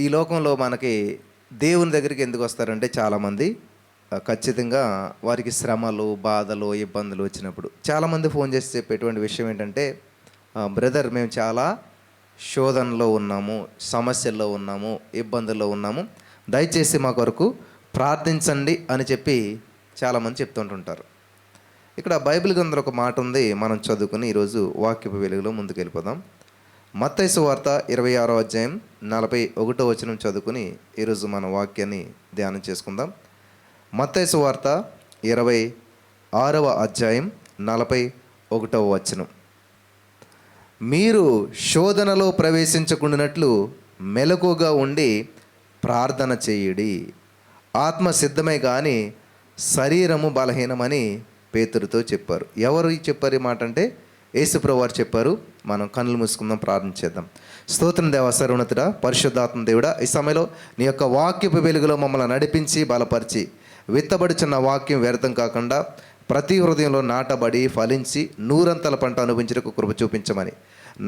ఈ లోకంలో మనకి దేవుని దగ్గరికి ఎందుకు వస్తారంటే చాలామంది ఖచ్చితంగా వారికి శ్రమలు, బాధలు, ఇబ్బందులు వచ్చినప్పుడు చాలామంది ఫోన్ చేసి చెప్పేటువంటి విషయం ఏంటంటే, బ్రదర్ మేము చాలా శోధనలో ఉన్నాము, సమస్యల్లో ఉన్నాము, ఇబ్బందుల్లో ఉన్నాము, దయచేసి మా కొరకు ప్రార్థించండి అని చెప్పి చాలామంది చెప్తుంటుంటారు. ఇక్కడ బైబిల్ గ్రంథంలో ఒక మాట ఉంది, మనం చదువుకుని ఈరోజు వాక్యపు వెలుగులో ముందుకు వెళ్ళిపోదాం. మత్తయి సువార్త 26వ అధ్యాయం 41వ వచనం చదువుకుని ఈరోజు మన వాక్యాన్ని ధ్యానం చేసుకుందాం. మత్తయి సువార్త 26వ అధ్యాయం 41వ వచనం. మీరు శోధనలో ప్రవేశించకుండానట్లు మెలకుగా ఉండి ప్రార్థన చేయుడి. ఆత్మ సిద్ధమే కానీ శరీరము బలహీనమని పేతురుతో చెప్పారు. ఎవరు చెప్పారు ఈ మాట అంటే యేసుప్రభువు వారు చెప్పారు. మనం కన్నులు మూసుకుందాం, ప్రార్థన చేద్దాం. స్తోత్రం దేవా, సర్వోన్నతుడా, పరిశుద్ధాత్మ దేవుడా, ఈ సమయంలో నీ యొక్క వాక్యపు వెలుగులో మమ్మల్ని నడిపించి బలపరిచి విత్తబడుచున్న వాక్యం వ్యర్థం కాకుండా ప్రతి హృదయంలో నాటబడి ఫలించి నూరంతల పంట అనుభవించడానికి కృప చూపించమని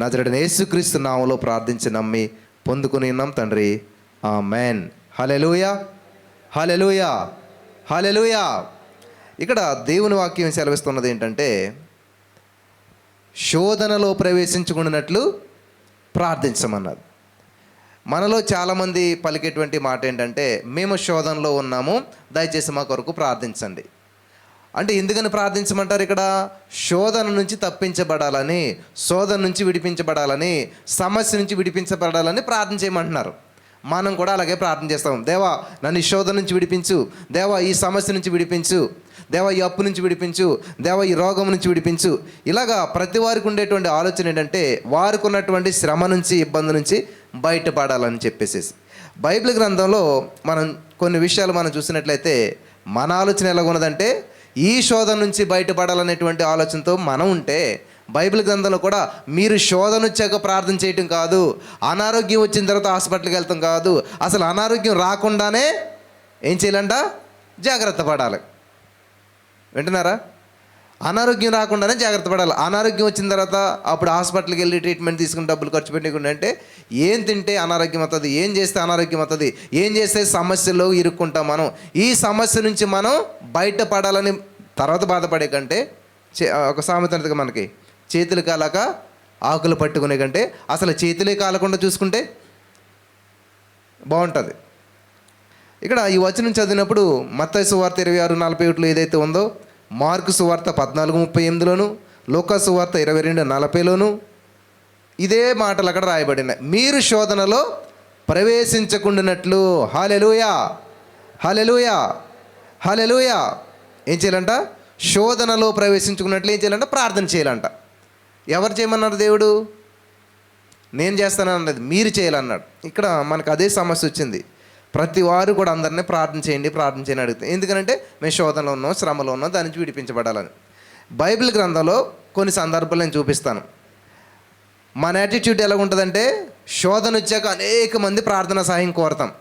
నజరేయుడైన యేసుక్రీస్తు నామములో ప్రార్థించి నమ్మి పొందుకుని ఉన్నాం తండ్రి, ఆమేన్. హల్లెలూయా, హల్లెలూయా, హల్లెలూయా. ఇక్కడ దేవుని వాక్యం సెలవిస్తున్నది ఏంటంటే, శోధనలో ప్రవేశించుకున్నట్లు ప్రార్థించమన్నది. మనలో చాలామంది పలికేటువంటి మాట ఏంటంటే, మేము శోధనలో ఉన్నాము, దయచేసి మా కొరకు ప్రార్థించండి. అంటే ఎందుకని ప్రార్థించమంటారు? ఇక్కడ శోధన నుంచి తప్పించబడాలని, శోధన నుంచి విడిపించబడాలని, సమస్య నుంచి విడిపించబడాలని ప్రార్థన చేయమంటున్నారు. మనం కూడా అలాగే ప్రార్థన చేస్తాం. దేవా నన్ను ఈ శోధన నుంచి విడిపించు, దేవా ఈ సమస్య నుంచి విడిపించు, దేవా ఈ అప్పు నుంచి విడిపించు, దేవా ఈ రోగం నుంచి విడిపించు. ఇలాగా ప్రతి వారికి ఉండేటువంటి ఆలోచన ఏంటంటే, వారికి ఉన్నటువంటి శ్రమ నుంచి, ఇబ్బంది నుంచి బయటపడాలని చెప్పేసి. బైబిల్ గ్రంథంలో మనం కొన్ని విషయాలు మనం చూసినట్లయితే మన ఆలోచన ఎలా ఉన్నదంటే, ఈ శోధన నుంచి బయటపడాలనేటువంటి ఆలోచనతో మనం ఉంటే, బైబిల్ గ్రంథంలో కూడా మీరు శోధన వచ్చాక ప్రార్థన చేయటం కాదు, అనారోగ్యం వచ్చిన తర్వాత హాస్పిటల్కి వెళ్తాం కాదు, అసలు అనారోగ్యం రాకుండానే ఏం చేయాలంట? జాగ్రత్త పడాలి. వింటున్నారా? అనారోగ్యం రాకుండానే జాగ్రత్త పడాలి. అనారోగ్యం వచ్చిన తర్వాత అప్పుడు హాస్పిటల్కి వెళ్ళి ట్రీట్మెంట్ తీసుకుని డబ్బులు ఖర్చు పెట్టకుండా అంటే, ఏం తింటే అనారోగ్యం అవుతుంది, ఏం చేస్తే అనారోగ్యం అవుతుంది, ఏం చేస్తే సమస్యలో ఇరుక్కుంటాం. మనం ఈ సమస్య నుంచి మనం బయటపడాలని తర్వాత బాధపడే కంటే, ఒక సామెత మనకి, చేతులు కాలాక ఆకులు పట్టుకునే కంటే అసలు చేతులే కాలకుండా చూసుకుంటే బాగుంటుంది. ఇక్కడ ఈ వచనం చదివినప్పుడు మత్తయి సువార్త 26:41 ఏదైతే ఉందో, మార్కు సువార్త 14:38లోను, లూకా సువార్త 22:40లోను ఇదే మాటలు అక్కడ రాయబడినాయి. మీరు శోధనలో ప్రవేశించకుండానట్లు. హల్లెలూయా, హల్లెలూయా, హల్లెలూయా. ఏం చేయాలంట? శోధనలో ప్రవేశించుకున్నట్లు ఏం చేయాలంట? ప్రార్థన చేయాలంట. ఎవరు చేయమన్నారు? దేవుడు నేను చేస్తానన్నది, మీరు చేయాలన్నాడు. ఇక్కడ మనకు అదే సమస్య వచ్చింది. ప్రతి వారు కూడా అందరినీ ప్రార్థన చేయండి, ప్రార్థన చేయని అడుగుతాం. ఎందుకంటే మేము శోధనలో ఉన్నాం, శ్రమలో ఉన్నాం, దాని నుంచి విడిపించబడాలని. బైబిల్ గ్రంథంలో కొన్ని సందర్భాలు నేను చూపిస్తాను. మన యాటిట్యూడ్ ఎలా ఉంటుందంటే, శోధన వచ్చాక అనేక మంది ప్రార్థన సహాయం కోరుతాం.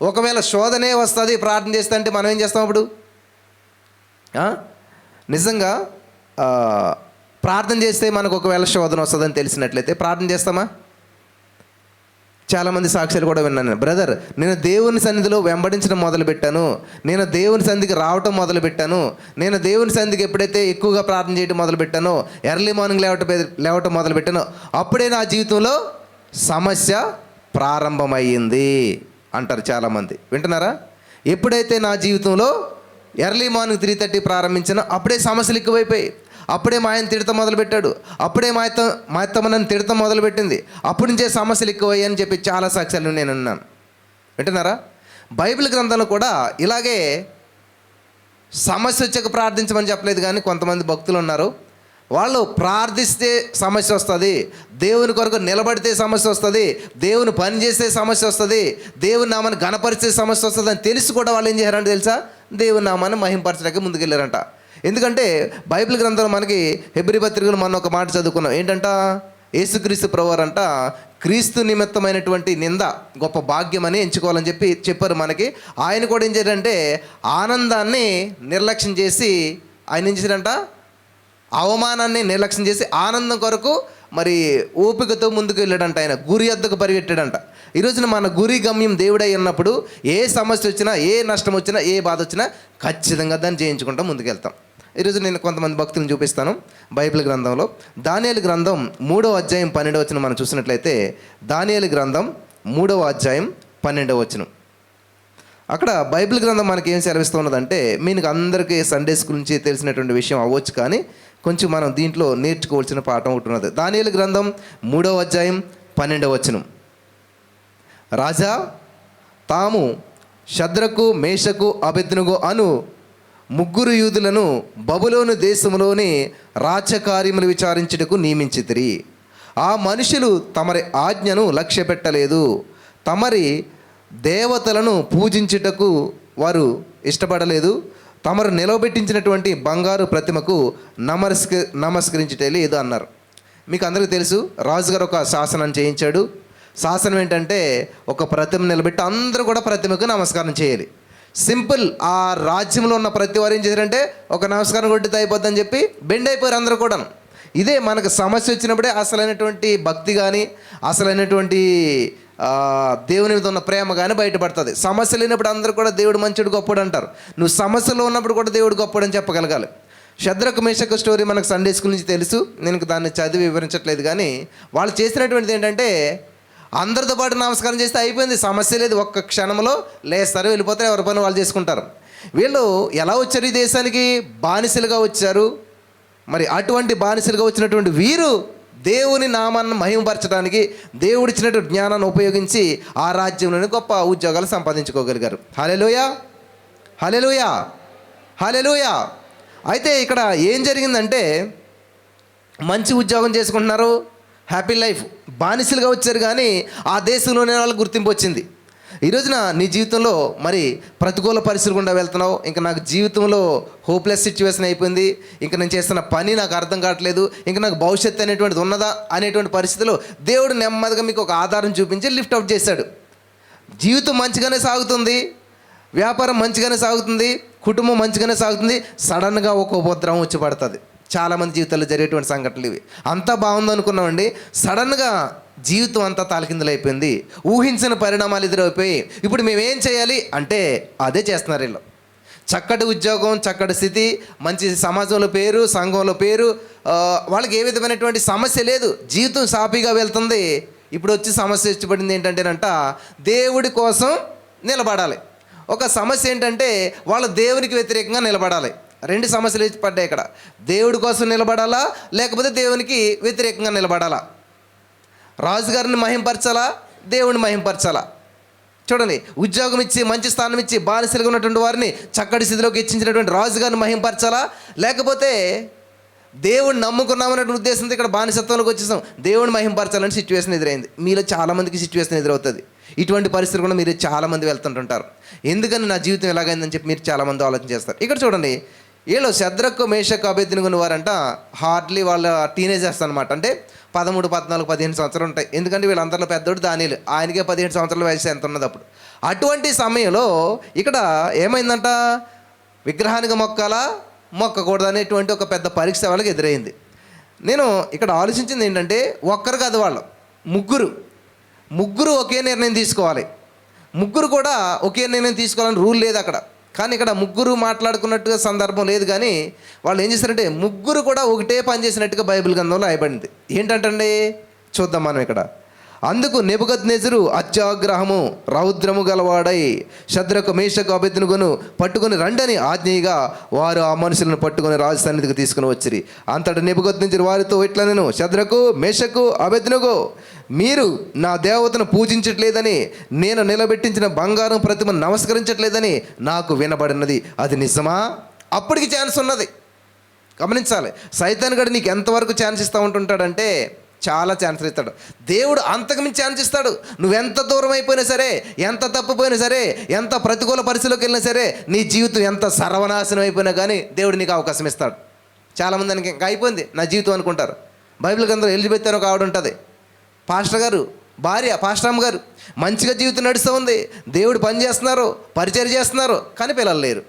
ఒకవేళ శోధనే వస్తుంది ప్రార్థన చేస్తా అంటే మనం ఏం చేస్తాం? అప్పుడు నిజంగా ప్రార్థన చేస్తే మనకు ఒకవేళ శోధన వస్తుందని తెలిసినట్లయితే ప్రార్థన చేస్తామా? చాలామంది సాక్ష్యాలు కూడా విన్నాను. బ్రదర్, నేను దేవుని సన్నిధిలో వెంబడించడం మొదలుపెట్టాను, నేను దేవుని సన్నిధికి రావటం మొదలుపెట్టాను, నేను దేవుని సన్నిధికి ఎప్పుడైతే ఎక్కువగా ప్రార్థన చేయడం మొదలుపెట్టానో, ఎర్లీ మార్నింగ్ లేవటం మొదలుపెట్టానో, అప్పుడే నా జీవితంలో సమస్య ప్రారంభమయ్యింది అంటారు చాలామంది. వింటున్నారా? ఎప్పుడైతే నా జీవితంలో ఎర్లీ మార్నింగ్ 3:30 ప్రారంభించానో అప్పుడే సమస్యలు ఎక్కువైపోయాయి, అప్పుడే మా ఆయన తిడతాం మొదలుపెట్టాడు, అప్పుడే మా అత్తమ్మ నన్ను తిడతాం మొదలుపెట్టింది, అప్పటి నుంచే సమస్యలు ఎక్కువయ్యాయి అని చెప్పి చాలా సాక్ష్యాలు నేను అన్నాను. వింటున్నారా? బైబిల్ గ్రంథంలో కూడా ఇలాగే సమస్య వచ్చాక ప్రార్థించమని చెప్పలేదు. కానీ కొంతమంది భక్తులు ఉన్నారు, వాళ్ళు ప్రార్థిస్తే సమస్య వస్తుంది, దేవుని కొరకు నిలబడితే సమస్య వస్తుంది, దేవుని పని చేస్తే సమస్య వస్తుంది, దేవుని నామాన్ని ఘనపరిచే సమస్య వస్తుంది అని తెలిసి కూడా వాళ్ళు ఏం చేశారంటే తెలుసా? దేవుని నామాన్ని మహింపరచడానికి ముందుకెళ్ళారంట. ఎందుకంటే బైబిల్ గ్రంథంలో మనకి హెబ్రీ పత్రికలో మనం ఒక మాట చదువుకున్నాం. ఏంటంట? యేసుక్రీస్తు ప్రభువారంట క్రీస్తు నిమిత్తమైనటువంటి నింద గొప్ప భాగ్యం అని ఎంచుకోవాలని చెప్పారు మనకి. ఆయన కూడా ఏం చేశారంటే ఆనందాన్ని నిర్లక్ష్యం చేసి ఆయన ఏం చేశారంట? అవమానాన్ని నిర్లక్ష్యం చేసి ఆనందం కొరకు మరి ఓపికతో ముందుకు వెళ్ళాడంట, ఆయన గురి వద్దకు పరిగెట్టాడంట. ఈరోజున మన గురి గమ్యం దేవుడై ఉన్నప్పుడు ఏ సమస్య వచ్చినా, ఏ నష్టం వచ్చినా, ఏ బాధ వచ్చినా ఖచ్చితంగా దాన్ని జయించుకుంటూ ముందుకెళ్తాం. ఈరోజు నేను కొంతమంది భక్తులను చూపిస్తాను. బైబిల్ గ్రంథంలో దానియేలు గ్రంథం 3వ అధ్యాయం 12వ వచనం మనం చూసినట్లయితే, దానియేలు గ్రంథం 3వ అధ్యాయం 12వ వచనం. అక్కడ బైబిల్ గ్రంథం మనకి ఏం సెలవిస్తూ ఉన్నదంటే, మీకు అందరికీ సండే స్కూల్ నుంచి తెలిసినటువంటి విషయం అవ్వచ్చు, కానీ కొంచెం మనం దీంట్లో నేర్చుకోవాల్సిన పాఠం ఒకటి ఉన్నది. దానియేలు గ్రంథం 3వ అధ్యాయం 12వ వచనం. రాజా తాము షద్రకు, మేషకు, అబేద్నెగో అను 3 యూదులను బబులోను దేశంలోని రాజకార్యములు విచారించుటకు నియమించితిరి. ఆ మనుషులు తమరి ఆజ్ఞను లక్ష్య పెట్టలేదు, తమరి దేవతలను పూజించుటకు వారు ఇష్టపడలేదు, తమరు నిలవబెట్టించినటువంటి బంగారు ప్రతిమకు నమస్కరించుటే లేదు అన్నారు. మీకు అందరికీ తెలుసు, రాజుగారు ఒక శాసనం చేయించాడు. శాసనం ఏంటంటే, ఒక ప్రతిమ నిలబెట్టి అందరూ కూడా ప్రతిమకు నమస్కారం చేయాలి. సింపుల్. ఆ రాజ్యంలో ఉన్న ప్రతి వారు ఏం చేశారంటే, ఒక నమస్కారం కొట్టితే అయిపోద్దని చెప్పి బెండ్ అయిపోయారు అందరూ కూడా. ఇదే మనకు సమస్య వచ్చినప్పుడే అసలైనటువంటి భక్తి కానీ, అసలైనటువంటి దేవుని మీద ఉన్న ప్రేమ కానీ బయటపడుతుంది. సమస్య లేనప్పుడు అందరూ కూడా దేవుడు మంచిడు గొప్పడు అంటారు. నువ్వు సమస్యలో ఉన్నప్పుడు కూడా దేవుడు గొప్పడు అని చెప్పగలగాలి. షద్రకు, మేషకు స్టోరీ మనకు సండే స్కూల్ నుంచి తెలుసు. నేను దాన్ని చదివి వివరించట్లేదు, కానీ వాళ్ళు చేసినటువంటిది ఏంటంటే, అందరితో పాటు నమస్కారం చేస్తే అయిపోయింది, సమస్య లేదు. ఒక్క క్షణంలో లేస్తారు, వెళ్ళిపోతారు, ఎవరి పని వాళ్ళు చేసుకుంటారు. వీళ్ళు ఎలా వచ్చారు ఈ దేశానికి? బానిసలుగా వచ్చారు. మరి అటువంటి బానిసలుగా వచ్చినటువంటి వీరు దేవుని నామాన్ని మహిమపరచడానికి దేవుడిచ్చినటువంటి జ్ఞానాన్ని ఉపయోగించి ఆ రాజ్యంలోని గొప్ప ఉద్యోగాలు సంపాదించుకోగలిగారు. హల్లెలూయా, హల్లెలూయా, హల్లెలూయా. అయితే ఇక్కడ ఏం జరిగిందంటే, మంచి ఉద్యోగం చేసుకుంటున్నారు, హ్యాపీ లైఫ్. బానిసలుగా వచ్చారు, కానీ ఆ దేశంలోనే వాళ్ళకి గుర్తింపు వచ్చింది. ఈ రోజున నీ జీవితంలో మరి ప్రతికూల పరిస్థితులు గుండా వెళ్తున్నావు. ఇంకా నాకు జీవితంలో హోప్లెస్ సిచ్యువేషన్ అయిపోయింది, ఇంకా నేను చేస్తున్న పని నాకు అర్థం కావట్లేదు, ఇంకా నాకు భవిష్యత్తు అనేటువంటిది ఉన్నదా అనేటువంటి పరిస్థితిలో దేవుడు నెమ్మదిగా మీకు ఒక ఆధారం చూపించి లిఫ్ట్ అవుట్ చేశాడు. జీవితం మంచిగానే సాగుతుంది, వ్యాపారం మంచిగానే సాగుతుంది, కుటుంబం మంచిగానే సాగుతుంది. సడన్గా ఒక ఉపద్రవం వచ్చి పడుతుంది. చాలామంది జీవితాల్లో జరిగేటువంటి సంఘటనలు ఇవి. అంతా బాగుంది అనుకున్నామండి, సడన్గా జీవితం అంతా తాలకిందులైపోయింది, ఊహించిన పరిణామాలు ఎదురైపోయి ఇప్పుడు మేమేం చేయాలి అంటే అదే చేస్తున్నారు వీళ్ళు. చక్కటి ఉద్యోగం, చక్కటి స్థితి, మంచి సమాజంలో పేరు, సంఘంలో పేరు, వాళ్ళకి ఏ విధమైనటువంటి సమస్య లేదు, జీవితం సాఫీగా వెళ్తుంది. ఇప్పుడు వచ్చి సమస్య వచ్చి ఏంటంటేనంట, దేవుడి కోసం నిలబడాలి. ఒక సమస్య ఏంటంటే, వాళ్ళు దేవునికి వ్యతిరేకంగా నిలబడాలి. 2 సమస్యలు పడ్డాయి ఇక్కడ. దేవుడి కోసం నిలబడాలా, లేకపోతే దేవునికి వ్యతిరేకంగా నిలబడాలా? రాజుగారిని మహింపరచాలా, దేవుడిని మహింపరచాలా? చూడండి, ఉద్యోగం ఇచ్చి మంచి స్థానం ఇచ్చి బానిసలుగా ఉన్నటువంటి వారిని చక్కటి స్థితిలోకి హెచ్చించినటువంటి రాజుగారిని మహింపరచాలా, లేకపోతే దేవుడిని నమ్ముకున్నామన్నటువంటి ఉద్దేశంతో ఇక్కడ బానిసత్వంలోకి వచ్చేసాం, దేవుడిని మహింపరచాలని సిచ్యువేషన్ ఎదురైంది. మీలో చాలామందికి సిచ్యువేషన్ ఎదురవుతుంది. ఇటువంటి పరిస్థితులు కూడా మీరు చాలామంది వెళ్తుంటుంటారు. ఎందుకని నా జీవితం ఎలాగైందని చెప్పి మీరు చాలామంది ఆలోచన చేస్తారు. ఇక్కడ చూడండి, వీళ్ళు షద్రకు, మేషకు, అబేద్నెగో వారంట హార్డ్లీ వాళ్ళ టీనేజర్స్ అనమాట. అంటే 13, 14, 15 సంవత్సరాలు ఉంటాయి. ఎందుకంటే వీళ్ళందరిలో పెద్దోడు దానియేలు, ఆయనకే 15 సంవత్సరాల వయసు ఎంత ఉన్నది అప్పుడు. అటువంటి సమయంలో ఇక్కడ ఏమైందంట, విగ్రహానికి మొక్కాలా, మొక్కకూడదు అనేటువంటి ఒక పెద్ద పరీక్ష వాళ్ళకి ఎదురైంది. నేను ఇక్కడ ఆలోచించింది ఏంటంటే, ఒక్కరు కాదు, వాళ్ళు ముగ్గురు ఒకే నిర్ణయం తీసుకోవాలి. ముగ్గురు కూడా ఒకే నిర్ణయం తీసుకోవాలని రూల్ లేదు అక్కడ. కానీ ఇక్కడ ముగ్గురు మాట్లాడుకున్నట్టుగా సందర్భం లేదు, కానీ వాళ్ళు ఏం చేశారంటే ముగ్గురు కూడా ఒకటే పని చేసినట్టుగా బైబిల్ గ్రంథంలో రాయబడింది. ఏంటంటే చూద్దాం మనం ఇక్కడ. అందుకు నెబుకద్నెజరు అత్యాగ్రహము రౌద్రము గలవాడై షద్రకు, మేషకు, అబేద్నెగోను పట్టుకొని రండని ఆజ్ఞగా వారు ఆ మనుషులను పట్టుకొని రాజు సన్నిధికి తీసుకుని వచ్చిరి. అంతటా నెబుకద్నెజరు వారితో ఇట్లా, నేను షద్రకు, మేషకు, అబేద్నెగో, మీరు నా దేవతను పూజించట్లేదని, నేను నిలబెట్టించిన బంగారం ప్రతిమను నమస్కరించట్లేదని నాకు వినబడినది, అది నిజమా? అప్పటికి ఛాన్స్ ఉన్నది. గమనించాలి, సైతాన్ గడు నీకు ఎంతవరకు ఛాన్స్ ఇస్తూ ఉంటుంటాడంటే చాలా ఛాన్సులు ఇస్తాడు. దేవుడు అంతకుమించి ఛాన్స్ ఇస్తాడు. నువ్వెంత దూరం అయిపోయినా సరే, ఎంత తప్పిపోయినా సరే, ఎంత ప్రతికూల పరిస్థితిలోకి వెళ్ళినా సరే, నీ జీవితం ఎంత సర్వనాశనం అయిపోయినా కానీ దేవుడు నీకు అవకాశం ఇస్తాడు. చాలామంది దానికి ఇంకా అయిపోయింది నా జీవితం అనుకుంటారు. బైబిల్ గ్రంథంలో ఎలిజబెత్ అని ఒక ఆవిడ ఉంటుంది, పాస్టర్ గారు భార్య, పాస్టర్ అమ్మ గారు, మంచిగా జీవితం నడుస్తూ ఉంది, దేవుడు పని చేస్తున్నారు, పరిచయం చేస్తున్నారు, కానీ పిల్లలు లేరు.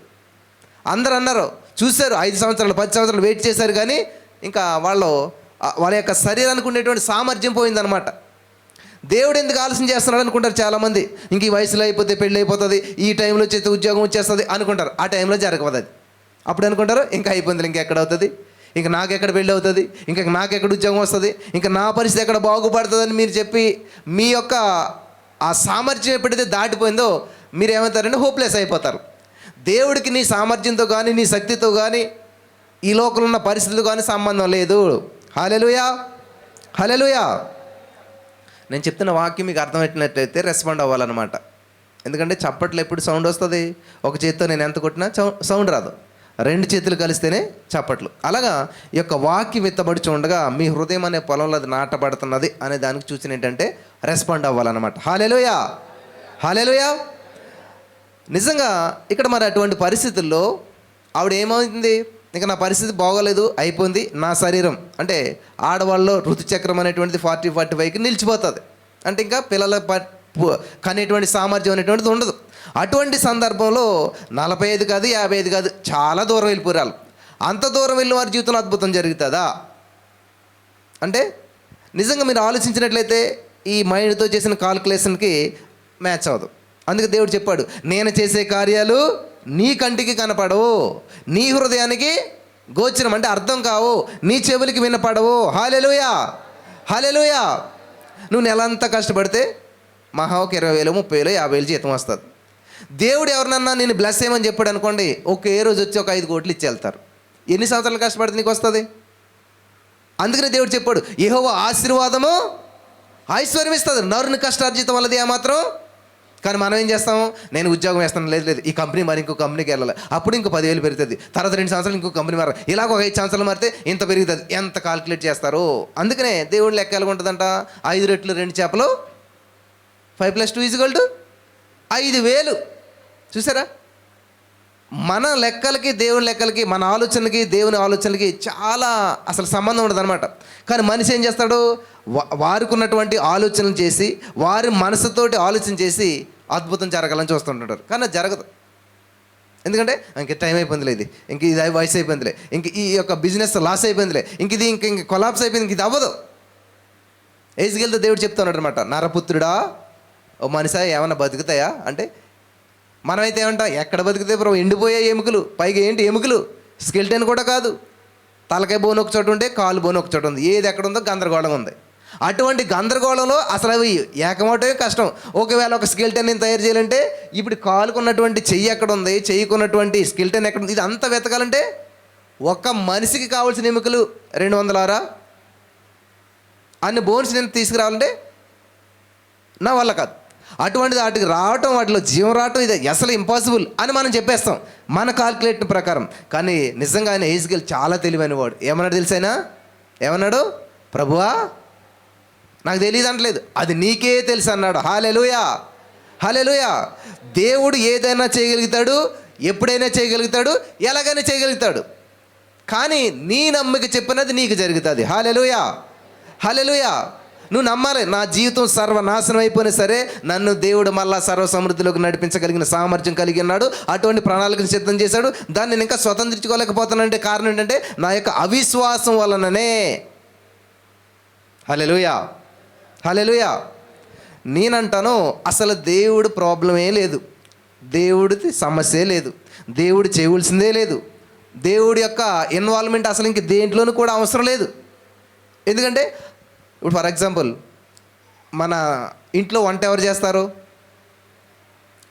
అందరూ అన్నారు, చూశారు, 5 సంవత్సరాలు 10 సంవత్సరాలు వెయిట్ చేశారు, కానీ ఇంకా వాళ్ళు వాళ్ళ యొక్క శరీరానికి ఉండేటువంటి సామర్థ్యం పోయిందనమాట. దేవుడు ఎందుకు ఆలస్యం చేస్తున్నాడు అనుకుంటారు చాలామంది. ఇంక ఈ వయసులో అయిపోతే పెళ్ళి అయిపోతుంది, ఈ టైంలో చేస్తే ఉద్యోగం వచ్చేస్తుంది అనుకుంటారు. ఆ టైంలో జరగదు అది. అప్పుడు అనుకుంటారు ఇంకా అయిపోయింది, ఇంకెక్కడ అవుతుంది, ఇంకా నాకెక్కడ పెళ్ళి అవుతుంది, ఇంకా నాకెక్కడ ఉద్యోగం వస్తుంది, ఇంకా నా పరిస్థితి ఎక్కడ బాగుపడుతుందని మీరు చెప్పి మీ యొక్క ఆ సామర్థ్యం ఎప్పుడైతే దాటిపోయిందో మీరు ఏమవుతారంటే హోప్లెస్ అయిపోతారు. దేవుడికి నీ సామర్థ్యంతో కానీ నీ శక్తితో కానీ ఈ లోకంలో ఉన్న పరిస్థితులు కానీ సంబంధం లేదు. హల్లెలూయా, హల్లెలూయా. నేను చెప్తున్న వాక్యం మీకు అర్థమవుతున్నట్లయితే రెస్పాండ్ అవ్వాలన్నమాట. ఎందుకంటే చప్పట్లు ఎప్పుడు సౌండ్ వస్తుంది? ఒక చేతితో నేను ఎంత కొట్టినా సౌండ్ రాదు, రెండు చేతులు కలిస్తేనే చప్పట్లు. అలాగా ఈ యొక్క వాక్యం విత్తబడుచు ఉండగా మీ హృదయం అనే పొలంలో అది నాటబడుతున్నది అనే దానికి సూచన ఏంటంటే రెస్పాండ్ అవ్వాలన్నమాట. హల్లెలూయా, హల్లెలూయా. నిజంగా ఇక్కడ మరి అటువంటి పరిస్థితుల్లో ఆవిడ ఏమైంది, ఇంకా నా పరిస్థితి బాగోలేదు, అయిపోయింది, నా శరీరం అంటే ఆడవాళ్ళలో ఋతుచక్రం అనేటువంటిది 40-45కి నిలిచిపోతుంది. అంటే ఇంకా పిల్లల కనేటువంటి సామర్థ్యం అనేటువంటిది ఉండదు. అటువంటి సందర్భంలో 45 కాదు, 55 కాదు, చాలా దూరం వెళ్ళిపోరాలు. అంత దూరం వెళ్ళిన వారి జీవితంలో అద్భుతం జరుగుతుందా అంటే నిజంగా మీరు ఆలోచించినట్లయితే ఈ మైండ్తో చేసిన కాల్కులేషన్కి మ్యాచ్ అవ్వదు. అందుకే దేవుడు చెప్పాడు, నేను చేసే కార్యాలు నీ కంటికి కనపడవు, నీ హృదయానికి గోచరం అంటే అర్థం కావు, నీ చెవులకి వినపడవు. హల్లెలూయా, హల్లెలూయా. నువ్వు నెలంతా కష్టపడితే మహా ఒక 20,000, 30,000, 50,000 జీతం వస్తుంది. దేవుడు ఎవరినన్నా నేను బ్లెస్ చేయమని చెప్పాడు అనుకోండి, ఒకే రోజు వచ్చి ఒక 5 కోట్లు ఇచ్చి వెళ్తారు. ఎన్ని సంవత్సరాలు కష్టపడితే నీకు వస్తుంది? అందుకనే దేవుడు చెప్పాడు, యెహోవా ఆశీర్వాదము ఐశ్వర్యం ఇస్తుంది, నరుని కష్టార్జితం వల్లది ఏమాత్రం. కానీ మనం ఏం చేస్తాము, నేను ఉద్యోగం వేస్తాను, లేదు ఈ కంపెనీ మరి ఇంకో కంపెనీకి వెళ్ళాలి, అప్పుడు ఇంకో 10,000 పెరుగుతుంది, తర్వాత 2 సంవత్సరాలు ఇంకో కంపెనీ మారాలి, ఇలాగ ఒక 5 సంవత్సరాలు మారితే ఇంత పెరుగుతుంది. ఎంత కాల్కులేట్ చేస్తారు? అందుకనే దేవుడు లెక్క ఎలా ఉంటుందంట, 5 రెట్లు 2 చేపలు, 5 + 2 = 5,000. చూసారా? మన లెక్కలకి దేవుని లెక్కలకి, మన ఆలోచనలకి దేవుని ఆలోచనలకి చాలా అసలు సంబంధం ఉండదు అనమాట. కానీ మనిషి ఏం చేస్తాడు, వారికి ఉన్నటువంటి ఆలోచనలు చేసి, వారి మనసుతోటి ఆలోచన చేసి అద్భుతం జరగాలని చూస్తుంటారు. కానీ అది జరగదు. ఎందుకంటే ఇంక టైం అయిపోయిందిలే, ఇంక ఇది వయసు అయిపోయిందిలే, ఇంక ఈ యొక్క బిజినెస్ లాస్ అయిపోయిందిలే, ఇంక కొలాప్స్ అయిపోయింది, ఇంక ఇది అవ్వదు. ఏజ్కెళ్తే దేవుడు చెప్తున్నాడు అనమాట, నరపుత్రుడా, ఓ మనిషి ఏమన్నా బతుకుతాయా అంటే మనమైతే ఏమంటాం, ఎక్కడ బతికితే ప్రభు, ఎండిపోయే ఎముకలు, పైగా ఏంటి ఎముకలు, స్కెల్టన్ కూడా కాదు, తలకాయ బోన్ ఒక చోట ఉంటే కాలు బోన్ ఒక చోట ఉంది, ఏది ఎక్కడ ఉందో గందరగోళం ఉంది. అటువంటి గందరగోళంలో అసలు అవి ఏకమవటమే కష్టం. ఒకవేళ ఒక స్కెల్టన్ నేను తయారు చేయాలంటే ఇప్పుడు కాలుకున్నటువంటి చెయ్యి ఎక్కడ ఉంది, చెయ్యికున్నటువంటి స్కెల్టన్ ఎక్కడ ఉంది, ఇది అంతా వెతకాలంటే ఒక మనిషికి కావాల్సిన ఎముకలు 200 అన్ని బోన్స్ నేను తీసుకురావాలంటే నా వల్ల కాదు. అటువంటిది వాటికి రావటం, వాటిలో జీవం రావటం ఇది అసలు ఇంపాసిబుల్ అని మనం చెప్పేస్తాం మన కాల్కులేట్ ప్రకారం. కానీ నిజంగా ఆయన ఏజ్కెల్ చాలా తెలివైన వాడు. ఏమన్నాడు తెలుసైనా, ఏమన్నాడు, ప్రభువా నాకు తెలియదు అంటలేదు, అది నీకే తెలుసు అన్నాడు. హల్లెలూయా, హల్లెలూయా. దేవుడు ఏదైనా చేయగలుగుతాడు, ఎప్పుడైనా చేయగలుగుతాడు, ఎలాగైనా చేయగలుగుతాడు. కానీ నీ నమ్మిక చెప్పినది నీకు జరుగుతుంది. హల్లెలూయా, హల్లెలూయా. నువ్వు నమ్మాలి, నా జీవితం సర్వనాశనం అయిపోయినా సరే నన్ను దేవుడు మళ్ళా సర్వ సమృద్ధిలోకి నడిపించగలిగిన సామర్థ్యం కలిగి ఉన్నాడు. అటువంటి ప్రణాళికను సిద్ధం చేశాడు. దాన్ని నేను ఇంకా స్వతంత్రించుకోలేకపోతానంటే కారణం ఏంటంటే నా యొక్క అవిశ్వాసం వలననే. హల్లెలూయా, హల్లెలూయా. నేనంటాను అసలు దేవుడు ప్రాబ్లమే లేదు, దేవుడిది సమస్యే లేదు, దేవుడు చేయవలసిందే లేదు, దేవుడి యొక్క ఇన్వాల్వ్మెంట్ అసలు ఇంక దేంట్లోనూ కూడా అవసరం లేదు. ఎందుకంటే ఇప్పుడు ఫర్ ఎగ్జాంపుల్ మన ఇంట్లో వంట ఎవరు చేస్తారు?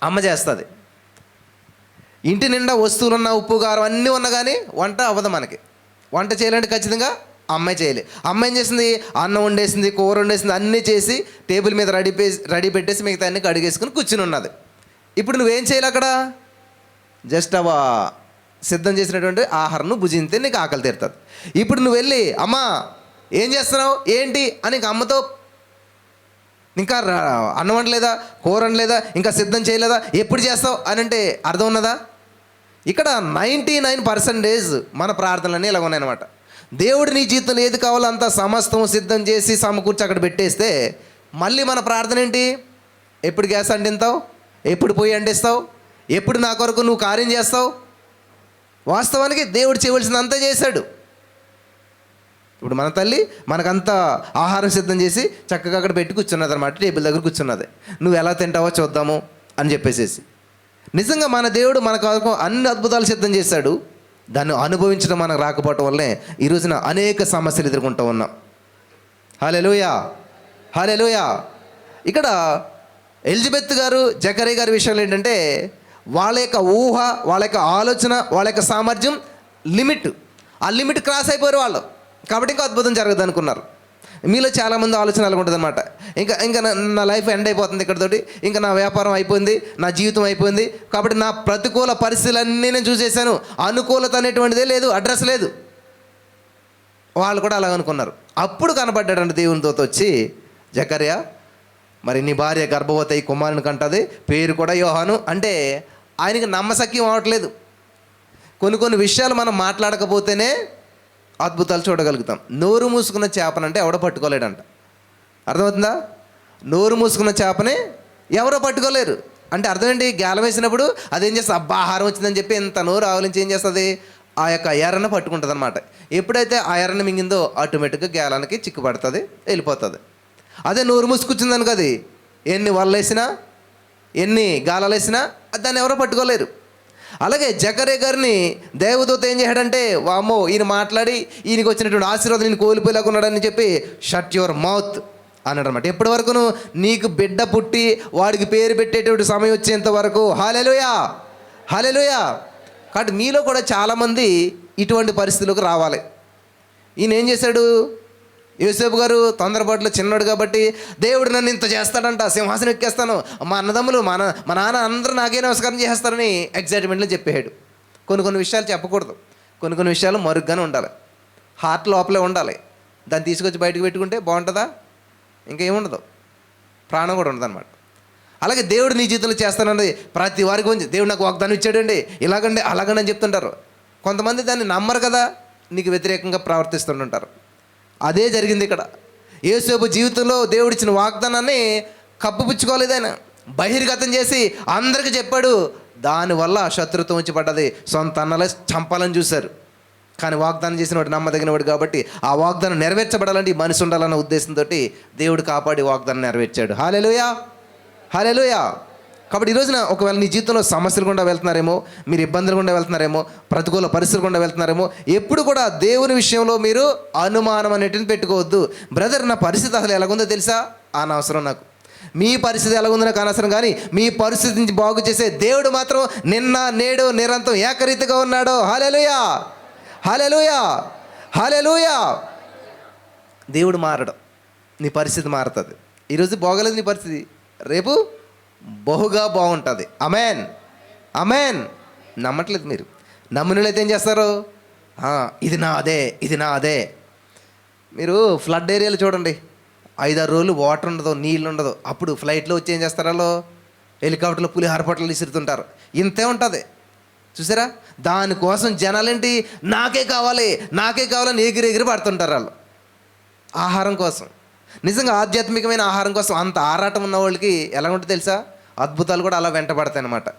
అమ్మ చేస్తుంది. ఇంటి నిండా వస్తువులున్నా, ఉప్పు కారం అన్నీ ఉన్నా కానీ వంట అవ్వదు మనకి. వంట చేయాలంటే ఖచ్చితంగా అమ్మాయి చేయాలి. అమ్మాయి ఏం చేసింది, అన్నం వండేసింది, కూర వండేసింది, అన్నీ చేసి టేబుల్ మీద రెడీ పెట్టేసి మిగతా అన్ని కడిగేసుకుని కూర్చుని ఉన్నది. ఇప్పుడు నువ్వేం చేయాలి అక్కడ? జస్ట్ అవ సిద్ధం చేసినటువంటి ఆహారం భుజింతే నీకు ఆకలి తీరుతుంది. ఇప్పుడు నువ్వు వెళ్ళి అమ్మా ఏం చేస్తున్నావు ఏంటి అని ఇంక అమ్మతో ఇంకా అన్నం వండలేదా, కూర వండలేదా, ఇంకా సిద్ధం చేయలేదా, ఎప్పుడు చేస్తావు అని అంటే అర్థం ఉన్నదా? ఇక్కడ 99% మన ప్రార్థనలన్నీ ఇలా ఉన్నాయన్నమాట. దేవుడు నీ జీవితంలో ఏది కావాలో అంతా సమస్తం సిద్ధం చేసి సమకూర్చి అక్కడ పెట్టేస్తే మళ్ళీ మన ప్రార్థన ఏంటి? ఎప్పుడు గ్యాస్ అంటిస్తావు, ఎప్పుడు పొయ్యి అంటిస్తావు, ఎప్పుడు నా కొరకు నువ్వు కార్యం చేస్తావు? వాస్తవానికి దేవుడు చేయవలసింది అంతా చేశాడు. ఇప్పుడు మన తల్లి మనకంతా ఆహారం సిద్ధం చేసి చక్కగా అక్కడ పెట్టి కూర్చున్నది అనమాట, టేబుల్ దగ్గర కూర్చున్నది. నువ్వు ఎలా తింటావో చూద్దాము అని చెప్పేసేసి. నిజంగా మన దేవుడు మన కొరకు అన్ని అద్భుతాలు సిద్ధం చేశాడు. దాన్ని అనుభవించడం మనకు రాకపోవటం వల్లే ఈ రోజున అనేక సమస్యలు ఎదుర్కొంటూ ఉన్నాం. హల్లెలూయా, హల్లెలూయా. ఇక్కడ ఎలిజబెత్ గారు, జకరియా గారి విషయంలో ఏంటంటే వాళ్ళ యొక్క ఊహ, వాళ్ళ యొక్క ఆలోచన, వాళ్ళ యొక్క సామర్థ్యం లిమిట్, ఆ లిమిట్ క్రాస్ అయిపోయారు వాళ్ళు. కాబట్టి ఇంకా అద్భుతం జరగదు అనుకున్నారు. మీలో చాలామంది ఆలోచన అలాగ ఉంటుంది అనమాట. ఇంకా నా లైఫ్ ఎండ్ అయిపోతుంది ఇక్కడతోటి, ఇంకా నా వ్యాపారం అయిపోయింది, నా జీవితం అయిపోయింది, కాబట్టి నా ప్రతికూల పరిస్థితులన్నీ నేను చూసేసాను, అనుకూలత అనేటువంటిదే లేదు, అడ్రస్ లేదు. వాళ్ళు కూడా అలాగ అనుకున్నారు. అప్పుడు కనబడ్డాడంటే దేవుని దూత వచ్చి, జకరియా మరి నీ భార్య గర్భవతి అయి కుమారుని కంటది, పేరు కూడా యోహాను. అంటే ఆయనకి నమ్మశక్యం అవట్లేదు. కొన్ని విషయాలు మనం మాట్లాడకపోతేనే అద్భుతాలు చూడగలుగుతాం. నోరు మూసుకున్న చేపనంటే ఎవడో పట్టుకోలేడంట. అర్థమవుతుందా? నోరు మూసుకున్న చేపని ఎవరో పట్టుకోలేరు అంటే అర్థం ఏంటి? గేలం వేసినప్పుడు అదేం చేస్తుంది, అబ్బా ఆహారం వచ్చిందని చెప్పి ఇంత నోరు ఆవలించి ఏం చేస్తుంది, ఆ యొక్క ఎర్రను పట్టుకుంటుంది అనమాట. ఎప్పుడైతే ఆ ఎర్రను మింగిందో ఆటోమేటిక్గా గేలానికి చిక్కుపడుతుంది, వెళ్ళిపోతుంది. అదే నోరు మూసుకొచ్చిందని కదా, ఎన్ని వలలేసినా ఎన్ని గాలాలు వేసినా దాన్ని ఎవరో పట్టుకోలేరు. అలాగే జకరియా గారిని దేవదూత ఏం చేశాడంటే, వామ్మో ఈయన మాట్లాడి ఈయనకి వచ్చినటువంటి ఆశీర్వాదం నేను కోల్పోలేకున్నాడని చెప్పి షట్ యువర్ మౌత్ అన్నాడు అనమాట. ఎప్పటి వరకును? నీకు బిడ్డ పుట్టి వాడికి పేరు పెట్టేటువంటి సమయం వచ్చేంత వరకు. హల్లెలూయా, హల్లెలూయా. కాబట్టి మీలో కూడా చాలామంది ఇటువంటి పరిస్థితులకు రావాలి. ఈయన ఏం చేశాడు? యోసేపు గారు తొందరపాటులో చిన్నాడు కాబట్టి దేవుడు నన్ను ఇంత చేస్తాడంట, సింహాసనం ఎక్కేస్తాను, మా అన్నదమ్ములు మా నాన్న అందరూ నాకే నమస్కారం చేస్తారని ఎగ్జైట్మెంట్లో చెప్పాడు. కొన్ని విషయాలు చెప్పకూడదు, కొన్ని విషయాలు మరుగ్గానే ఉండాలి, హార్ట్ లోపలే ఉండాలి. దాన్ని తీసుకొచ్చి బయటకు పెట్టుకుంటే బాగుంటుందా? ఇంకేముండదు, ప్రాణం కూడా ఉండదు అనమాట. అలాగే దేవుడు నీ జీవితంలో చేస్తానన్నది ప్రతి వారికి గురించి దేవుడు నాకు వాగ్దానం ఇచ్చాడండి, ఇలాగండి అలాగండి అని చెప్తుంటారు. కొంతమంది దాన్ని నమ్మరు కదా, నీకు వ్యతిరేకంగా ప్రవర్తిస్తుంటారు. అదే జరిగింది ఇక్కడ. యోసేపు జీవితంలో దేవుడిచ్చిన వాగ్దానాన్ని కప్పుపుచ్చుకోలేదు, ఆయన బహిర్గతం చేసి అందరికీ చెప్పాడు. దానివల్ల శత్రుత్వం వచ్చి పడ్డది, సొంత అన్నలే చంపాలని చూశారు. కానీ వాగ్దానం చేసిన వాడు నమ్మదగినవాడు కాబట్టి ఆ వాగ్దానం నెరవేర్చబడాలంటే ఈ మనిషి ఉండాలన్న ఉద్దేశంతో దేవుడు కాపాడి వాగ్దానం నెరవేర్చాడు. హల్లెలూయా, హల్లెలూయా. కాబట్టి ఈ రోజున ఒకవేళ నీ జీవితంలో సమస్యలు గుండా వెళ్తున్నారేమో, మీరు ఇబ్బందులు గుండా వెళ్తున్నారేమో, ప్రతికూల పరిస్థితులు గుండా వెళ్తున్నారేమో, ఎప్పుడు కూడా దేవుని విషయంలో మీరు అనుమానం అనేటిని పెట్టుకోవద్దు. బ్రదర్ నా పరిస్థితి అసలు ఎలాగుందో తెలుసా? అనవసరం నాకు. మీ పరిస్థితి ఎలాగుందో నాకు అనవసరం. కానీ మీ పరిస్థితిని బాగు చేసే దేవుడు మాత్రం నిన్న నేడు నిరంతరం ఏకరీతిగా ఉన్నాడు. హల్లెలూయా, హల్లెలూయా, హల్లెలూయా. దేవుడు మారడం, నీ పరిస్థితి మారుతుంది. ఈరోజు బాగలేదు నీ పరిస్థితి, రేపు బహుగా బాగుంటుంది. Amen, amen. నమ్మట్లేదు మీరు. నమ్మినట్లయితే ఏం చేస్తారు? ఇది నా అదే, ఇది నా అదే. మీరు ఫ్లడ్ ఏరియాలో చూడండి, 5-6 రోజులు వాటర్ ఉండదు, నీళ్ళు ఉండదు. అప్పుడు ఫ్లైట్లో వచ్చి ఏం చేస్తారు, వాళ్ళు హెలికాప్టర్లో పులిహార పొట్టలు విసురుతుంటారు. ఇంతే ఉంటుంది చూసారా? దానికోసం జనాలేంటి, నాకే కావాలి నాకే కావాలని ఎగిరి పడుతుంటారు వాళ్ళు ఆహారం కోసం. నిజంగా ఆధ్యాత్మికమైన ఆహారం కోసం అంత ఆరాటం ఉన్న వాళ్ళకి ఎలా ఉంటుంది తెలుసా? అద్భుతాలు కూడా అలా వెంటబడతాయి అన్నమాట.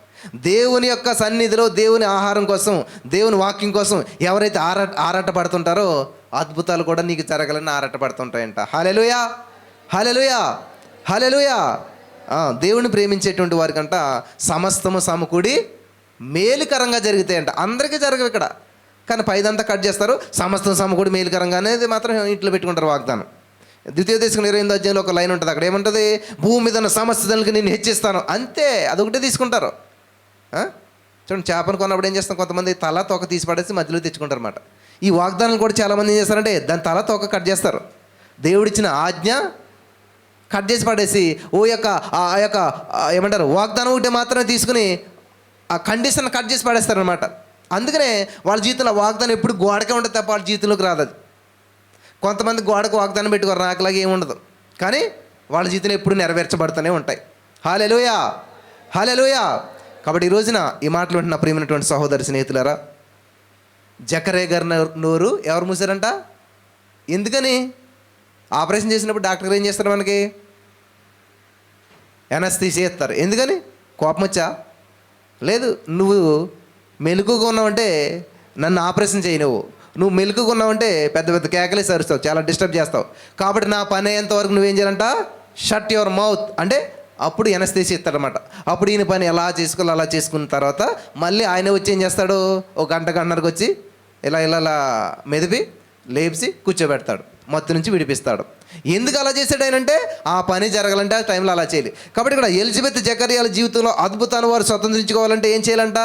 దేవుని యొక్క సన్నిధిలో దేవుని ఆహారం కోసం, దేవుని వాక్యం కోసం ఎవరైతే ఆరాట పడుతుంటారో అద్భుతాలు కూడా నీకు జరగాలని ఆరాట పడుతుంటాయంట. హల్లెలూయా, హల్లెలూయా, హల్లెలూయా. దేవుని ప్రేమించేటువంటి వారికంట సమస్తము సమకూడి మేలుకరంగా జరుగుతాయంట. అందరికీ జరగవు ఇక్కడ, కానీ పైదంతా కట్ చేస్తారు. సమస్తం సమకూడి మేలుకరంగా అనేది మాత్రం ఇంట్లో పెట్టుకుంటారు వాగ్దానం. ద్వితీయోపదేశకాండం 28వ అధ్యాయంలో ఒక లైన్ ఉంటుంది, అక్కడ ఏముంటుంది? భూమి మీద ఉన్న సమస్తలకు నేను హెచ్చిస్తాను, అంతే. అదొకటే తీసుకుంటారు. చూడండి, చేపను కొన్నప్పుడు ఏం చేస్తాం, కొంతమంది తల తోక తీసి పడేసి మధ్యలో తెచ్చుకుంటారు అనమాట. ఈ వాగ్దానాలు కూడా చాలామంది ఏం చేస్తారంటే దాని తల తోక కట్ చేస్తారు. దేవుడిచ్చిన ఆజ్ఞ కట్ చేసి పడేసి ఆ యొక్క ఏమంటారు వాగ్దానం ఒకటి మాత్రమే తీసుకుని ఆ కండిషన్ కట్ చేసి పడేస్తారనమాట. అందుకనే వాళ్ళ జీవితంలో వాగ్దానం ఎప్పుడు గోడకే ఉంటుంది తప్ప వాళ్ళ జీవితంలోకి రాదు. అది కొంతమంది గోడకు వాగ్దానం పెట్టుకోరు, నాకులాగా ఏముండదు, కానీ వాళ్ళ జీవితంలో ఎప్పుడు నెరవేర్చబడుతూనే ఉంటాయి. హల్లెలూయా, హల్లెలూయా. కాబట్టి ఈ రోజున ఈ మాటలు వింటున్న ప్రియమైనటువంటి సహోదరి స్నేహితులారా, జకరియా గారి నోరు ఎవరు మూసారంట? ఎందుకని? ఆపరేషన్ చేసినప్పుడు డాక్టర్ గారు ఏం చేస్తారు, మనకి ఎనస్థీసియా ఇస్తారు. ఎందుకని? కోపం వచ్చా? లేదు, నువ్వు మెలకుగా ఉన్నావంటే నన్ను ఆపరేషన్ చేయనువు, నువ్వు మెలుకున్నావంటే పెద్ద పెద్ద కేకలేసి అరుస్తావు, చాలా డిస్టర్బ్ చేస్తావు. కాబట్టి నా పని అయ్యేంతవరకు నువ్వేం చేయాలంట, షట్ యువర్ మౌత్ అంటే అప్పుడు ఎనస్థీసి ఇస్తాడనమాట. అప్పుడు ఈయన పని ఎలా చేసుకోవాలి అలా చేసుకున్న తర్వాత మళ్ళీ ఆయన వచ్చి ఏం చేస్తాడు, ఒక గంటన్నరకు వచ్చి ఇలా ఇలా ఇలా మెదిపి లేపి కూర్చోబెడతాడు, మత్తు నుంచి విడిపిస్తాడు. ఎందుకు అలా చేశాడు ఆయన అంటే ఆ పని జరగాలంటే ఆ టైంలో అలా చేయాలి. కాబట్టి ఇక్కడ ఎలిజబెత్ జకర్యాల జీవితంలో అద్భుతాన్ని వారు స్వతంత్రించుకోవాలంటే ఏం చేయాలంట,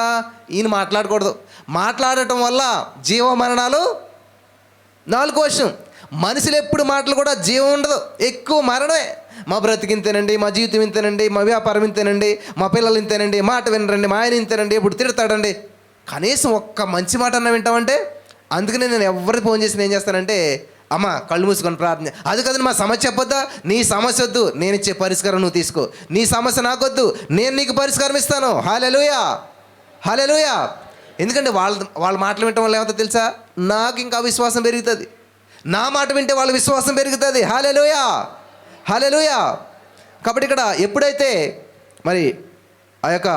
ఈయన మాట్లాడకూడదు. మాట్లాడటం వల్ల జీవ మరణాలు 4 వర్షం. మనుషులు ఎప్పుడు మాటలు కూడా జీవం ఉండదు, ఎక్కువ మరణమే. మా బ్రతికి ఇంతేనండి, మా జీవితం ఇంతేనండి, మా వ్యాపారం ఇంతేనండి, మా పిల్లలు ఇంతేనండి, మాట వినరండి, మా ఆయన ఇంతేనండి, ఇప్పుడు తిడతాడండి. కనీసం ఒక్క మంచి మాట అన్న వింటామంటే. అందుకనే నేను ఎవరికి ఫోన్ చేసి ఏం చేస్తానంటే, అమ్మ కళ్ళు మూసుకొని ప్రార్థన. అది కదండి మా సమస్య చెప్పొద్దా, నీ సమస్య వద్దు, నేను ఇచ్చే పరిష్కారం నువ్వు తీసుకో. నీ సమస్య నాకొద్దు, నేను నీకు పరిష్కారం ఇస్తాను. హల్లెలూయా, హల్లెలూయా. ఎందుకంటే వాళ్ళ మాటలు వినటం వల్ల ఏమవుతుందో తెలుసా, నాకు ఇంకా విశ్వాసం పెరుగుతుంది. నా మాట వింటే వాళ్ళ విశ్వాసం పెరుగుతుంది. హల్లెలూయా, హల్లెలూయా. కాబట్టి ఇక్కడ ఎప్పుడైతే మరి ఆ యొక్క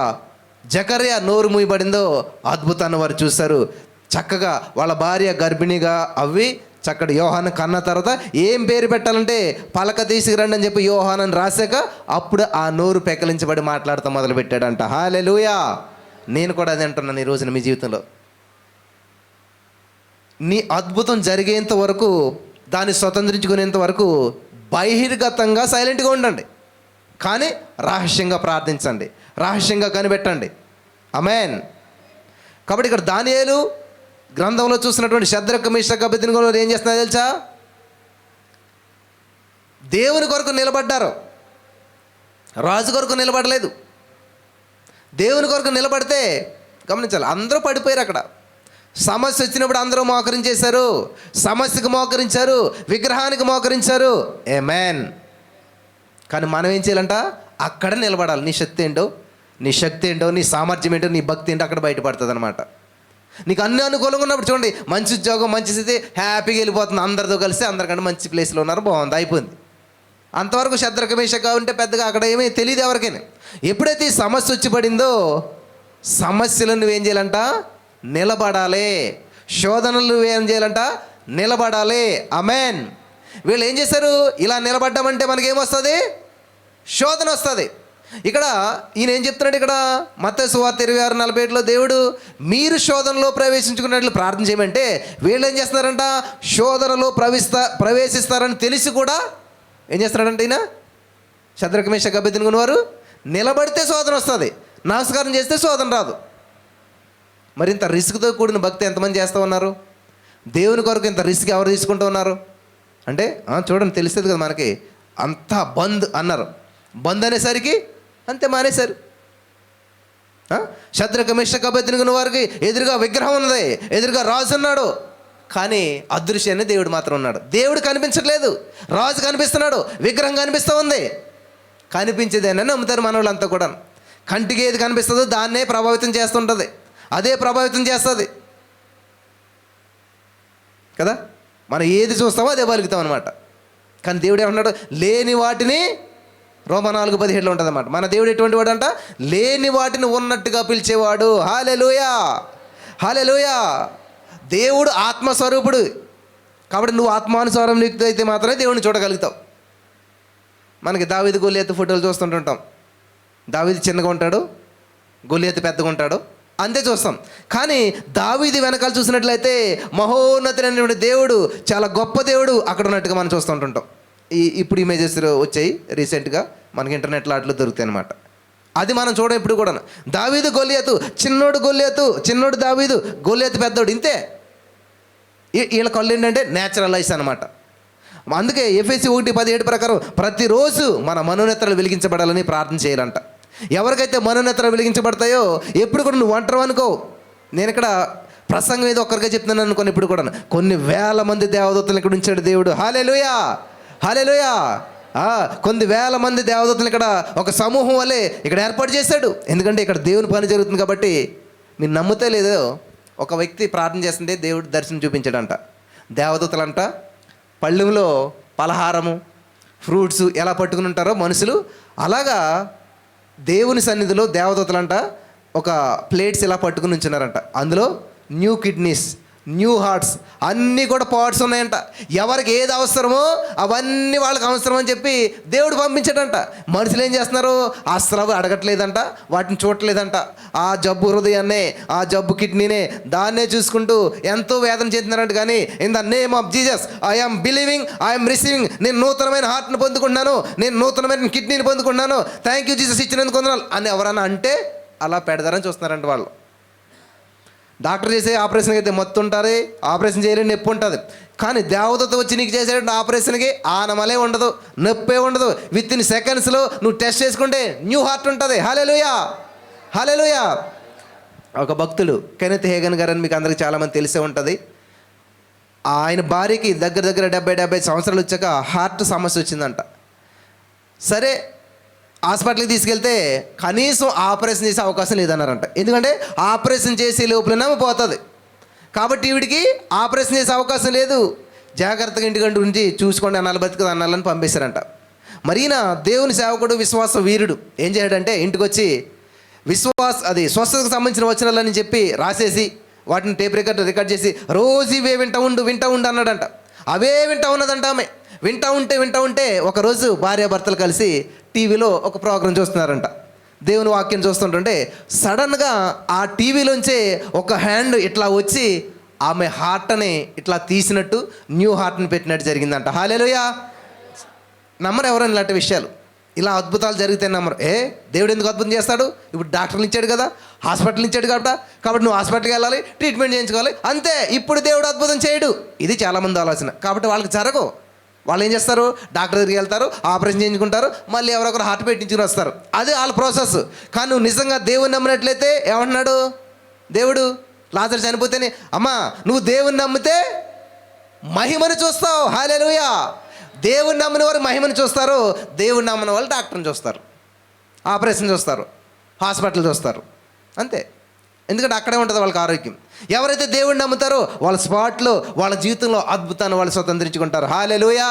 జకర్యా నోరు మూయబడిందో అద్భుతాన్ని వారు చూస్తారు. చక్కగా వాళ్ళ భార్య గర్భిణిగా అవ్వి చక్కటి యోహాను కన్న తర్వాత ఏం పేరు పెట్టాలంటే పలక తీసుకురండి అని చెప్పి యోహానని రాశాక అప్పుడు ఆ నోరు పెకలించబడి మాట్లాడుతూ మొదలుపెట్టాడంట. హల్లెలూయా. నేను కూడా అదే అంటున్నాను ఈ రోజున మీ జీవితంలో. నీ అద్భుతం జరిగేంత వరకు, దాన్ని స్వతంత్రించుకునేంత వరకు బహిర్గతంగా సైలెంట్గా ఉండండి, కానీ రహస్యంగా ప్రార్థించండి, రహస్యంగా కనిపెట్టండి. ఆమేన్. కాబట్టి ఇక్కడ దానియేలు గ్రంథంలో చూసినటువంటి షద్రక్ మేషక్ అబేద్నెగోలు ఏం చేస్తున్నారు తెలుసా, దేవుని కొరకు నిలబడ్డారు, రాజు కొరకు నిలబడలేదు. దేవుని కొరకు నిలబడితే గమనించాలి, అందరూ పడిపోయారు. అక్కడ సమస్య వచ్చినప్పుడు అందరూ మోకరించేశారు, సమస్యకు మోకరించారు, విగ్రహానికి మోకరించారు. ఆమేన్. కానీ మనం ఏం చేయాలంట, అక్కడ నిలబడాలి. నీ శక్తి ఏంటో, నీ శక్తి ఏంటో, నీ సామర్థ్యం ఏంటో, నీ భక్తి ఏంటో అక్కడ బయటపడుతుంది అనమాట. నీకు అన్ని అనుకూలంగా ఉన్నప్పుడు చూడండి, మంచి ఉద్యోగం, మంచి స్థితి, హ్యాపీగా వెళ్ళిపోతుంది, అందరితో కలిసి అందరికంటే మంచి ప్లేస్లో ఉన్నారు, బాగుంది, అయిపోయింది. అంతవరకు శద్రక్ మేషక్ ఉంటే పెద్దగా అక్కడ ఏమీ తెలియదు ఎవరికైనా. ఎప్పుడైతే ఈ సమస్య వచ్చి పడిందో, సమస్యలను నువ్వేం చేయాలంట, నిలబడాలి. శోధనలు నువ్వేం చేయాలంట, నిలబడాలి. ఆమేన్. వీళ్ళు ఏం చేశారు, ఇలా నిలబడ్డామంటే మనకేమొస్తుంది, శోధన వస్తుంది. ఇక్కడ ఈయన ఏం చెప్తున్నాడు, ఇక్కడ మత్తయి సువార్త 26:47లో దేవుడు మీరు శోధనలో ప్రవేశించుకున్నట్లు ప్రార్థన చేయమంటే, వీళ్ళు ఏం చేస్తున్నారంట, శోధనలో ప్రవేశిస్తారని తెలిసి కూడా ఏం చేస్తున్నాడంటే ఈయన షద్రక్ మేషక్ అబేద్నెగోలు వారు నిలబడితే శోధన వస్తుంది, నమస్కారం చేస్తే శోధన రాదు. మరి ఇంత రిస్క్తో కూడిన భక్తి ఎంతమంది చేస్తూ ఉన్నారు, దేవుని కొరకు ఇంత రిస్క్ ఎవరు తీసుకుంటూ ఉన్నారు అంటే చూడండి తెలుస్తుంది కదా మనకి. అంతా బంద్ అన్నారు, బంద్ అనేసరికి అంతే మానేశారు. షద్రక్ మేషక్ అబేద్నెగోలు వారికి ఎదురుగా విగ్రహం ఉన్నది, ఎదురుగా రాజు ఉన్నాడు, కానీ అదృశ్యాన్ని దేవుడు మాత్రం ఉన్నాడు. దేవుడు కనిపించట్లేదు, రాజు కనిపిస్తున్నాడు, విగ్రహం కనిపిస్తూ ఉంది. కనిపించేదేనని నమ్ముతారు మన వాళ్ళంతా కూడా. కంటికి ఏది కనిపిస్తుందో దాన్నే ప్రభావితం చేస్తుంటుంది, అదే ప్రభావితం చేస్తుంది కదా. మనం ఏది చూస్తామో అదే పలుకుతాం అనమాట. కానీ దేవుడు ఏమన్నాడు, లేని వాటిని రోమా 4:17 ఉంటుంది అన్నమాట. మన దేవుడు ఎటువంటి వాడు అంట, లేని వాటిని ఉన్నట్టుగా పిలిచేవాడు. హల్లెలూయా, హల్లెలూయా. దేవుడు ఆత్మస్వరూపుడు. కాబట్టి నువ్వు ఆత్మానుసారం యుక్తి అయితే మాత్రమే దేవుడిని చూడగలుగుతావు. మనకి దావీదు గొలియాతు ఫోటోలు చూస్తుంటుంటాం. దావీదు చిన్నగా ఉంటాడు, గొలియాతు పెద్దగా ఉంటాడు, అంతే చూస్తాం. కానీ దావీదు వెనకాల చూసినట్లయితే మహోన్నతుడైనటువంటి దేవుడు, చాలా గొప్ప దేవుడు అక్కడ ఉన్నట్టుగా మనం చూస్తుంటుంటాం. ఇప్పుడు ఇమేజెస్ వచ్చాయి రీసెంట్గా, మనకి ఇంటర్నెట్లో అట్లా దొరుకుతాయి అనమాట. అది మనం చూడం ఇప్పుడు కూడా. దావీదు గొలియాతు, చిన్నోడు గొలియాతు, చిన్నోడు దావీదు, గొలియాతు పెద్దోడు, ఇంతే. వీళ్ళ కళ్ళు ఏంటంటే న్యాచురల్ ఐస్ అనమాట. అందుకే ఎఫెసీ 1:17 ప్రకారం ప్రతిరోజు మన మనోనేత్రాలు వెలిగించబడాలని ప్రార్థన చేయాలంట. ఎవరికైతే మనోనేత్రాలు వెలిగించబడతాయో ఎప్పుడు కూడా నువ్వు ఒంటరి అనుకో. నేను ఇక్కడ ప్రసంగం ఏదో ఒక్కరిగా చెప్తున్నాను అనుకోని, ఇప్పుడు కూడా కొన్ని వేల మంది దేవదూతలు ఇక్కడ ఉంచాడు దేవుడు. హల్లెలూయా, హల్లెలూయా. కొన్ని వేల మంది దేవదూతలు ఇక్కడ ఒక సమూహం వల్లే ఇక్కడ ఏర్పాటు చేశాడు. ఎందుకంటే ఇక్కడ దేవుని పని జరుగుతుంది కాబట్టి. మీరు నమ్ముతే లేదో, ఒక వ్యక్తి ప్రార్థన చేస్తుంటే దేవుడు దర్శనం చూపించాడంట. దేవదూతలంట పళ్ళెంలో పలహారము, ఫ్రూట్స్ ఎలా పట్టుకుని ఉంటారో మనుషులు, అలాగా దేవుని సన్నిధిలో దేవదూతలంట ఒక ప్లేట్స్ ఎలా పట్టుకుని ఉంచున్నారంట. అందులో న్యూ కిడ్నీస్, న్యూ హార్ట్స్, అన్నీ కూడా పార్ట్స్ ఉన్నాయంట. ఎవరికి ఏది అవసరమో అవన్నీ వాళ్ళకి అవసరం అని చెప్పి దేవుడు పంపించాడంట. మనుషులు ఏం చేస్తున్నారు? అసలు అవి అడగట్లేదంట, వాటిని చూడట్లేదంట. ఆ జబ్బు హృదయాన్నే, ఆ జబ్బు కిడ్నీనే, దాన్నే చూసుకుంటూ ఎంతో వేదన చెందుతున్నారంట. కానీ in the name of Jesus I'm believing, I'm receiving. నేను నూతనమైన హార్ట్ని పొందుకుంటున్నాను, నేను నూతనమైన కిడ్నీని పొందుకుంటున్నాను, థ్యాంక్ యూ జీసస్ ఇచ్చినందుకు వందనాలు అని ఎవరన్నా అంటే అలా పెడతారని చూస్తున్నారంట వాళ్ళు. డాక్టర్ చేసే ఆపరేషన్కి అయితే మొత్తం ఉంటుంది, ఆపరేషన్ చేయలేని నొప్పి ఉంటుంది. కానీ దేవదత్త వచ్చి నీకు చేసేటువంటి ఆపరేషన్కి ఆనమలే ఉండదు, నొప్పే ఉండదు. విత్ ఇన్ సెకండ్స్లో నువ్వు టెస్ట్ చేసుకుంటే న్యూ హార్ట్ ఉంటుంది. హల్లెలూయా, హల్లెలూయా. ఒక భక్తుడు కెనెత్ హేగన్ గారు అని మీకు అందరికీ చాలామంది తెలిసే ఉంటుంది. ఆయన భార్యకి దగ్గర 70 సంవత్సరాలు వచ్చాక హార్ట్ సమస్య వచ్చిందంట. సరే, హాస్పిటల్కి తీసుకెళ్తే కనీసం ఆపరేషన్ చేసే అవకాశం లేదన్నారంట. ఎందుకంటే ఆపరేషన్ చేసే లోపలనే పోతుంది కాబట్టి వీడికి ఆపరేషన్ చేసే అవకాశం లేదు, జాగ్రత్తగా ఇంటికంటి గురించి చూసుకోండి, అన్నాళ్ళు బతికదు అన్నాలని పంపేశారంట. మరీనా దేవుని సేవకుడు, విశ్వాస వీరుడు ఏం చేయడంటే ఇంటికి వచ్చి స్వస్థతకు సంబంధించిన వచనాలని చెప్పి రాసేసి వాటిని టేప్ రికార్డ్ చేసి రోజు ఇవే వింటూ ఉండు అన్నాడంట. అవే వింటూ ఉన్నదంట ఆమె. వింటూ ఉంటే ఒకరోజు భార్యాభర్తలు కలిసి టీవీలో ఒక ప్రోగ్రాం చూస్తున్నారంట. దేవుని వాక్యం చూస్తుంటుంటే సడన్గా ఆ టీవీలోంచే ఒక హ్యాండ్ ఇట్లా వచ్చి ఆమె హార్ట్ని ఇట్లా తీసినట్టు న్యూ హార్ట్ని పెట్టినట్టు జరిగిందంట. హల్లెలూయా. నమ్మరు ఎవరైనా ఇలాంటి విషయాలు, ఇలా అద్భుతాలు జరిగితే నమ్మరు. దేవుడు ఎందుకు అద్భుతం చేస్తాడు? ఇప్పుడు డాక్టర్లు ఇచ్చాడు కదా, హాస్పిటల్ ఇచ్చాడు కాబట్టి నువ్వు హాస్పిటల్కి వెళ్ళాలి, ట్రీట్మెంట్ చేయించుకోవాలి అంతే. ఇప్పుడు దేవుడు అద్భుతం చేయడు. ఇది చాలామంది ఆలోచన. కాబట్టి వాళ్ళకి జరగవు. వాళ్ళు ఏం చేస్తారు? డాక్టర్ దగ్గరికి వెళ్తారు, ఆపరేషన్ చేయించుకుంటారు, మళ్ళీ ఎవరొకరు హార్ట్ పెట్టించుకుని వస్తారు. అదే వాళ్ళ ప్రాసెస్. కానీ నువ్వు నిజంగా దేవుని నమ్మినట్లయితే ఏమంటున్నాడు దేవుడు? లాజరు చనిపోతేనే, అమ్మా నువ్వు దేవుని నమ్మితే మహిమను చూస్తావు. హల్లెలూయా. దేవుని నమ్మిన వారు మహిమను చూస్తారు, దేవుని నమ్మిన వాళ్ళు డాక్టర్ని చూస్తారు, ఆపరేషన్ చూస్తారు, హాస్పిటల్ చూస్తారు అంతే. ఎందుకంటే అక్కడే ఉంటుంది వాళ్ళకి ఆరోగ్యం. ఎవరైతే దేవుడిని నమ్ముతారో వాళ్ళ స్పాట్లో, వాళ్ళ జీవితంలో అద్భుతాన్ని వాళ్ళు స్వతంత్రించుకుంటారు. హల్లెలూయా.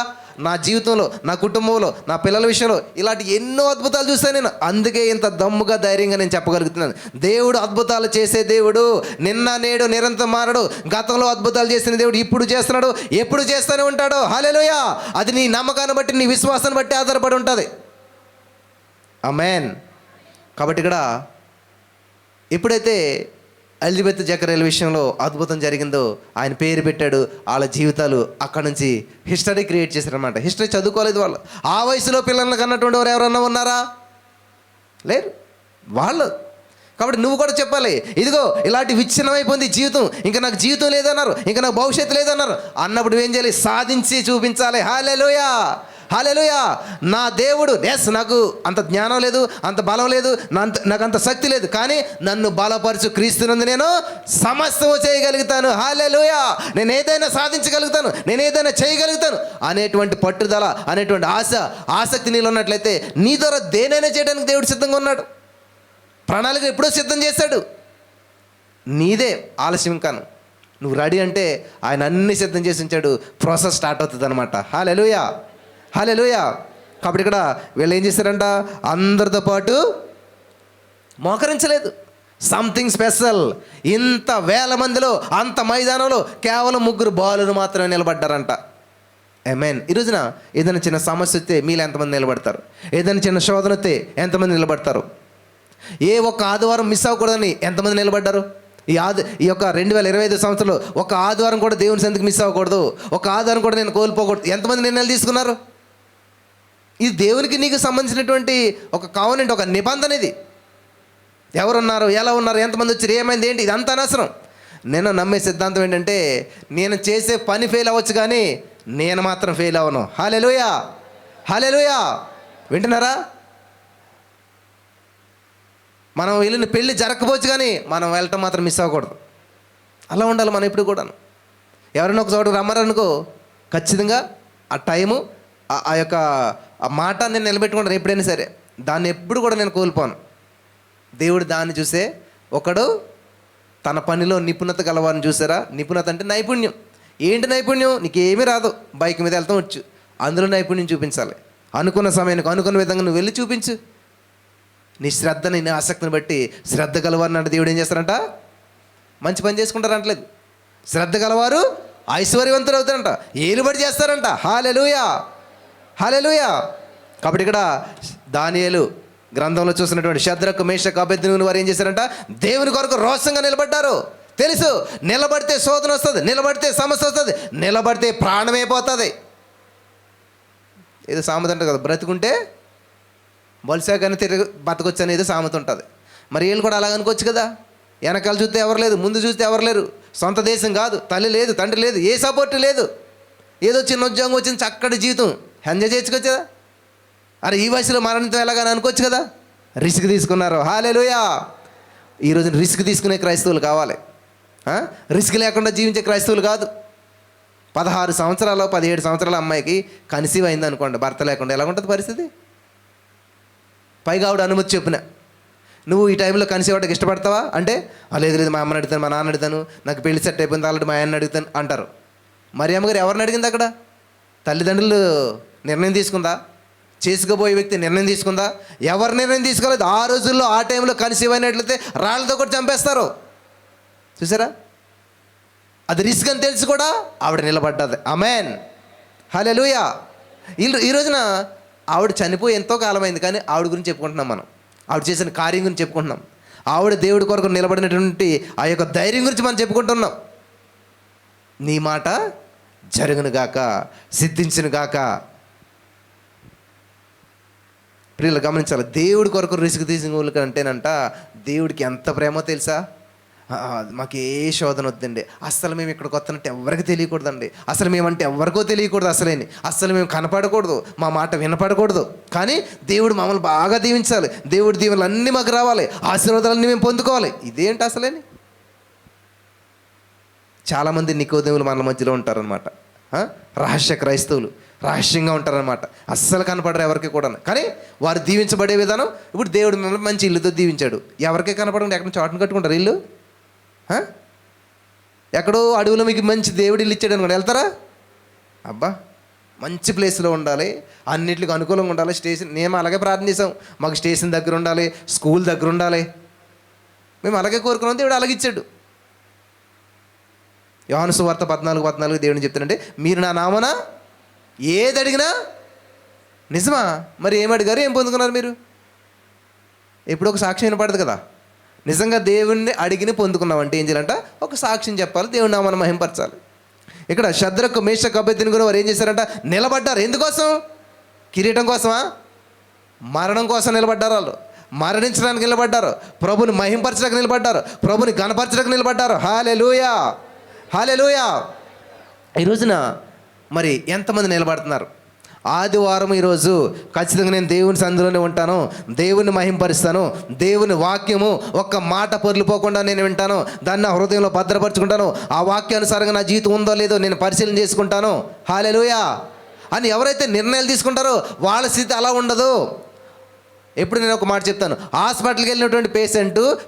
నా జీవితంలో, నా కుటుంబంలో, నా పిల్లల విషయంలో ఇలాంటి ఎన్నో అద్భుతాలు చూస్తాను నేను. అందుకే ఇంత దమ్ముగా, ధైర్యంగా నేను చెప్పగలుగుతున్నాను. దేవుడు అద్భుతాలు చేసే దేవుడు. నిన్న నేడు నిరంతరం మారడు. గతంలో అద్భుతాలు చేసిన దేవుడు ఇప్పుడు చేస్తున్నాడు, ఎప్పుడు చేస్తూనే ఉంటాడు. హల్లెలూయా. అది నీ నమ్మకాన్ని బట్టి, నీ విశ్వాసాన్ని బట్టి ఆధారపడి ఉంటుంది. ఆమేన్. కాబట్టి ఇక్కడ ఎప్పుడైతే ఎలిజబెత్ జకరియల విషయంలో అద్భుతం జరిగిందో ఆయన పేరు పెట్టాడు. వాళ్ళ జీవితాలు అక్కడ నుంచి హిస్టరీ క్రియేట్ చేశారనమాట. హిస్టరీ చదువుకోలేదు వాళ్ళు. ఆ వయసులో పిల్లల్ని కన్నటువంటి వారు ఎవరన్నా ఉన్నారా? లేరు వాళ్ళు. కాబట్టి నువ్వు కూడా చెప్పాలి, ఇదిగో ఇలాంటి విచ్ఛిన్నమైపోయింది జీవితం, ఇంకా నాకు జీవితం లేదన్నారు, ఇంకా నాకు భవిష్యత్తు లేదన్నారు అన్నప్పుడు ఏం చేయాలి? సాధించి చూపించాలి. హల్లెలూయా, హల్లెలూయా. నా దేవుడు, ఎస్ నాకు అంత జ్ఞానం లేదు, అంత బలం లేదు, నాకు అంత శక్తి లేదు, కానీ నన్ను బలపరచు క్రీస్తునందు నేను సమస్తము చేయగలుగుతాను. హల్లెలూయా. నేను ఏదైనా సాధించగలుగుతాను, నేను ఏదైనా చేయగలుగుతాను అనేటువంటి పట్టుదల, అనేటువంటి ఆసక్తి నీలో ఉన్నట్లయితే నీ ద్వారా దేనైనా చేయడానికి దేవుడు సిద్ధంగా ఉన్నాడు. ప్రణాళిక ఎప్పుడో సిద్ధం చేశాడు. నీదే ఆలస్యం కాను. నువ్వు రెడీ అంటే ఆయన అన్ని సిద్ధం చేసి ఉంచాడు. ప్రాసెస్ స్టార్ట్ అవుతుంది అనమాట. హల్లెలూయా, హల్లెలూయా. కాబట్టి ఇక్కడ వీళ్ళు ఏం చేశారంట? అందరితో పాటు మోకరించలేదు. Something special. ఇంత వేల మందిలో, అంత మైదానంలో కేవలం 3 బాలురు మాత్రమే నిలబడ్డారంట. ఆమేన్. ఈ రోజున ఏదైనా చిన్న సమస్య వస్తే మీలో ఎంతమంది నిలబడతారు? ఏదైనా చిన్న శోధన వస్తే ఎంతమంది నిలబడతారు? ఏ ఒక్క ఆదివారం మిస్ అవ్వకూడదని ఎంతమంది నిలబడ్డారు? ఈ యొక్క 2025 సంవత్సరంలో ఒక ఆదివారం కూడా దేవుని సంధికి మిస్ అవ్వకూడదు, ఒక ఆదివారం కూడా నేను కోల్పోకూడదు. ఎంతమంది నిర్ణయాలు తీసుకున్నారు? ఇది దేవునికి నీకు సంబంధించినటువంటి ఒక కావనంటే, ఒక నిబంధన. ఇది ఎవరున్నారు, ఎలా ఉన్నారు, ఎంతమంది వచ్చారు, ఏమైంది, ఏంటి, ఇదంతా అనవసరం. నేను నమ్మే సిద్ధాంతం ఏంటంటే, నేను చేసే పని ఫెయిల్ అవ్వచ్చు కానీ నేను మాత్రం ఫెయిల్ అవ్వను. హల్లెలూయా, హల్లెలూయా. వింటున్నారా? మనం వెళ్ళిన పెళ్ళి జరగకపోవచ్చు కానీ మనం వెళ్ళటం మాత్రం మిస్ అవ్వకూడదు. అలా ఉండాలి మనం ఎప్పుడు కూడాను. ఎవరైనా ఒక చోటు రమ్మరనుకో, ఖచ్చితంగా ఆ టైము, ఆ యొక్క ఆ మాట నేను నిలబెట్టుకుంటాను ఎప్పుడైనా సరే. దాన్ని ఎప్పుడు కూడా నేను కోల్పోను. దేవుడు దాన్ని చూసే ఒకడు తన పనిలో నిపుణత గలవారిని చూసారా? నిపుణత అంటే నైపుణ్యం. ఏంటి నైపుణ్యం? నీకేమీ రాదు, బైక్ మీద వెళ్తాం వచ్చు, అందులో నైపుణ్యం చూపించాలి. అనుకున్న సమయానికి అనుకున్న విధంగా నువ్వు వెళ్ళి చూపించు. నీ శ్రద్ధని, నీ ఆసక్తిని బట్టి శ్రద్ధ గలవారిని అంటే దేవుడు ఏం చేస్తారంట? మంచి పని చేసుకుంటారు అంటలేదు. శ్రద్ధ గలవారు ఐశ్వర్యవంతులు అవుతారంట, ఏలుబడి చేస్తారంట. హల్లెలూయా, హల్లెలూయా. కాబట్టి ఇక్కడ దానియేలు గ్రంథంలో చూసినటువంటి షద్రకు మేషకు అబేద్నెగోను వారు ఏం చేశారంట? దేవుని కొరకు రోషంగా నిలబడ్డారు. తెలుసు నిలబడితే శోధన వస్తుంది, నిలబడితే సమస్య వస్తుంది, నిలబడితే ప్రాణమైపోతుంది. ఏదో సామెత ఉంటుంది కదా, బ్రతుకుంటే బొలిసాగానే తిరిగి బతకొచ్చు అనేది సామెత ఉంటుంది. మరి వీళ్ళు కూడా అలాగ అనుకోవచ్చు కదా. వెనకాల చూస్తే ఎవరు లేదు, ముందు చూస్తే ఎవరు లేరు, సొంత దేశం కాదు, తల్లి లేదు, తండ్రి లేదు, ఏ సపోర్ట్ లేదు, ఏదో చిన్న ఉద్యోగం వచ్చింది, చక్కటి జీవితం ఎంజాయ్ చేయొచ్చు కదా. అరే ఈ వయసులో మరణితం ఎలాగని అనుకోవచ్చు కదా. రిస్క్ తీసుకున్నారు. హల్లెలూయా. ఈరోజు రిస్క్ తీసుకునే క్రైస్తవులు కావాలి, రిస్క్ లేకుండా జీవించే క్రైస్తవులు కాదు. 16 సంవత్సరాలు 17 సంవత్సరాల అమ్మాయికి కన్సీవ్ అయింది అనుకోండి, భర్త లేకుండా, ఎలా ఉంటుంది పరిస్థితి? పైగా ఆవిడ అనుమతి చెప్పిన, నువ్వు ఈ టైంలో కన్సీవ్ అవ్వడానికి ఇష్టపడతావా అంటే, లేదు లేదు, మా అమ్మని అడుగుతాను, మా నాన్న అడుగుతాను, నాకు పెళ్లి సెట్ అయిపోయింది, ఆల్రెడీ మా ఆయన్ని అడుగుతాను అంటారు. మరి అమ్మగారు ఎవరిని అడిగింది అక్కడ? తల్లిదండ్రులు నిర్ణయం తీసుకుందా? చేసుకోబోయే వ్యక్తి నిర్ణయం తీసుకుందా? ఎవరు నిర్ణయం తీసుకోలేదు. ఆ రోజుల్లో ఆ టైంలో కన్సీవ్ అయినట్లయితే రాళ్ళతో కూడా చంపేస్తారు. చూసారా? అది రిస్క్ అని తెలిసి కూడా ఆవిడ నిలబడ్డది. ఆమేన్, హల్లెలూయా. ఈ రోజున ఆవిడ చనిపోయి ఎంతో కాలమైంది, కానీ ఆవిడ గురించి చెప్పుకుంటున్నాం మనం, ఆవిడ చేసిన కార్యం గురించి చెప్పుకుంటున్నాం, ఆవిడ దేవుడి కొరకు నిలబడినటువంటి ఆ యొక్క ధైర్యం గురించి మనం చెప్పుకుంటున్నాం. నీ మాట జరుగును గాక, సిద్ధించును గాక. ప్రియులు గమనించాలి, దేవుడి కొరకు రిస్క్ తీసిన వాళ్ళకి అంటేనంట దేవుడికి ఎంత ప్రేమో తెలుసా? మాకు ఏ శోధన వద్దండి, అస్సలు మేము ఇక్కడికి వస్తున్నట్టు ఎవరికి తెలియకూడదండి, అసలు మేమంటే ఎవరికో తెలియకూడదు, అసలు మేము కనపడకూడదు, మా మాట వినపడకూడదు, కానీ దేవుడు మమ్మల్ని బాగా దీవించాలి, దేవుడి దీవెనలు అన్నీ మాకు రావాలి, ఆశీర్వాదాలన్నీ మేము పొందుకోవాలి. ఇదేంటి అసలేని? చాలామంది నికోదేములు మన మధ్యలో ఉంటారనమాట. రహస్య క్రైస్తవులు రహస్యంగా ఉంటారనమాట, అస్సలు కనపడరు ఎవరికి కూడా, కానీ వారు దీవించబడే విధానం. ఇప్పుడు దేవుడు మిమ్మల్ని మంచి ఇల్లుతో దీవించాడు, ఎవరికే కనపడకుండా ఎక్కడ చాటును కట్టుకుంటారు ఇల్లు? ఎక్కడో అడవిలో మీకు మంచి దేవుడు ఇల్లు ఇచ్చాడు అనుకోండి, వెళ్తారా? అబ్బా మంచి ప్లేస్లో ఉండాలి, అన్నింటికి అనుకూలంగా ఉండాలి, స్టేషన్, మేము అలాగే ప్రార్థన చేసాం, మాకు స్టేషన్ దగ్గర ఉండాలి, స్కూల్ దగ్గర ఉండాలి, మేము అలాగే కోరుకున్నాం, దేవుడు అలాగే ఇచ్చాడు. యోహాను సువార్త 14:14 దేవుడిని చెప్తానంటే, మీరు నా నామన ఏది అడిగినా. నిజమా? మరి ఏం అడిగారు, ఏం పొందుకున్నారు మీరు? ఎప్పుడు ఒక సాక్ష్యం వినపడదు కదా. నిజంగా దేవుణ్ణి అడిగిని పొందుకున్నామంటే ఏం చేయాలంట? ఒక సాక్ష్యం చెప్పాలి, దేవుని నామను మహింపరచాలి. ఇక్కడ షద్రకు మేషకు అబేద్నెగోను వారు ఏం చేశారంట? నిలబడ్డారు. ఎందుకోసం? కిరీటం కోసమా? మరణం కోసం నిలబడ్డారు. వాళ్ళు మరణించడానికి నిలబడ్డారు, ప్రభుని మహింపరచడానికి నిలబడ్డారు, ప్రభుని గణపరచడానికి నిలబడ్డారు. హల్లెలూయా, హల్లెలూయా. ఈ రోజున మరి ఎంతమంది నిలబడుతున్నారు? ఆదివారం ఈరోజు ఖచ్చితంగా నేను దేవుని సన్నిధిలోనే ఉంటాను, దేవుని మహింపరుస్తాను, దేవుని వాక్యము ఒక్క మాట పొర్లిపోకుండా నేను వింటాను, దాన్ని నా హృదయంలో భద్రపరుచుకుంటాను, ఆ వాక్యానుసారంగా నా జీవితం ఉందో లేదో నేను పరిశీలన చేసుకుంటాను. హల్లెలూయా అని ఎవరైతే నిర్ణయాలు తీసుకుంటారో వాళ్ళ స్థితి అలా ఉండదు. ఎప్పుడు నేను ఒక మాట చెప్తాను, హాస్పిటల్కి వెళ్ళినటువంటి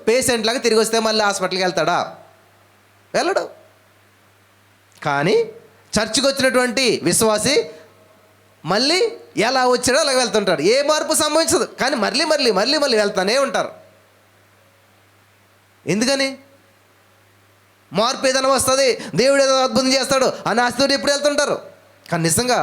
పేషెంట్ లాగా తిరిగి వస్తే మళ్ళీ హాస్పిటల్కి వెళ్తాడా? వెళ్ళడు. కానీ చర్చికి వచ్చినటువంటి విశ్వాసి మళ్ళీ ఎలా వచ్చాడో అలాగే వెళ్తుంటాడు, ఏ మార్పు సంభవించదు, కానీ మళ్ళీ వెళ్తానే ఉంటారు. ఎందుకని? మార్పు ఏదైనా వస్తుంది, దేవుడు ఏదో అద్భుతం చేస్తాడు అని ఆశతో ఎప్పుడు వెళ్తుంటారు. కానీ నిజంగా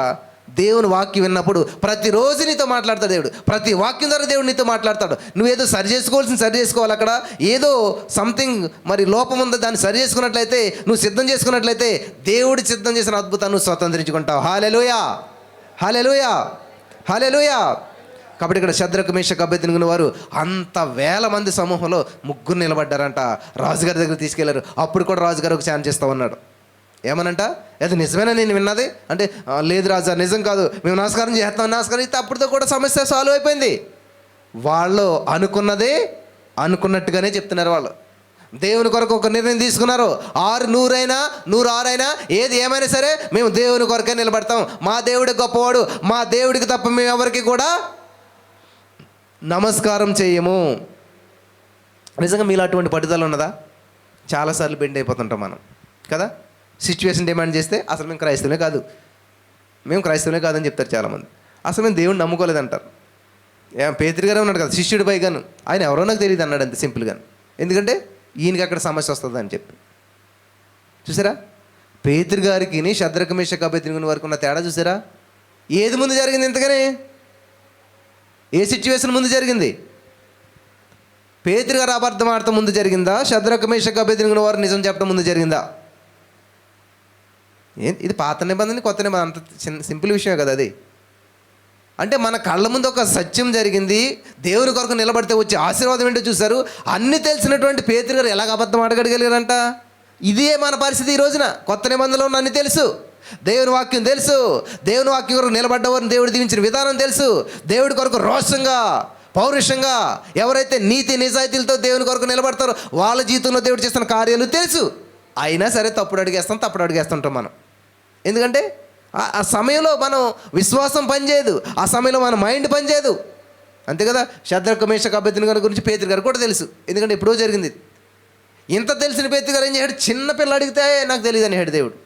దేవుని వాక్యం విన్నప్పుడు ప్రతిరోజు నీతో మాట్లాడతాడు దేవుడు, ప్రతి వాక్యం ద్వారా దేవుడు నీతో మాట్లాడతాడు. నువ్వేదో సరి చేసుకోవాలి, అక్కడ ఏదో సంథింగ్ మరి లోపం ఉందో దాన్ని సరి చేసుకున్నట్లయితే, నువ్వు సిద్ధం చేసుకున్నట్లయితే దేవుడు సిద్ధం చేసిన అద్భుతాన్ని నువ్వు స్వతంత్రించుకుంటావు. హల్లెలూయా, హల్లెలూయా, హల్లెలూయా. కాబట్టి ఇక్కడ షద్రకు మేషకు అబేద్నెగోను వారు అంత వేల మంది సమూహంలో ముగ్గురు నిలబడ్డారంట. రాజుగారి దగ్గర తీసుకెళ్లారు. అప్పుడు కూడా రాజుగారు ఒక ఛాన్స్ ఇస్తూ ఉన్నాడు. ఏమనంట? అది నిజమేనా నేను విన్నది అంటే, లేదు రాజా నిజం కాదు, మేము నమస్కారం చేస్తాం, నమస్కారం ఇస్తే అప్పుడుతో కూడా సమస్య సాల్వ్ అయిపోయింది. వాళ్ళు అనుకున్నదే అనుకున్నట్టుగానే చెప్తున్నారు. వాళ్ళు దేవుని కొరకు ఒక నిర్ణయం తీసుకున్నారు. 100 అయినా 106 అయినా ఏది ఏమైనా సరే మేము దేవుని కొరకే నిలబడతాం, మా దేవుడి గొప్పవాడు, మా దేవుడికి తప్ప మేము ఎవరికి కూడా నమస్కారం చేయము. నిజంగా మీలో అటువంటి పట్టుదల ఉన్నదా? చాలాసార్లు బెండ్ అయిపోతుంటాం మనం కదా. సిచ్యువేషన్ డిమాండ్ చేస్తే అసలు మేము క్రైస్తవులే కాదని చెప్తారు చాలామంది. అసలు మేము దేవుడిని నమ్ముకోలేదంటారు. పేతురు గారే ఉన్నాడు కదా, శిష్యుడి పైగాను, ఆయన ఎవరో నాకు తెలియదు అన్నాడు అంతే సింపుల్గా. ఎందుకంటే ఈయనకి అక్కడ సమస్య వస్తుంది అని చెప్పి. చూసారా? పేతురు గారికి షద్రకు మేషకు అబేద్నెగో వరకు ఉన్న తేడా చూసారా? ఏది ముందు జరిగింది? ఇంతకనే ఏ సిచ్యువేషన్ ముందు జరిగింది? పేతురు గారు అబద్ధం ఆడటం ముందు జరిగిందా? షద్రకు మేషకు అబేద్నెగో వారు నిజం చెప్పడం ముందు జరిగిందా? ఇది పాత నిబంధన, కొత్త నిబంధన, అంత సింపుల్ విషయమే కదా అది. అంటే మన కళ్ళ ముందు ఒక సత్యం జరిగింది, దేవుని కొరకు నిలబడితే వచ్చే ఆశీర్వాదం ఏంటో చూశారు. అన్నీ తెలిసినటువంటి పేతురు గారు ఎలాగ అబద్ధం ఆడగలిగారంట? ఇదే మన పరిస్థితి ఈ రోజున. కొత్త నిబంధనలో ఉన్న అన్నీ తెలుసు, దేవుని వాక్యం తెలుసు, దేవుని వాక్యం కొరకు నిలబడ్డవారిని దేవుడు దీవించిన విధానం తెలుసు, దేవుడి కొరకు రోషంగా పౌరుషంగా ఎవరైతే నీతి నిజాయితీలతో దేవుని కొరకు నిలబడతారో వాళ్ళ జీవితంలో దేవుడు చేస్తున్న కార్యాలు తెలుసు. అయినా సరే తప్పుడు అడిగేస్తుంటాం మనం. ఎందుకంటే ఆ సమయంలో మనం విశ్వాసం పనిచేయదు, ఆ సమయంలో మన మైండ్ పనిచేయదు. అంతే కదా? షద్రకు మేషకు అబేద్నెగో గురించి పేతురు గారు కూడా తెలుసు, ఎందుకంటే ఎప్పుడో జరిగింది. ఇంత తెలిసిన పేతురు గారు ఏం చేశాడు? చిన్న పిల్ల అడిగితే నాకు తెలియదు అనేవాడు దేవుడు.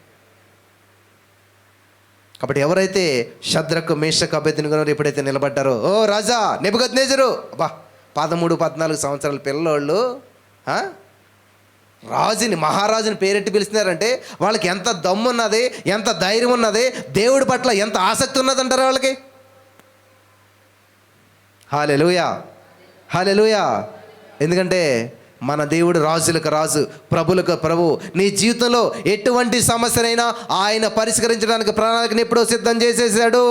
కాబట్టి ఎవరైతే షద్రకు మేషకు అబేద్నెగో ఎప్పుడైతే నిలబడ్డారో, ఓ రాజా నెబుకద్నెజరు, అబ్బా 13-14 సంవత్సరాల పిల్లోళ్ళు రాజుని, మహారాజుని పేరెట్టి పిలుస్తున్నారంటే వాళ్ళకి ఎంత దమ్ము ఉన్నది, ఎంత ధైర్యం ఉన్నది, దేవుడి పట్ల ఎంత ఆసక్తి ఉన్నదంటారు వాళ్ళకి. హల్లెలూయా, హల్లెలూయా. ఎందుకంటే మన దేవుడు రాజులకు రాజు, ప్రభులకు ప్రభు. నీ జీవితంలో ఎటువంటి సమస్యనైనా ఆయన పరిష్కరించడానికి ప్రణాళికను ఎప్పుడో సిద్ధం చేసేసాడు.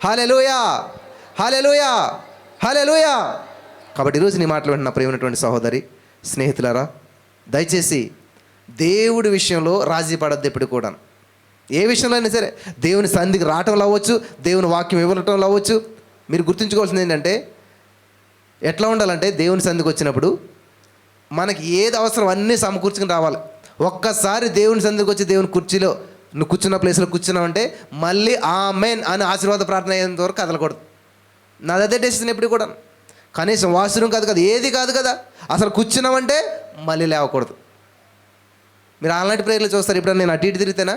హల్లెలూయా, హల్లెలూయా, హల్లెలూయా. కాబట్టి ఈరోజు నీ మాటలు వింటున్న ప్రియమైనటువంటి సహోదరి, స్నేహితులారా, దయచేసి దేవుడి విషయంలో రాజీ పడద్దు ఎప్పుడు కూడా. ఏ విషయంలో అయినా సరే దేవుని సన్నిధికి రావటంలో అవ్వచ్చు, దేవుని వాక్యం ఇవ్వటంలో అవ్వచ్చు. మీరు గుర్తుంచుకోవాల్సింది ఏంటంటే, ఎట్లా ఉండాలంటే దేవుని సన్నిధికి వచ్చినప్పుడు మనకి ఏది అవసరం అన్నీ సమకూర్చుకుని రావాలి. ఒక్కసారి దేవుని సన్నిధికి వచ్చి దేవుని కుర్చీలో నువ్వు కూర్చున్న ప్లేస్లో కూర్చున్నావంటే మళ్ళీ ఆమేన్ అని ఆశీర్వాద ప్రార్థన అయ్యేంత వరకు కదలకూడదు. నాది అదే డెసిషన్ ఎప్పుడు కూడా. కనీసం వాష్రూమ్ కాదు కదా, ఏది కాదు కదా, అసలు కూర్చున్నామంటే మళ్ళీ లేవకూడదు. మీరు అలాంటి ప్రేయర్లు చూస్తారు. ఇప్పుడు నేను అటు ఇటు తిరిగితేనా?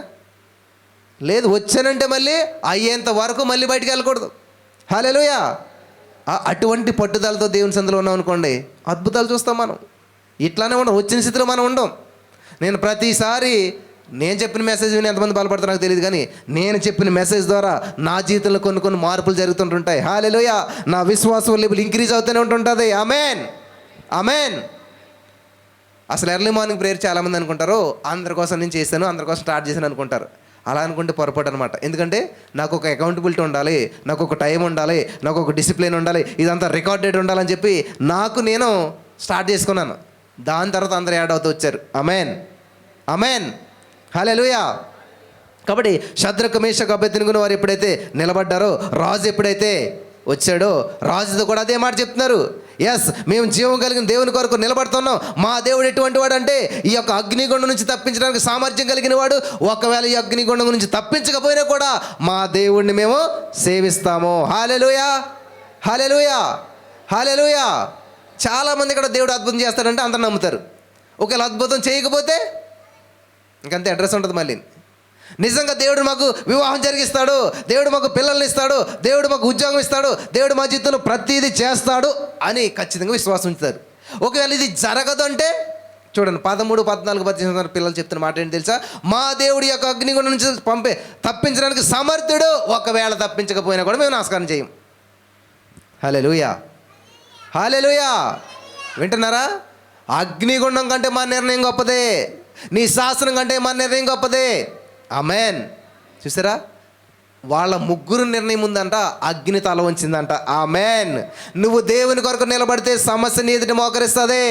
లేదు, వచ్చానంటే మళ్ళీ అయ్యేంత వరకు మళ్ళీ బయటికి వెళ్ళకూడదు. హల్లెలూయా. అటువంటి పట్టుదలతో దేవుని సందులో ఉన్నాం అనుకోండి, అద్భుతాలు చూస్తాం మనం. ఇట్లానే ఉండం, వచ్చిన స్థితిలో మనం ఉండం. నేను ప్రతిసారి నేను చెప్పిన మెసేజ్ విని ఎంతమంది బలపడతారో నాకు తెలియదు, కానీ నేను చెప్పిన మెసేజ్ ద్వారా నా జీవితంలో కొన్ని మార్పులు జరుగుతుంటుంటాయి. హల్లెలూయా. నా విశ్వాసం లెవెల్ ఇంక్రీజ్ అవుతూనే ఉంటుంటుంది. ఆమేన్, ఆమేన్. అసలు ఎర్లీ మార్నింగ్ ప్రేయర్ చాలామంది అనుకుంటారు అందరి కోసం నేను చేశాను, అందరి కోసం స్టార్ట్ చేశాను అనుకుంటారు. అలా అనుకుంటే పొరపాటు అనమాట. ఎందుకంటే నాకు ఒక అకౌంటబిలిటీ ఉండాలి, నాకు ఒక టైం ఉండాలి, నాకు ఒక డిసిప్లిన్ ఉండాలి, ఇదంతా రికార్డెడ్ ఉండాలని చెప్పి నేను స్టార్ట్ చేసుకున్నాను. దాని తర్వాత అందరూ యాడ్ అవుతూ వచ్చారు. ఆమేన్, ఆమేన్, హల్లెలూయా. కాబట్టి షద్రకు మేషకు అబేద్నెగో వారు ఎప్పుడైతే నిలబడ్డారో, రాజు ఎప్పుడైతే వచ్చాడో రాజుతో కూడా అదే మాట చెప్తున్నారు. ఎస్, మేము జీవం కలిగిన దేవుని కొరకు నిలబడుతున్నాం. మా దేవుడు ఎటువంటి వాడు అంటే ఈ యొక్క అగ్నిగుండం నుంచి తప్పించడానికి సామర్థ్యం కలిగిన వాడు. ఒకవేళ ఈ అగ్నిగుండం నుంచి తప్పించకపోయినా కూడా మా దేవుడిని మేము సేవిస్తాము. హల్లెలూయా, హల్లెలూయా, హల్లెలూయా. చాలామంది ఇక్కడ దేవుడు అద్భుతం చేస్తాడంటే అందరూ నమ్ముతారు. ఒకవేళ అద్భుతం చేయకపోతే ఇంకంతే, అడ్రస్ ఉంటుంది మళ్ళీ. నిజంగా దేవుడు మాకు వివాహం జరిగిస్తాడు, దేవుడు మాకు పిల్లల్ని ఇస్తాడు, దేవుడు మాకు ఉద్యోగం ఇస్తాడు, దేవుడు మా జీవితంలో ప్రతిదీ చేస్తాడు అని ఖచ్చితంగా విశ్వాసం ఉంచుతారు. ఒకవేళ ఇది జరగదు అంటే చూడండి, 13, 14, 15 పిల్లలు చెప్తున్న మాట ఏంటి తెలుసా? మా దేవుడి యొక్క అగ్నిగుండం నుంచి తప్పించడానికి సమర్థుడు. ఒకవేళ తప్పించకపోయినా కూడా మేము నమస్కారం చేయం. హల్లెలూయా, హల్లెలూయా. వింటున్నారా? అగ్నిగుండం కంటే మా నిర్ణయం గొప్పదే, నీ శాసనం కంటే మా నిర్ణయం గొప్పదే. ఆమేన్. చూసారా? వాళ్ళ ముగ్గురు నిర్ణయం ఉందంట, అగ్ని తల వంచిందంట. ఆమేన్. నువ్వు దేవుని కొరకు నిలబడితే సమస్య నీ ఎదుట మోకరిస్తుంది.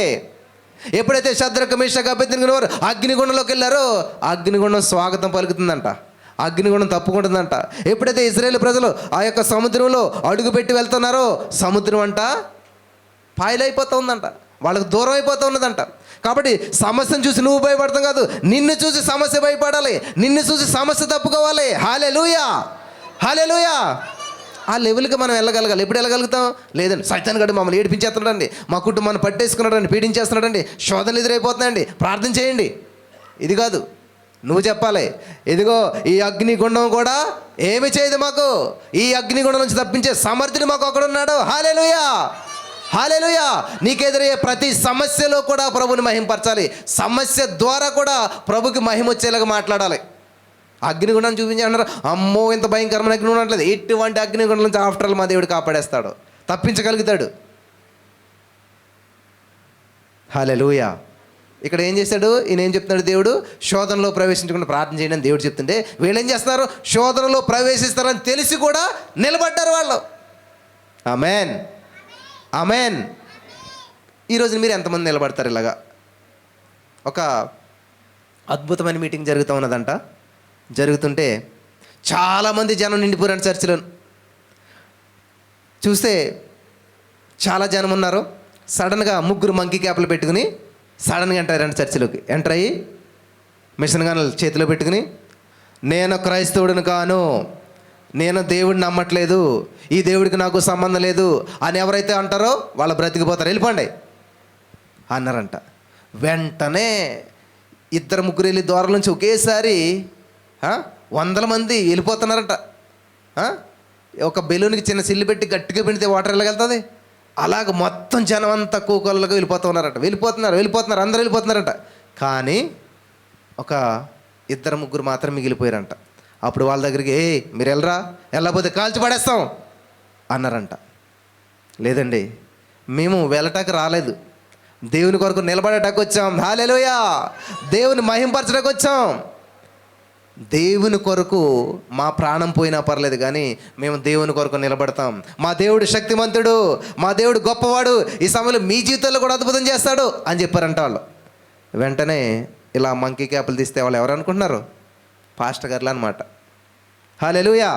ఎప్పుడైతే షద్రకు మేషకు అబేద్నెగో అగ్నిగుండంలోకి వెళ్ళారో అగ్నిగుండం స్వాగతం పలుకుతుందంట, అగ్నిగుండం తప్పుకుంటుందంట. ఎప్పుడైతే ఇశ్రాయేలు ప్రజలు ఆ యొక్క సముద్రంలో అడుగుపెట్టి వెళ్తున్నారో సముద్రం అంట పాయలైపోతూ ఉందంట, వాళ్ళకు దూరం అయిపోతూ ఉన్నదంట. కాబట్టి సమస్యను చూసి నువ్వు భయపడతాం కాదు, నిన్ను చూసి సమస్య భయపడాలి, నిన్ను చూసి సమస్య తప్పుకోవాలి. హల్లెలూయా, హల్లెలూయా. ఆ లెవెల్కి మనం వెళ్ళగలగాలి. ఎప్పుడు వెళ్ళగలుగుతాం? లేదండి, సైతాన్ గడు మమ్మల్ని ఏడిపించేస్తున్నాడండి, మా కుటుంబాన్ని పట్టేసుకున్నాడండి, పీడించేస్తున్నాడండి, శోధనలు ఎదురైపోతున్నాయండి, ప్రార్థన చేయండి. ఇది కాదు, నువ్వు చెప్పాలి, ఇదిగో ఈ అగ్నిగుండం కూడా ఏమి చేయదు మాకు, ఈ అగ్నిగుండం నుంచి తప్పించే సమర్థుడు మాకు ఒకడున్నాడు. హల్లెలూయా, హల్లెలూయా. నీకెదురయ్యే ప్రతి సమస్యలో కూడా ప్రభుని మహింపరచాలి. సమస్య ద్వారా కూడా ప్రభుకి మహిమ వచ్చేలాగా మాట్లాడాలి. అగ్నిగుండాన్ని చూపించాలన్నారు. అమ్మో ఇంత భయంకరమైన అగ్నిగుండం అంటలేదు. ఎటువంటి అగ్నిగుండం నుంచి ఆఫ్టర్ ఆల్ మా దేవుడు కాపాడేస్తాడు, తప్పించగలుగుతాడు. హల్లెలూయా. ఇక్కడ ఏం చేశాడు ఈయన, ఏం చెప్తున్నాడు దేవుడు? శోధనలో ప్రవేశించకుండా ప్రార్థన చేయండి అని దేవుడు చెప్తుంటే వీళ్ళు ఏం చేస్తున్నారు? శోధనలో ప్రవేశిస్తారని తెలిసి కూడా నిలబడ్డారు వాళ్ళు. ఆమేన్, ఆమేన్. ఈరోజు మీరు ఎంతమంది నిలబడతారు? ఇలాగా ఒక అద్భుతమైన మీటింగ్ జరుగుతూ ఉన్నదంట. జరుగుతుంటే చాలామంది జనం నిండిపోయారు చర్చిలో. చూస్తే చాలా జనం ఉన్నారు. సడన్గా 3 మంకీ క్యాప్లు పెట్టుకుని సడన్గా ఎంటర్ అయ్యారంట చర్చిలోకి. ఎంటర్ అయ్యి మిషన్ గన్నులు చేతిలో పెట్టుకుని, నేను క్రైస్తవుడిని కాను, నేను దేవుడిని నమ్మట్లేదు, ఈ దేవుడికి నాకు సంబంధం లేదు అని ఎవరైతే అంటారో వాళ్ళు బ్రతికిపోతారు, వెళ్ళిపోండి అన్నారంట. వెంటనే 2-3 వెళ్ళి ద్వారం నుంచి ఒకేసారి 100 మంది వెళ్ళిపోతున్నారంట. ఒక బెలూన్కి చిన్న సిల్లు పెట్టి గట్టిగా పిండితే వాటర్ వెళ్ళగలుగుతుంది. అలాగ మొత్తం జనం అంతా కూకళ్ళగా వెళ్ళిపోతున్నారంట. వెళ్ళిపోతున్నారు అందరూ వెళ్ళిపోతున్నారంట. కానీ ఒక 2-3 మాత్రం మిగిలిపోయారంట. అప్పుడు వాళ్ళ దగ్గరికి, మీరు వెళ్ళకపోతే కాల్చి పడేస్తాం అన్నారంట. లేదండి, మేము వెళ్ళటానికి రాలేదు, దేవుని కొరకు నిలబడటానికి వచ్చాం. హల్లెలూయా. దేవుని మహింపరచడానికి వచ్చాం. దేవుని కొరకు మా ప్రాణం పోయినా పర్లేదు, కానీ మేము దేవుని కొరకు నిలబడతాం. మా దేవుడు శక్తిమంతుడు, మా దేవుడు గొప్పవాడు, ఈ సమయంలో మీ జీవితంలో కూడా అద్భుతం చేస్తాడు అని చెప్పారంట వాళ్ళు. వెంటనే ఇలా మంకీ క్యాపులు తీస్తే వాళ్ళు ఎవరు అనుకుంటున్నారు? పాస్టర్ గారులు అనమాట. హల్లెలూయా.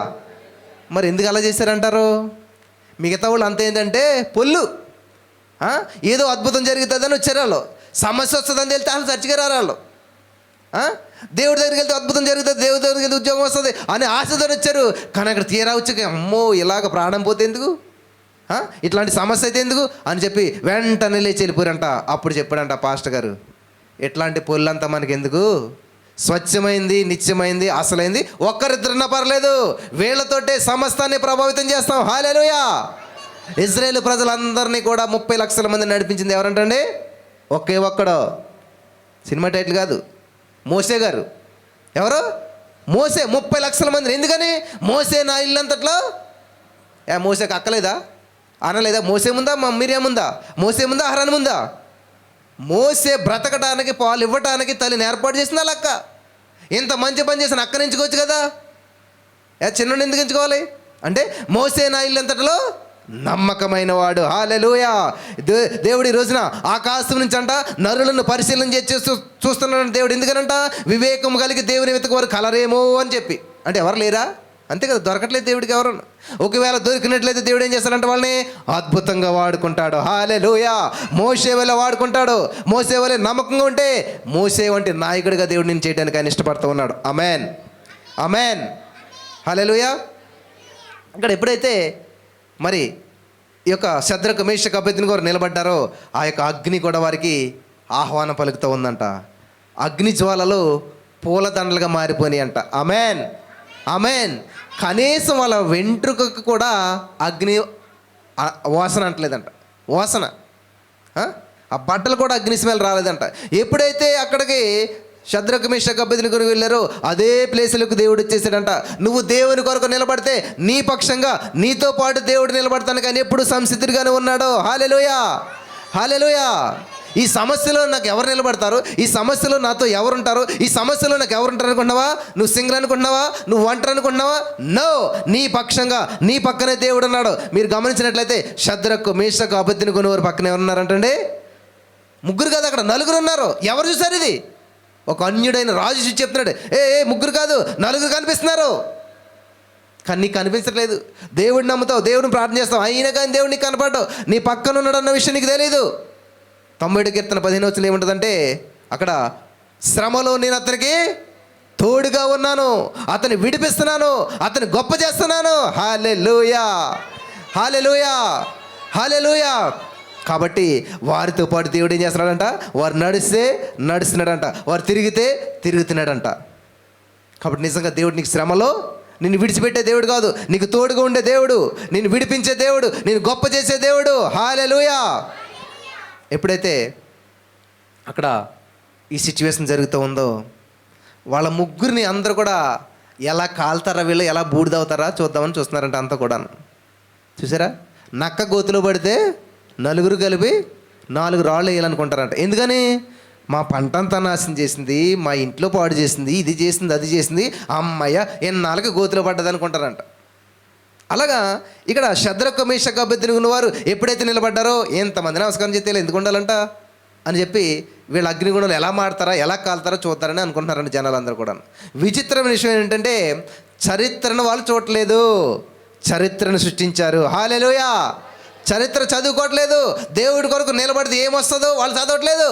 మరి ఎందుకు అలా చేశారంటారు? మిగతా వాళ్ళు అంత ఏంటంటే పొల్లు, ఏదో అద్భుతం జరుగుతుందని వచ్చారు వాళ్ళు. సమస్య వస్తుందని వెళ్తే వాళ్ళు చర్చికి రారు వాళ్ళు. దేవుడి దగ్గరికి వెళ్తే అద్భుతం జరుగుతుంది, దేవుడి దగ్గరికి వెళ్తే ఉద్యోగం వస్తుంది అని ఆశతో వచ్చారు. కానీ అక్కడ తీరా వచ్చాక అమ్మో ఇలాగ ప్రాణం పోతే ఎందుకు, ఇట్లాంటి సమస్య అయితే ఎందుకు అని చెప్పి వెంటనే లేచి వెళ్ళిపోయారంట. అప్పుడు చెప్పాడంట పాస్టర్ గారు, ఇట్లాంటి పొల్లంతా మనకి ఎందుకు, స్వచ్ఛమైంది, నిత్యమైంది, అసలైంది ఒక్కరిద్దరున్నా పర్లేదు, వీళ్ళతోటే సమస్తాన్ని ప్రభావితం చేస్తాం. హల్లెలూయా. ఇజ్రాయేల్ ప్రజలందరినీ కూడా 30 లక్షల మంది నడిపించింది ఎవరంటండి? ఒకే ఒక్కడు. సినిమా టైటిల్ కాదు, మోసే గారు. ఎవరు? మోసే. 30 లక్షల మందిని. ఎందుకని? మోసే నా ఇల్లంతట్లో. మోసేకి అక్కలేదా, అనలేదా? మోసే ముందా, మిరియా ముందా? మోసే ముందా, అహరోను ముందా? మోసే బ్రతకడానికి, పాలు ఇవ్వటానికి తల్లిని ఏర్పాటు చేసిన అక్క. ఇంత మంచి పని చేసిన అక్కని ఎంచుకోవచ్చు కదా. చిన్నోడిని ఎందుకు ఎంచుకోవాలి అంటే, మోసే నా ఇల్లంతట్లో నమ్మకమైన వాడు. హల్లెలూయా. దేవుడి రోజున ఆకాశం నుంచి అంట నరులను పరిశీలన చేస్తూ చూస్తున్నాడు దేవుడు. ఎందుకనంట? వివేకం కలిగి దేవుని వెతుకువారు కలరేమో అని చెప్పి. అంటే ఎవరు లేరా? అంతే కదా, దొరకట్లేదు దేవుడికి ఎవరు. ఒకవేళ దొరికినట్లయితే దేవుడు ఏం చేస్తాడంటే వాళ్ళని అద్భుతంగా వాడుకుంటాడు. హల్లెలూయా. మోసే వల్ల వాడుకుంటాడు. మోసే వల్ల నమ్మకంగా ఉంటే మోసే వంటి నాయకుడిగా దేవుడు నేను చేయడానికి ఆయన ఇష్టపడుతూ ఉన్నాడు. ఆమేన్, ఆమేన్. హల్లెలూయా. ఇక్కడ ఎప్పుడైతే మరి ఈ యొక్క షద్రకు మేషకు అబేద్నెగో నిలబడ్డారో ఆ యొక్క అగ్ని కూడా వారికి ఆహ్వానం పలుకుతూ ఉందంట. అగ్ని జ్వాలలు పూలదండలుగా మారిపోయినాయి అంట. ఆమేన్, ఆమేన్. కనీసం వాళ్ళ వెంట్రుకకు కూడా అగ్ని వాసన అంటలేదంట. వాసన, ఆ బట్టలు కూడా అగ్ని స్మెల్ రాలేదంట. ఎప్పుడైతే అక్కడికి షద్రకు మేషకు అబేద్నెగో వెళ్ళారో అదే ప్లేసులకు దేవుడు వచ్చేసాడంట. నువ్వు దేవుని కొరకు నిలబడితే నీ పక్షంగా నీతో పాటు దేవుడు నిలబడతాను, కానీ ఎప్పుడు సంసిద్ధుడిగానే ఉన్నాడు. హల్లెలూయా, హల్లెలూయా. ఈ సమస్యలో నాకు ఎవరు నిలబడతారు, ఈ సమస్యలో నాతో ఎవరుంటారు, ఈ సమస్యలో నాకు ఎవరుంటారు అనుకుంటున్నావా? నువ్వు సింగిల్ అనుకుంటున్నావా? నువ్వు ఒంటరి అనుకుంటున్నావా? నో, నీ పక్షంగా నీ పక్కనే దేవుడు ఉన్నాడు. మీరు గమనించినట్లయితే షద్రకు మేషకు అబేద్నెగో వారి పక్కన ఎవరున్నారంటండి? 3 కాదు, అక్కడ 4 ఉన్నారు. ఎవరు చూసారు ఇది? ఒక అన్యుడైన రాజు చూసి చెప్తున్నాడు, 3 కాదు 4 కనిపిస్తున్నారు. కానీ నీకు కనిపించట్లేదు. దేవుడిని నమ్ముతావు, దేవుడిని ప్రార్థన చేస్తావు, అయినా కానీ దేవుడు నీకు కనపడ్డావు. నీ పక్కన ఉన్నాడు అన్న విషయం నీకు తెలియదు. 90 కీర్తన 15 ఏముంటుందంటే, అక్కడ శ్రమలో నేను అతనికి తోడుగా ఉన్నాను, అతన్ని విడిపిస్తున్నాను, అతన్ని గొప్ప చేస్తున్నాను. హల్లెలూయా, హల్లెలూయా, హల్లెలూయా. కాబట్టి వారితో పాటు దేవుడు ఏం చేస్తున్నాడంట? వారు నడిస్తే నడుస్తున్నాడంట, వారు తిరిగితే తిరుగుతున్నాడంట. కాబట్టి నిజంగా దేవుడు నీకు శ్రమలో నిన్ను విడిచిపెట్టే దేవుడు కాదు, నీకు తోడుగా ఉండే దేవుడు, నిన్ను విడిపించే దేవుడు, నిన్ను గొప్ప చేసే దేవుడు. హల్లెలూయా. ఎప్పుడైతే అక్కడ ఈ సిచ్యువేషన్ జరుగుతూ ఉందో, వాళ్ళ ముగ్గురిని అందరూ కూడా ఎలా కాల్తారా, వీళ్ళు ఎలా బూడిదవుతారా చూద్దామని చూస్తున్నారంట అంతా కూడా. చూసారా, నక్క గోతులో పడితే నలుగురు కలిపి 4 రాళ్ళు వేయాలనుకుంటారంట. ఎందుకని? మా పంట అంతా నాశనం చేసింది, మా ఇంట్లో పాడు చేసింది, ఇది చేసింది, అది చేసింది, అమ్మయ్య ఎన్నాళ్ళకి గోతులో పడ్డది అనుకుంటారంట. అలాగా ఇక్కడ శద్రకు మేషకు అబేద్నెగో ఉన్నవారు ఎప్పుడైతే నిలబడ్డారో, ఎంతమంది నమస్కారం చేస్తే ఎందుకు ఉండాలంట అని చెప్పి వీళ్ళ అగ్నిగుణాలు ఎలా మాడతారా, ఎలా కాలుతారో చూస్తారని అనుకుంటున్నారండి జనాలందరూ కూడా. విచిత్రమైన విషయం ఏంటంటే, చరిత్రను వాళ్ళు చూడలేదు, చరిత్రను సృష్టించారు. హల్లెలూయా. చరిత్ర చదువుకోవట్లేదు. దేవుడి కొరకు నిలబడితే ఏమొస్తుందో వాళ్ళు చదవట్లేదు.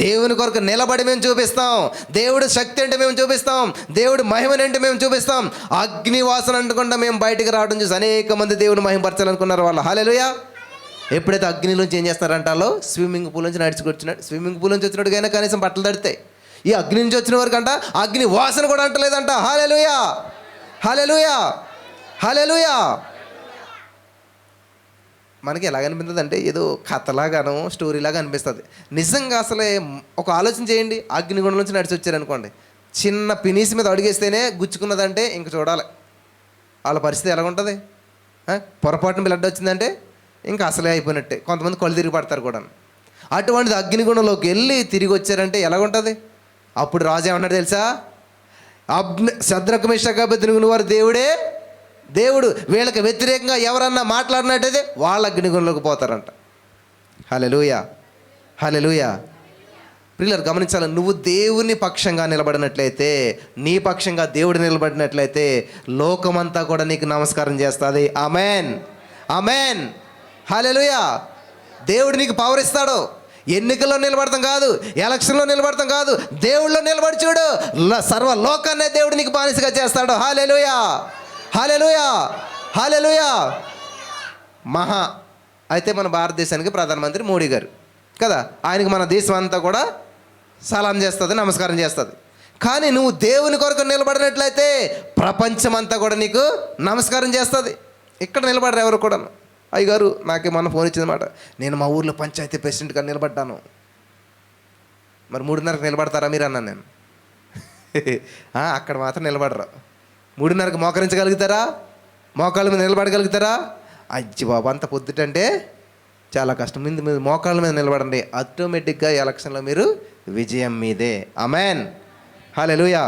దేవుని కొరకు నిలబడి మేము చూపిస్తాం, దేవుడు శక్తి అంటే మేము చూపిస్తాం, దేవుడు మహిమని అంటే మేము చూపిస్తాం. అగ్ని వాసన అంటకుండా మేము బయటికి రావడం చూసి అనేక మంది దేవుని మహిమపరచాలనుకున్నారు వాళ్ళు. హల్లెలూయా. ఎప్పుడైతే అగ్నిలోంచి ఏం చేస్తారంట, వాళ్ళు స్విమ్మింగ్ పూల్ నుంచి నడుచుకొచ్చినాడు. స్విమ్మింగ్ పూల్ నుంచి వచ్చినట్టుగా కనీసం బట్టలు తడితే, ఈ అగ్ని నుంచి వచ్చిన వరకు అంట అగ్ని వాసన కూడా అంటలేదంట. హల్లెలూయా, హల్లెలూయా, హల్లెలూయా. మనకి ఎలాగనిపిస్తుంది అంటే ఏదో కథలాగానో స్టోరీలాగా అనిపిస్తుంది. నిజంగా అసలే ఒక ఆలోచన చేయండి. అగ్నిగుండం నుంచి నడిచి వచ్చారనుకోండి, చిన్న పినీస్ మీద అడుగేస్తేనే గుచ్చుకున్నదంటే ఇంక చూడాలి వాళ్ళ పరిస్థితి ఎలాగుంటుంది. పొరపాటున బ్లడ్ వచ్చిందంటే ఇంకా అసలే అయిపోయినట్టే. కొంతమంది కళ్ళు తిరిగి పడతారు కూడా. అటువంటిది అగ్నిగుండంలోకి వెళ్ళి తిరిగి వచ్చారంటే ఎలాగుంటుంది. అప్పుడు రాజు ఏమన్నాడు తెలుసా? శద్రకు మేషకు అబేద్నెగో ఉన్నవారు దేవుడే దేవుడు, వీళ్ళకి వ్యతిరేకంగా ఎవరన్నా మాట్లాడినట్టయితే వాళ్ళ అగ్నిగుండంలోకి పోతారంట. హల్లెలూయా, హల్లెలూయా. ప్రియులారా గమనించాలి, నువ్వు దేవుని పక్షంగా నిలబడినట్లయితే, నీ పక్షంగా దేవుడు నిలబడినట్లయితే లోకమంతా కూడా నీకు నమస్కారం చేస్తుంది. ఆమెన్, ఆమెన్, హల్లెలూయా. దేవుడు నీకు పవర్ ఇస్తాడు. ఎన్నికల్లో నిలబడతాం కాదు, ఎలక్షన్లో నిలబడతాం కాదు, దేవుళ్ళో నిలబడి చూడు, సర్వలోకాన్నే దేవుడు నీకు బానిసగా చేస్తాడు. హల్లెలూయా, హల్లెలూయా, హల్లెలూయా. అయితే మన భారతదేశానికి ప్రధానమంత్రి మోడీ గారు కదా, ఆయనకి మన దేశం అంతా కూడా సలాం చేస్తుంది, నమస్కారం చేస్తుంది. కానీ నువ్వు దేవుని కొరకు నిలబడినట్లయితే ప్రపంచం అంతా కూడా నీకు నమస్కారం చేస్తుంది. ఇక్కడ నిలబడరు ఎవరు కూడా. అయ్యగారు నాకే మొన్న ఫోన్ ఇచ్చిందన్నమాట, నేను మా ఊర్లో పంచాయతీ ప్రెసిడెంట్గా నిలబడ్డాను. మరి 3:30కి నిలబడతారా మీరు అన్నాను నేను. అక్కడ మాత్రం నిలబడరు. 3:30కి మోకరించగలుగుతారా? మోకాళ్ళ మీద నిలబడగలుగుతారా? అజ్జి బాబు, అంత పొద్దుటంటే చాలా కష్టం. మీరు మోకాళ్ళ మీద నిలబడండి, ఆటోమేటిక్గా ఎలక్షన్లో మీరు విజయం మీదే. ఆమెన్, హల్లెలూయా.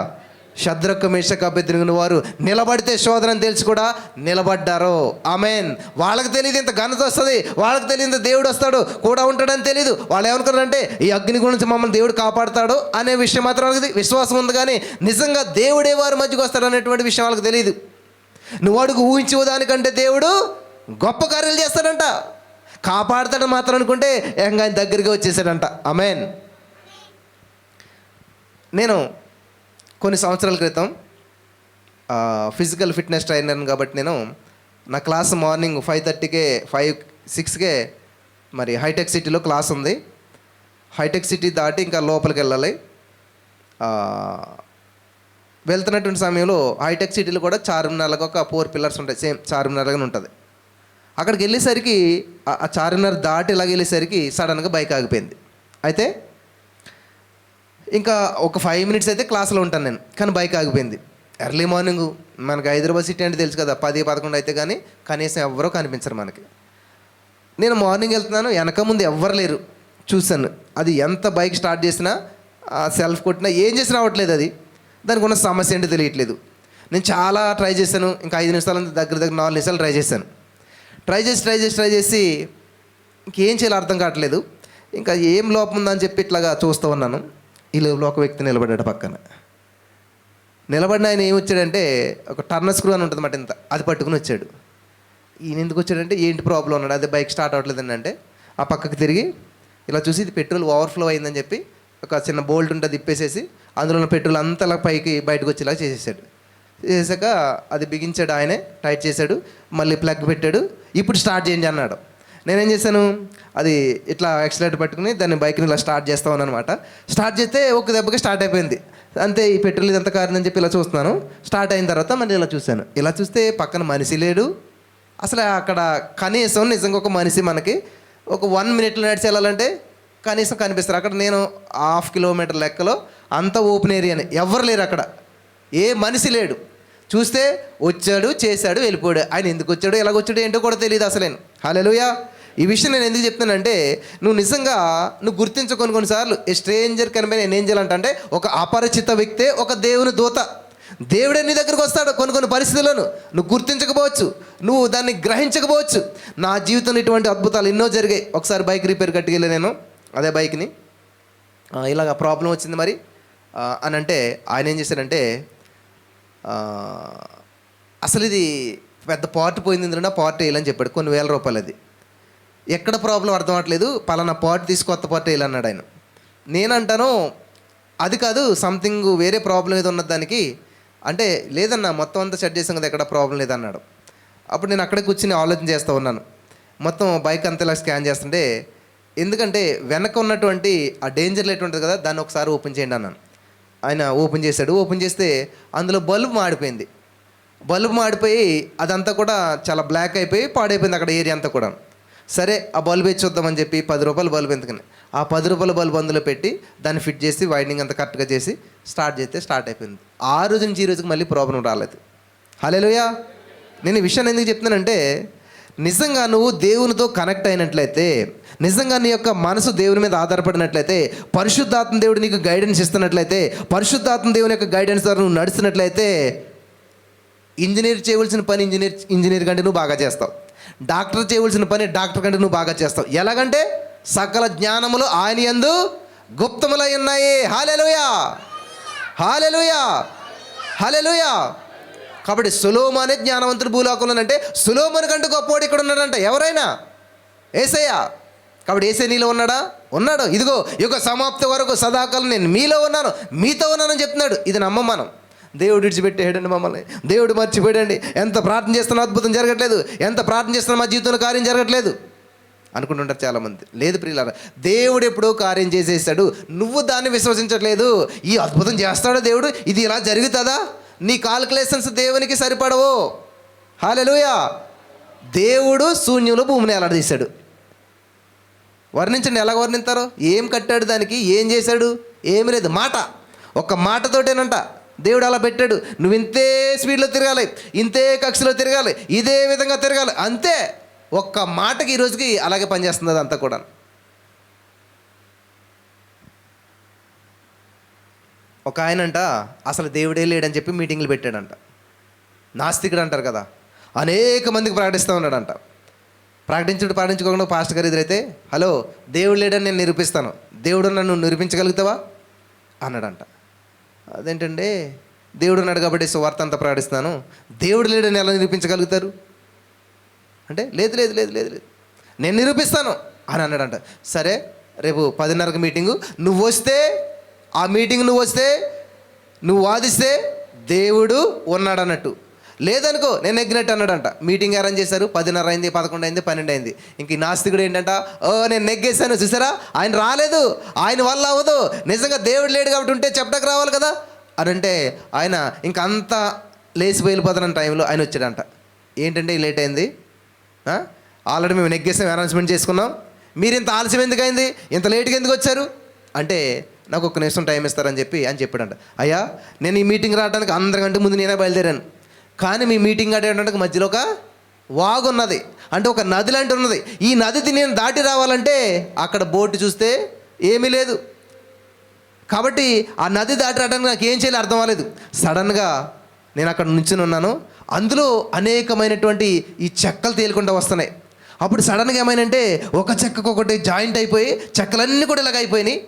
శద్రకు మేషకు అబేద్నెగో వారు నిలబడితే శోధనని తెలిసి కూడా నిలబడ్డారు. ఆమెన్. వాళ్ళకి తెలియదు ఇంత ఘనత వస్తుంది, వాళ్ళకి తెలియదు ఇంత దేవుడు వస్తాడు కూడా ఉంటాడని తెలియదు. వాళ్ళు ఏమనుకున్నారంటే ఈ అగ్నిగుండం నుంచి మమ్మల్ని దేవుడు కాపాడుతాడు అనే విషయం మాత్రం వాళ్ళకి విశ్వాసం ఉంది, కానీ నిజంగా దేవుడే వారి మధ్యకు వస్తాడు అనేటువంటి విషయం వాళ్ళకి తెలియదు. నువ్వు అడుగు ఊహించే దానికంటే దేవుడు గొప్ప కార్యాలు చేస్తాడంట. కాపాడుతాడని మాత్రం అనుకుంటే ఏకంగా ఆయన దగ్గరికి వచ్చేసాడంట. ఆమెన్. నేను కొన్ని సంవత్సరాల క్రితం ఫిజికల్ ఫిట్నెస్ ట్రైనర్ని కాబట్టి నేను నా క్లాస్ మార్నింగ్ 5:30కే 6కే మరి హైటెక్ సిటీలో క్లాస్ ఉంది. హైటెక్ సిటీ దాటి ఇంకా లోపలికి వెళ్ళాలి. వెళ్తున్నటువంటి సమయంలో హైటెక్ సిటీలో కూడా చార్మినార్లకు ఒక 4 పిల్లర్స్ ఉంటాయి, సేమ్ చార్మినార్గానే ఉంటుంది. అక్కడికి వెళ్ళేసరికి ఆ చార్మినార్ దాటి ఇలాగ వెళ్ళేసరికి సడన్గా బైక్ ఆగిపోయింది. అయితే ఇంకా ఒక 5 మినిట్స్ అయితే క్లాస్లో ఉంటాను నేను, కానీ బైక్ ఆగిపోయింది. ఎర్లీ మార్నింగ్ మనకి హైదరాబాద్ సిటీ అంటే తెలుసు కదా, 10-11 అయితే కానీ కనీసం ఎవరో కనిపించరు మనకి. నేను మార్నింగ్ వెళ్తున్నాను, వెనక ముందు ఎవ్వరు లేరు. చూశాను అది ఎంత బైక్ స్టార్ట్ చేసినా సెల్ఫ్ కొట్టినా ఏం చేసినా అవ్వట్లేదు. అది దానికి ఉన్న సమస్య ఏంటో తెలియట్లేదు. నేను చాలా ట్రై చేశాను. ఇంకా 5 నిమిషాలు దగ్గర 4 నిమిషాలు ట్రై చేశాను. ట్రై చేసి ఇంకేం చేయాలో అర్థం కావట్లేదు. ఇంకా ఏం లోపం ఉందని చెప్పి ఇట్లాగా చూస్తూ ఉన్నాను. ఈ లోపల ఒక వ్యక్తి నిలబడ్డాడు పక్కన. నిలబడిన ఆయన ఏమి వచ్చాడంటే ఒక టర్నర్ స్క్రూ అని ఉంటుంది అన్నమాట, ఇంత అది పట్టుకుని వచ్చాడు. ఈయన ఎందుకు వచ్చాడంటే ఏంటి ప్రాబ్లం అన్నాడు. అదే బైక్ స్టార్ట్ అవ్వట్లేదండి అంటే ఆ పక్కకి తిరిగి ఇలా చూసి ఇది పెట్రోల్ ఓవర్ఫ్లో అయిందని చెప్పి ఒక చిన్న బోల్ట్ ఉంటుంది తిప్పేసేసి అందులో ఉన్న పెట్రోల్ అంతా అలా పైకి బయటకు వచ్చేలా చేసేసాడు. చేసాక అది బిగించాడు, ఆయనే టైట్ చేశాడు, మళ్ళీ ప్లగ్ పెట్టాడు. ఇప్పుడు స్టార్ట్ చేయండి అన్నాడు. నేనేం చేశాను, అది ఇట్లా యాక్సిలేటర్ పట్టుకుని దాన్ని బైక్ని ఇలా స్టార్ట్ చేస్తా ఉన్నాను అనమాట. స్టార్ట్ చేస్తే ఒక దెబ్బకి స్టార్ట్ అయిపోయింది. అంతే, ఈ పెట్రోల్ ఇదంతా కారణం చెప్పి ఇలా చూస్తున్నాను. స్టార్ట్ అయిన తర్వాత మళ్ళీ ఇలా చూశాను. ఇలా చూస్తే పక్కన మనిషి లేడు అసలు. అక్కడ కనీసం నిజంగా ఒక మనిషి మనకి ఒక 1 మినిట్లో నడిచి వెళ్ళాలంటే కనీసం కనిపిస్తారు. అక్కడ నేను 1/2 కిలోమీటర్ లెక్కలో అంత ఓపెన్ ఏరియాని, ఎవరు లేరు అక్కడ, ఏ మనిషి లేడు. చూస్తే వచ్చాడు, చేశాడు, వెళ్ళిపోయాడు. ఆయన ఎందుకు వచ్చాడు, ఎలాగొచ్చాడు ఏంటో కూడా తెలియదు అసలు. నేను హల్లెలూయా. ఈ విషయం నేను ఎందుకు చెప్తానంటే, నువ్వు నిజంగా నువ్వు గుర్తించుకొని కొన్నిసార్లు ఏ స్ట్రేంజర్ కనిపి నేను ఏం చేయాలంటే, ఒక అపరిచిత వ్యక్తే ఒక దేవుని దూత. దేవుడే నీ దగ్గరకు వస్తాడు కొన్ని పరిస్థితులను నువ్వు గుర్తించకపోవచ్చు, నువ్వు దాన్ని గ్రహించకపోవచ్చు. నా జీవితంలో ఇటువంటి అద్భుతాలు ఎన్నో జరిగాయి. ఒకసారి బైక్ రిపేర్ కట్టుకెళ్ళి నేను అదే బైక్ని ఇలాగ ప్రాబ్లం వచ్చింది మరి అని అంటే, ఆయన ఏం చేశారంటే, అసలు ఇది పెద్ద పార్ట్ పోయింది, ఇందులో పార్ట్ వేయాలని చెప్పాడు. కొన్ని వేల రూపాయలు. అది ఎక్కడ ప్రాబ్లం అర్థం అవ్వట్లేదు, పలానా పార్ట్ తీసి కొత్త పార్ట్ వేయాలన్నాడు ఆయన. నేనంటాను అది కాదు, సంథింగ్ వేరే ప్రాబ్లం ఏదో ఉన్నది దానికి అంటే, లేదన్నా మొత్తం అంతా సెట్ చేసాం కదా, ఎక్కడ ప్రాబ్లం లేదన్నాడు. అప్పుడు నేను అక్కడే కూర్చుని ఆలోచన చేస్తూ ఉన్నాను. మొత్తం బైక్ అంతా ఇలా స్కాన్ చేస్తుంటే, ఎందుకంటే వెనక ఉన్నటువంటి ఆ డేంజర్ లైట్ ఉంటుంది కదా, దాన్ని ఒకసారి ఓపెన్ చేయండి అన్నాను. ఆయన ఓపెన్ చేశాడు. ఓపెన్ చేస్తే అందులో బల్బు మాడిపోయింది. బల్బు మాడిపోయి అదంతా కూడా చాలా బ్లాక్ అయిపోయి పాడైపోయింది అక్కడ ఏరియా అంతా కూడా. సరే ఆ బల్బు వేసి చూద్దామని చెప్పి 10 రూపాయల బల్బు ఎందుకని ఆ 10 రూపాయల బల్బు అందులో పెట్టి దాన్ని ఫిట్ చేసి వైండింగ్ అంతా కరెక్ట్గా చేసి స్టార్ట్ చేస్తే స్టార్ట్ అయిపోయింది. ఆ రోజు నుంచి ఈ రోజుకి మళ్ళీ ప్రాబ్లం రాలేదు. హల్లెలూయా. నేను ఈ విషయాన్ని ఎందుకు చెప్తున్నానంటే, నిజంగా నువ్వు దేవునితో కనెక్ట్ అయినట్లయితే, నిజంగా నీ యొక్క మనసు దేవుని మీద ఆధారపడినట్లయితే, పరిశుద్ధాత్మ దేవుడు నీకు గైడెన్స్ ఇస్తున్నట్లయితే, పరిశుద్ధాత్మ దేవుని యొక్క గైడెన్స్ ద్వారా నువ్వు నడుస్తున్నట్లయితే, ఇంజనీర్ చేయవలసిన పని ఇంజనీర్ కంటే నువ్వు బాగా చేస్తావు. డాక్టర్ చేయవలసిన పని డాక్టర్ కంటే నువ్వు బాగా చేస్తావు. ఎలాగంటే సకల జ్ఞానములు ఆయన యందు గుప్తములై ఉన్నాయి. హల్లెలూయా, హల్లెలూయా, హల్లెలూయా. కాబట్టి సొలొమోనే జ్ఞానవంతుడు భూలోకంలో అంటే, సొలొమోను కంటే గొప్పవాడు ఇక్కడ ఉన్నాడంట. ఎవరైనా యేసయ్య. కాబట్టి యేసయ్య నీలో ఉన్నాడా? ఉన్నాడు. ఇదిగో యుగ సమాప్తి వరకు సదాకాలం నేను మీలో ఉన్నాను, మీతో ఉన్నానని చెప్తున్నాడు. ఇది నమ్మం మనం. దేవుడు విడిచిపెట్టేయడండి మమ్మల్ని, దేవుడు మర్చిపోయాడండి, ఎంత ప్రార్థన చేస్తున్నా అద్భుతం జరగట్లేదు, ఎంత ప్రార్థన చేస్తున్నా మా జీవితంలో కార్యం జరగట్లేదు అనుకుంటుంటారు చాలామంది. లేదు ప్రియులారా, దేవుడు ఎప్పుడో కార్యం చేసేసాడు, నువ్వు దాన్ని విశ్వసించట్లేదు. ఈ అద్భుతం చేస్తాడో దేవుడు, ఇది ఇలా జరుగుతుందా? నీ కాల్కులేషన్స్ దేవునికి సరిపడవు. హల్లెలూయా. దేవుడు శూన్యంలో భూమిని ఎలాడదీశాడు. వర్ణించండి, ఎలా వర్ణిస్తారు? ఏం కట్టాడు దానికి, ఏం చేశాడు? ఏమి లేదు. మాట, ఒక్క మాటతోటేనంట దేవుడు అలా పెట్టాడు. నువ్వు ఇంతే స్పీడ్లో తిరగాలి, ఇంతే కక్షలో తిరగాలి, ఇదే విధంగా తిరగాలి, అంతే. ఒక్క మాటకి ఈ రోజుకి అలాగే పనిచేస్తుంది అదంతా కూడా. ఒక ఆయనంట అసలు దేవుడే లేడని చెప్పి మీటింగ్లు పెట్టాడంట. నాస్తికుడు అంటారు కదా, అనేక మందికి ప్రకటిస్తూ ఉన్నాడంట. ప్రకటించుకోకుండా పాస్టర్ గారు ఎదురైతే, హలో దేవుడు లేడని నేను నిరూపిస్తాను, దేవుడు నన్ను నిరూపించగలుగుతావా అన్నాడంట. అదేంటంటే, దేవుడు ఉన్నాడు కాబట్టి సువార్త అంతా ప్రకటిస్తాను, దేవుడు లేడని ఎలా నిరూపించగలుగుతారు అంటే, లేదు లేదు లేదు లేదు లేదు నేను నిరూపిస్తాను అని అన్నాడంట. సరే రేపు 10:30కి మీటింగు, నువ్వు వస్తే ఆ మీటింగ్ నువ్వు వస్తే నువ్వు వాదిస్తే దేవుడు ఉన్నాడు అన్నట్టు, లేదనుకో నేను నెగ్గినట్టు అన్నాడంట. మీటింగ్ అరేంజ్ చేశారు. 10:30 అయింది, 11 అయింది, 12 అయింది. ఇంక ఈ నాస్తికుడు ఏంటంట, నేను నెగ్గేశాను, చూసారా ఆయన రాలేదు, ఆయన వల్ల అవ్వదు, నిజంగా దేవుడు లేడు కాబట్టి ఉంటే చెప్పడానికి రావాలి కదా అని అంటే, ఆయన ఇంక అంతా లేచి వెళ్ళిపోతున్న టైంలో ఆయన వచ్చాడంట. ఏంటంటే లేట్ అయింది, ఆల్రెడీ మేము నెగ్గేసాం, అనౌన్స్మెంట్ చేసుకున్నాం, మీరు ఇంత ఆలస్యం ఎందుకు అయింది, ఇంత లేట్గా ఎందుకు వచ్చారు అంటే, నాకు 1 నిమిషం టైం ఇస్తారని చెప్పి అని చెప్పాడంట. అయ్యా నేను ఈ మీటింగ్ రావడానికి అందరికంటే ముందు నేనే బయలుదేరాను, కానీ మీ మీటింగ్ అటేయడానికి మధ్యలో ఒక వాగు ఉన్నది, అంటే ఒక నది లాంటి ఉన్నది. ఈ నది నేను దాటి రావాలంటే అక్కడ బోటు చూస్తే ఏమీ లేదు, కాబట్టి ఆ నది దాటి రావడానికి నాకు ఏం చేయాలి అర్థం అవ్వలేదు. సడన్గా నేను అక్కడ నుంచుని ఉన్నాను, అందులో అనేకమైనటువంటి ఈ చెక్కలు తేలుకుంటూ వస్తున్నాయి. అప్పుడు సడన్గా ఏమైనంటే ఒక చెక్కకు ఒకటి జాయింట్ అయిపోయి చెక్కలన్నీ కూడా ఇలాగ అయిపోయినాయి.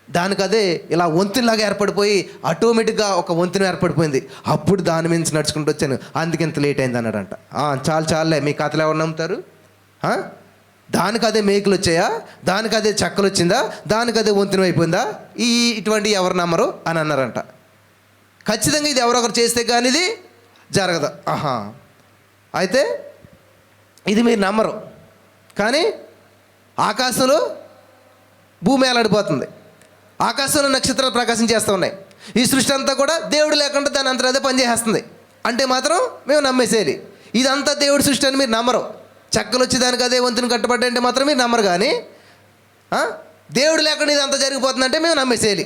దానికి అదే ఇలా వంతులాగా ఏర్పడిపోయి ఆటోమేటిక్గా ఒక వంతున ఏర్పడిపోయింది. అప్పుడు దాని నుంచి నడుచుకుంటూ వచ్చాను, అందుకే ఇంత లేట్ అయింది అన్నాడంట. చాలే మీ కథలు ఎవరు నమ్ముతారు? దానికి అదే మేకులు వచ్చాయా, దానికి అదే చెక్కలు వచ్చిందా, దానికి అదే వంతున అయిపోయిందా, ఇటువంటి ఎవరు నమ్మరు అని అన్నారంట. ఖచ్చితంగా ఇది ఎవరొకరు చేస్తే కానీ ఇది జరగదు. అయితే ఇది మీరు నమ్మరు, కానీ ఆకాశంలో భూమి ఏలాడిపోతుంది, ఆకాశంలో నక్షత్రాలు ప్రకాశం చేస్తూ ఉన్నాయి. ఈ సృష్టి అంతా కూడా దేవుడు లేకుండా దాని అంతా అదే పనిచేస్తుంది అంటే మాత్రం మేము నమ్మేసేయాలి. ఇదంతా దేవుడి సృష్టి అని మీరు నమ్మరు. చెక్కలు వచ్చి దానికి అదే వంతుని కట్టబడ్డంటే మాత్రం మీరు నమ్మరు. కానీ దేవుడు లేకుండా ఇదంతా జరిగిపోతుందంటే మేము నమ్మేసేయాలి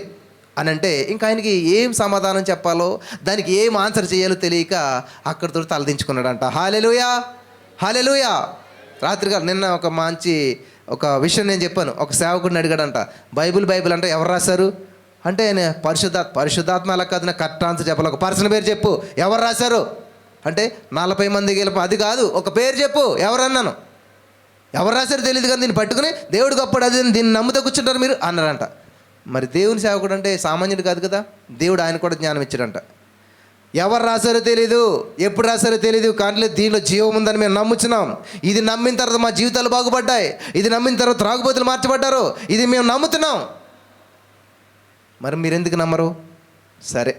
అని అంటే ఇంకా ఆయనకి ఏం సమాధానం చెప్పాలో, దానికి ఏం ఆన్సర్ చేయాలో తెలియక అక్కడితో తలదించుకున్నాడంట. హల్లెలూయా, హల్లెలూయా. రాత్రిగా నిన్న ఒక విషయం నేను చెప్పాను. ఒక సేవకుడిని అడిగాడంట, బైబిల్ అంటే ఎవరు రాశారు అంటే ఆయన పరిశుద్ధాత్మ అలా కాదు, నాకు కరెక్ట్ ఆన్సర్ చెప్పాలి. ఒక పర్సన్ పేరు చెప్పు, ఎవరు రాశారు అంటే 40 మంది గెలుపు, అది కాదు, ఒక పేరు చెప్పు ఎవరన్నాను. ఎవరు రాశారు తెలియదు కానీ దీన్ని పట్టుకుని దేవుడు గొప్పడు, అది దీన్ని నమ్ముతూ కూర్చుంటారు మీరు అన్నారంట. మరి దేవుని సేవకుడు అంటే సామాన్యుడు కాదు కదా, దేవుడు ఆయన కూడా జ్ఞానం ఇచ్చాడంట. ఎవరు రాశారో తెలీదు, ఎప్పుడు రాశారో తెలీదు, కానీ దీనిలో జీవం ఉందని మేము నమ్ముచున్నాం. ఇది నమ్మిన తర్వాత మా జీవితాలు బాగుపడ్డాయి, ఇది నమ్మిన తర్వాత త్రాగుబోతులు మార్చబడ్డారు, ఇది మేము నమ్ముతున్నాం. మరి మీరు ఎందుకు నమ్మరు? సరే,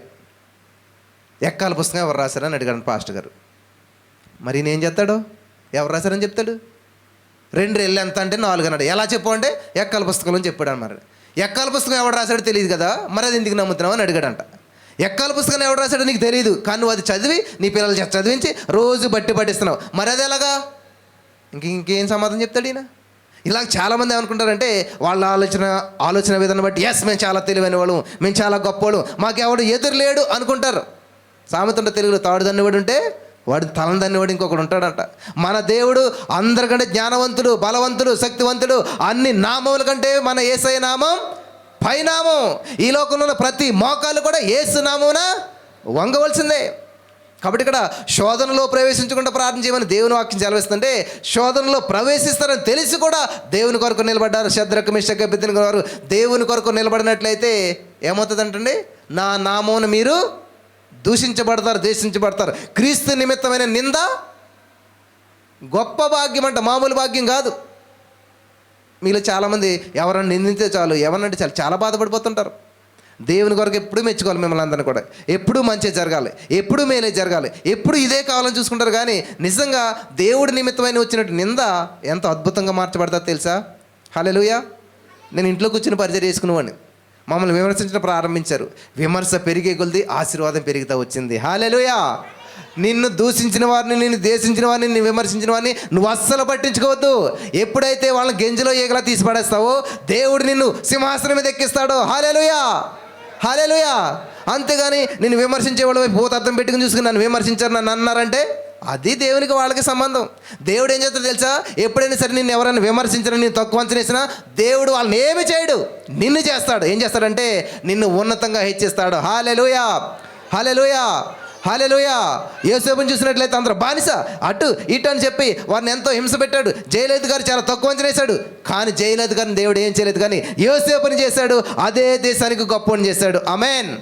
ఎక్కాల పుస్తకం ఎవరు రాశారని అడిగాడు పాస్టర్ గారు. మరి నేను చెప్తాడు, ఎవరు రాశారని చెప్తాడు. 2 రెళ్ళు ఎంత అంటే 4 అన్నాడు. ఎలా చెప్పు అంటే ఎక్కాల పుస్తకంలో చెప్పాడు అన్నమాట. ఎక్కాల పుస్తకం ఎవరు రాశాడో తెలియదు కదా, మరి అది ఎందుకు నమ్ముతున్నావు అని అడిగాడంట. ఎక్కాల పుస్తకాన్ని ఎవరు రాశాడో నీకు తెలియదు, కానీ నువ్వు అది చదివి నీ పిల్లలు చదివించి రోజు బట్టి పట్టిస్తున్నావు, మరి అది ఎలాగా? ఇంకేం సమాధానం చెప్తాడు ఈయన? ఇలా చాలామంది ఏమనుకుంటారంటే వాళ్ళ ఆలోచన విధానం బట్టి ఎస్ మేము చాలా తెలివైన వాళ్ళు, మేము చాలా గొప్పవాళ్ళు, మాకెవడు ఎదురు లేడు అనుకుంటారు. సామెత ఉంటే తెలుగులో, తాడు దన్నివాడు ఉంటే వాడు తలం దన్నివాడు ఇంకొకడు ఉంటాడంట. మన దేవుడు అందరికంటే జ్ఞానవంతుడు, బలవంతుడు, శక్తివంతుడు. అన్ని నామముల కంటే మన యేసయ్య నామం పైనామం. ఈ లోకంలో ఉన్న ప్రతి మోకాలు కూడా యేసు నామమున వంగవలసిందే. కాబట్టి ఇక్కడ శోధనలో ప్రవేశించకుండా ప్రార్థన చేయమని దేవుని వాక్యం సెలవిస్తుంటే, శోధనలో ప్రవేశిస్తారని తెలిసి కూడా దేవుని కొరకు నిలబడ్డారు. శద్రకు మిషకు అబేద్నెగో వారు దేవుని కొరకు నిలబడినట్లయితే ఏమవుతుందంటండి, నా నామమున మీరు దూషించబడతారు, ద్వేషించబడతారు. క్రీస్తు నిమిత్తమైన నింద గొప్ప భాగ్యం అంట, మామూలు భాగ్యం కాదు. మీలో చాలామంది ఎవరన్నా నిందింతే చాలు, ఎవరంటే చాలు చాలా బాధపడిపోతుంటారు. దేవుని కొరకు ఎప్పుడు మెచ్చుకోవాలి మిమ్మల్ని అందరినీ కూడా. ఎప్పుడు మంచి జరగాలి, ఎప్పుడు మేలే జరగాలి, ఎప్పుడు ఇదే కావాలని చూసుకుంటారు. కానీ నిజంగా దేవుడి నిమిత్తమైన వచ్చినట్టు నింద ఎంత అద్భుతంగా మార్చబడతా తెలుసా? హల్లెలూయా. నేను ఇంట్లో కూర్చుని పరిచయం చేసుకునేవాడిని. మమ్మల్ని విమర్శించడం ప్రారంభించారు. విమర్శ పెరిగే కొద్దీ ఆశీర్వాదం పెరుగుతూ వచ్చింది. హల్లెలూయా. నిన్ను దూషించిన వారిని, నిన్ను దేశించిన వారిని, నిన్ను విమర్శించిన వారిని నువ్వు అస్సలు పట్టించుకోవద్దు. ఎప్పుడైతే వాళ్ళని గెంజిలో ఏగలా తీసి పడేస్తావో దేవుడు నిన్ను సింహాసనం మీద ఎక్కిస్తాడో. హల్లెలూయా, హల్లెలూయా. అంతేగాని నిన్ను విమర్శించే వాళ్ళ వైపు భూతద్దం పెట్టుకుని చూసుకుని నన్ను విమర్శించారు, నన్ను అన్నారంటే అది దేవునికి వాళ్ళకి సంబంధం. దేవుడు ఏం చేస్తాడో తెలుసా? ఎప్పుడైనా సరే నిన్ను ఎవరైనా విమర్శించినా, నేను తక్కువ అంచనా వేసినా దేవుడు వాళ్ళని ఏమి చేయడు, నిన్ను చేస్తాడు. ఏం చేస్తాడంటే నిన్ను ఉన్నతంగా హెచ్చిస్తాడు. హల్లెలూయా, హల్లెలూయా, హల్లెలూయా. యోసేపుని చూసినట్లయితే అందరూ బానిస అటు ఇటు అని చెప్పి వారిని ఎంతో హింస పెట్టాడు. జయలలిత గారు చాలా తక్కువ అంచనా వేశాడు, కానీ జయలలిత గారిని దేవుడు ఏం చేయలేదు, కానీ యోసేపుని చేశాడు, అదే దేశానికి గొప్పని చేశాడు. ఆమేన్.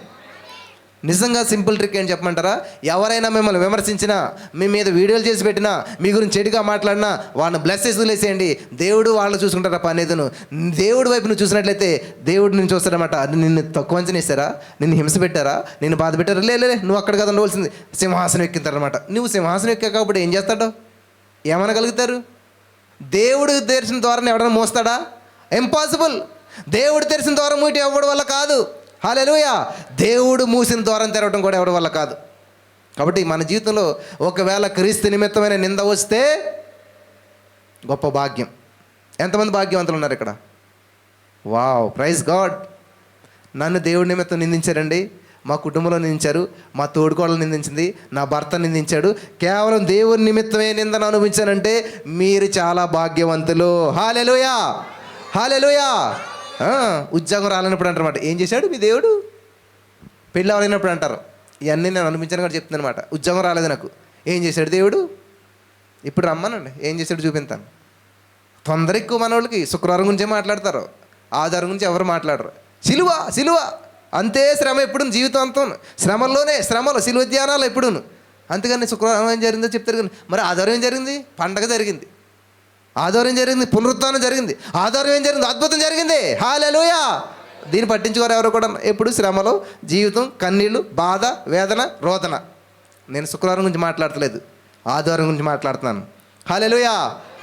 నిజంగా సింపుల్ ట్రిక్ ఏం చెప్పమంటారా? ఎవరైనా మిమ్మల్ని విమర్శించినా, మీ మీద వీడియోలు చేసి పెట్టినా, మీ గురించి చెడుగా మాట్లాడినా వాళ్ళని బ్లెస్సెస్ వదిలేసేయండి. దేవుడు వాళ్ళు చూసుకుంటారా పని ఏదను. దేవుడి వైపు నువ్వు చూసినట్లయితే దేవుడు నేను చూస్తాడనమాట. నిన్ను తక్కువ అంచనా వేస్తారా, నిన్ను హింస పెట్టారా, నిన్ను బాధ పెట్టారా, లే నువ్వు అక్కడ కదా ఉండవలసింది, సింహాసనం ఎక్కింటారనమాట. నువ్వు సింహాసనం ఎక్కాకపోతే ఏం చేస్తాడో ఏమనగలుగుతారు? దేవుడు తెరిచిన ద్వారానే ఎవడైనా మోస్తాడా? ఇంపాసిబుల్. దేవుడు తెరిచిన ద్వారం మూటి ఎవడి వల్ల కాదు. హల్లెలూయా. దేవుడు మూసిన ద్వారం తెరవడం కూడా ఎవరి వల్ల కాదు. కాబట్టి మన జీవితంలో ఒకవేళ క్రీస్తు నిమిత్తమైన నింద వస్తే గొప్ప భాగ్యం. ఎంతమంది భాగ్యవంతులు ఉన్నారు ఇక్కడ? Wow, praise God. నన్ను దేవుడి నిమిత్తం నిందించారండి, మా కుటుంబంలో నిందించారు, మా తోడుకోడలు నిందించింది, నా భర్త నిందించాడు. కేవలం దేవుని నిమిత్తమే నిందను అనుభవించానంటే మీరు చాలా భాగ్యవంతులు. హల్లెలూయా, హల్లెలూయా. ఉద్యోగం రాలన్నప్పుడు అంటారన్నమాట, ఏం చేశాడు మీ దేవుడు? పెళ్ళి అవ్వలేనప్పుడు అంటారు. ఇవన్నీ నేను అనిపించాను కూడా చెప్తున్నాను అనమాట. ఉద్యోగం రాలేదు నాకు, ఏం చేశాడు దేవుడు? ఇప్పుడు రమ్మనండి, ఏం చేశాడు చూపిస్తాను. తొందర ఎక్కువ మన వాళ్ళకి శుక్రవారం గురించే మాట్లాడతారు, ఆదివారం గురించి ఎవరు మాట్లాడరు. సిలువ సిలువ అంతే, శ్రమ ఎప్పుడు జీవితం అంతా శ్రమల్లోనే, శ్రమలు సిలువ ధ్యానాలు ఎప్పుడు. అంతేగాని శుక్రవారం ఏం జరిగిందో చెప్తారు. కానీ మరి ఆదివారం ఏం జరిగింది? పండగ జరిగింది. ఆదివారం జరిగింది, పునరుత్థానం జరిగింది. ఆదివారం ఏం జరిగింది? అద్భుతం జరిగింది. హల్లెలూయా. దీన్ని పట్టించుకోరు ఎవరు కూడా. ఎప్పుడు శ్రమలో, జీవితం, కన్నీళ్ళు, బాధ, వేదన, రోదన. నేను శుక్రవారం గురించి మాట్లాడతలేదు, ఆదివారం గురించి మాట్లాడుతున్నాను. హల్లెలూయా.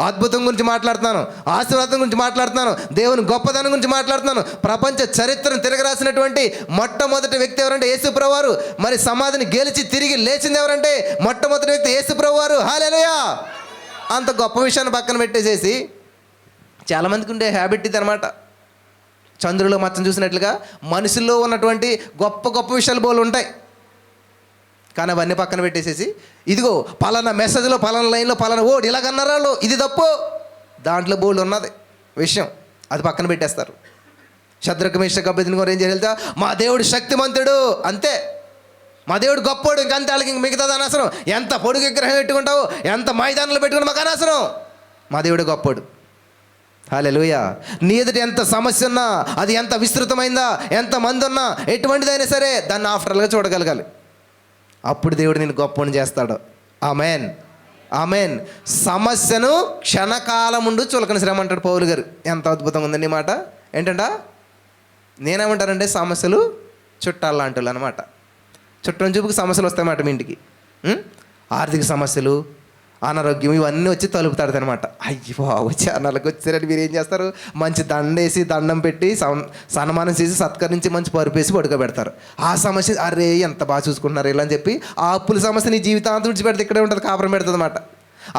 అద్భుతం గురించి మాట్లాడుతున్నాను, ఆశీర్వాదం గురించి మాట్లాడుతున్నాను, దేవుని గొప్పదనం గురించి మాట్లాడుతున్నాను. ప్రపంచ చరిత్రను తిరగరాసినటువంటి మొట్టమొదటి వ్యక్తి ఎవరంటే యేసుప్రభువు వారు. మరి సమాధిని గెలిచి తిరిగి లేచింది ఎవరంటే మొట్టమొదటి వ్యక్తి యేసుప్రభువు వారు. హల్లెలూయా. అంత గొప్ప విషయాన్ని పక్కన పెట్టేసేసి చాలామందికి ఉండే హ్యాబిట్ ఇది అనమాట. చంద్రులో మచ్చను చూసినట్లుగా మనుషుల్లో ఉన్నటువంటి గొప్ప గొప్ప విషయాలు బోలు ఉంటాయి, కానీ అవన్నీ పక్కన పెట్టేసేసి ఇదిగో పలానా మెసేజ్లో పలానా లైన్లో పలానా ఓడి ఇలాగన్నారాళ్ళు, ఇది తప్పు, దాంట్లో బోల్డ్ ఉన్నది విషయం, అది పక్కన పెట్టేస్తారు. శద్రకు మేషకు అబేద్నెగో ఏం చేయాలి? మా దేవుడు శక్తిమంతుడు, అంతే, మా దేవుడు గొప్పోడు, ఇంకంతే, వాళ్ళకి ఇంక మిగతాది అనవసరం. ఎంత పొడుగు విగ్రహం పెట్టుకుంటావు, ఎంత మైదానంలో పెట్టుకుంటావు, మాకు అనవసరం, మా దేవుడు గొప్పోడు. హల్లెలూయా. నీ ఎదుట ఎంత సమస్య ఉన్నా, అది ఎంత విస్తృతమైందా, ఎంత మంది ఉన్నా, ఎటువంటిదైనా సరే దాన్ని ఆఫ్టర్గా చూడగలగాలి. అప్పుడు దేవుడు నేను గొప్పని చేస్తాడు. Amen, amen. సమస్యను క్షణకాలం ఉండు చులకన శ్రమ అంటాడు పౌలు గారు. ఎంత అద్భుతంగా ఉందండి ఈ మాట. ఏంటంట, నేనేమంటానంటే సమస్యలు చుట్టాలు లాంటి వాళ్ళు అనమాట. చుట్టం చూపుకి సమస్యలు వస్తాయన్నమాట మీ ఇంటికి. ఆర్థిక సమస్యలు, అనారోగ్యం, ఇవన్నీ వచ్చి తలుపు తాడతానమాట. అయ్యో వచ్చి అన్నలకు వచ్చారని మీరు ఏం చేస్తారు? మంచి దండేసి దండం పెట్టి సన్మానం చేసి సత్కరించి మంచి పరుపేసి పడుకోబెడతారు. ఆ సమస్య, అరే ఎంత బాగా చూసుకుంటున్నారు ఇలా అని చెప్పి ఆ అప్పుల సమస్య నీ జీవితాంతం విడిచిపెడితే ఇక్కడే ఉంటుంది, కాపురం పెడుతుంది అనమాట.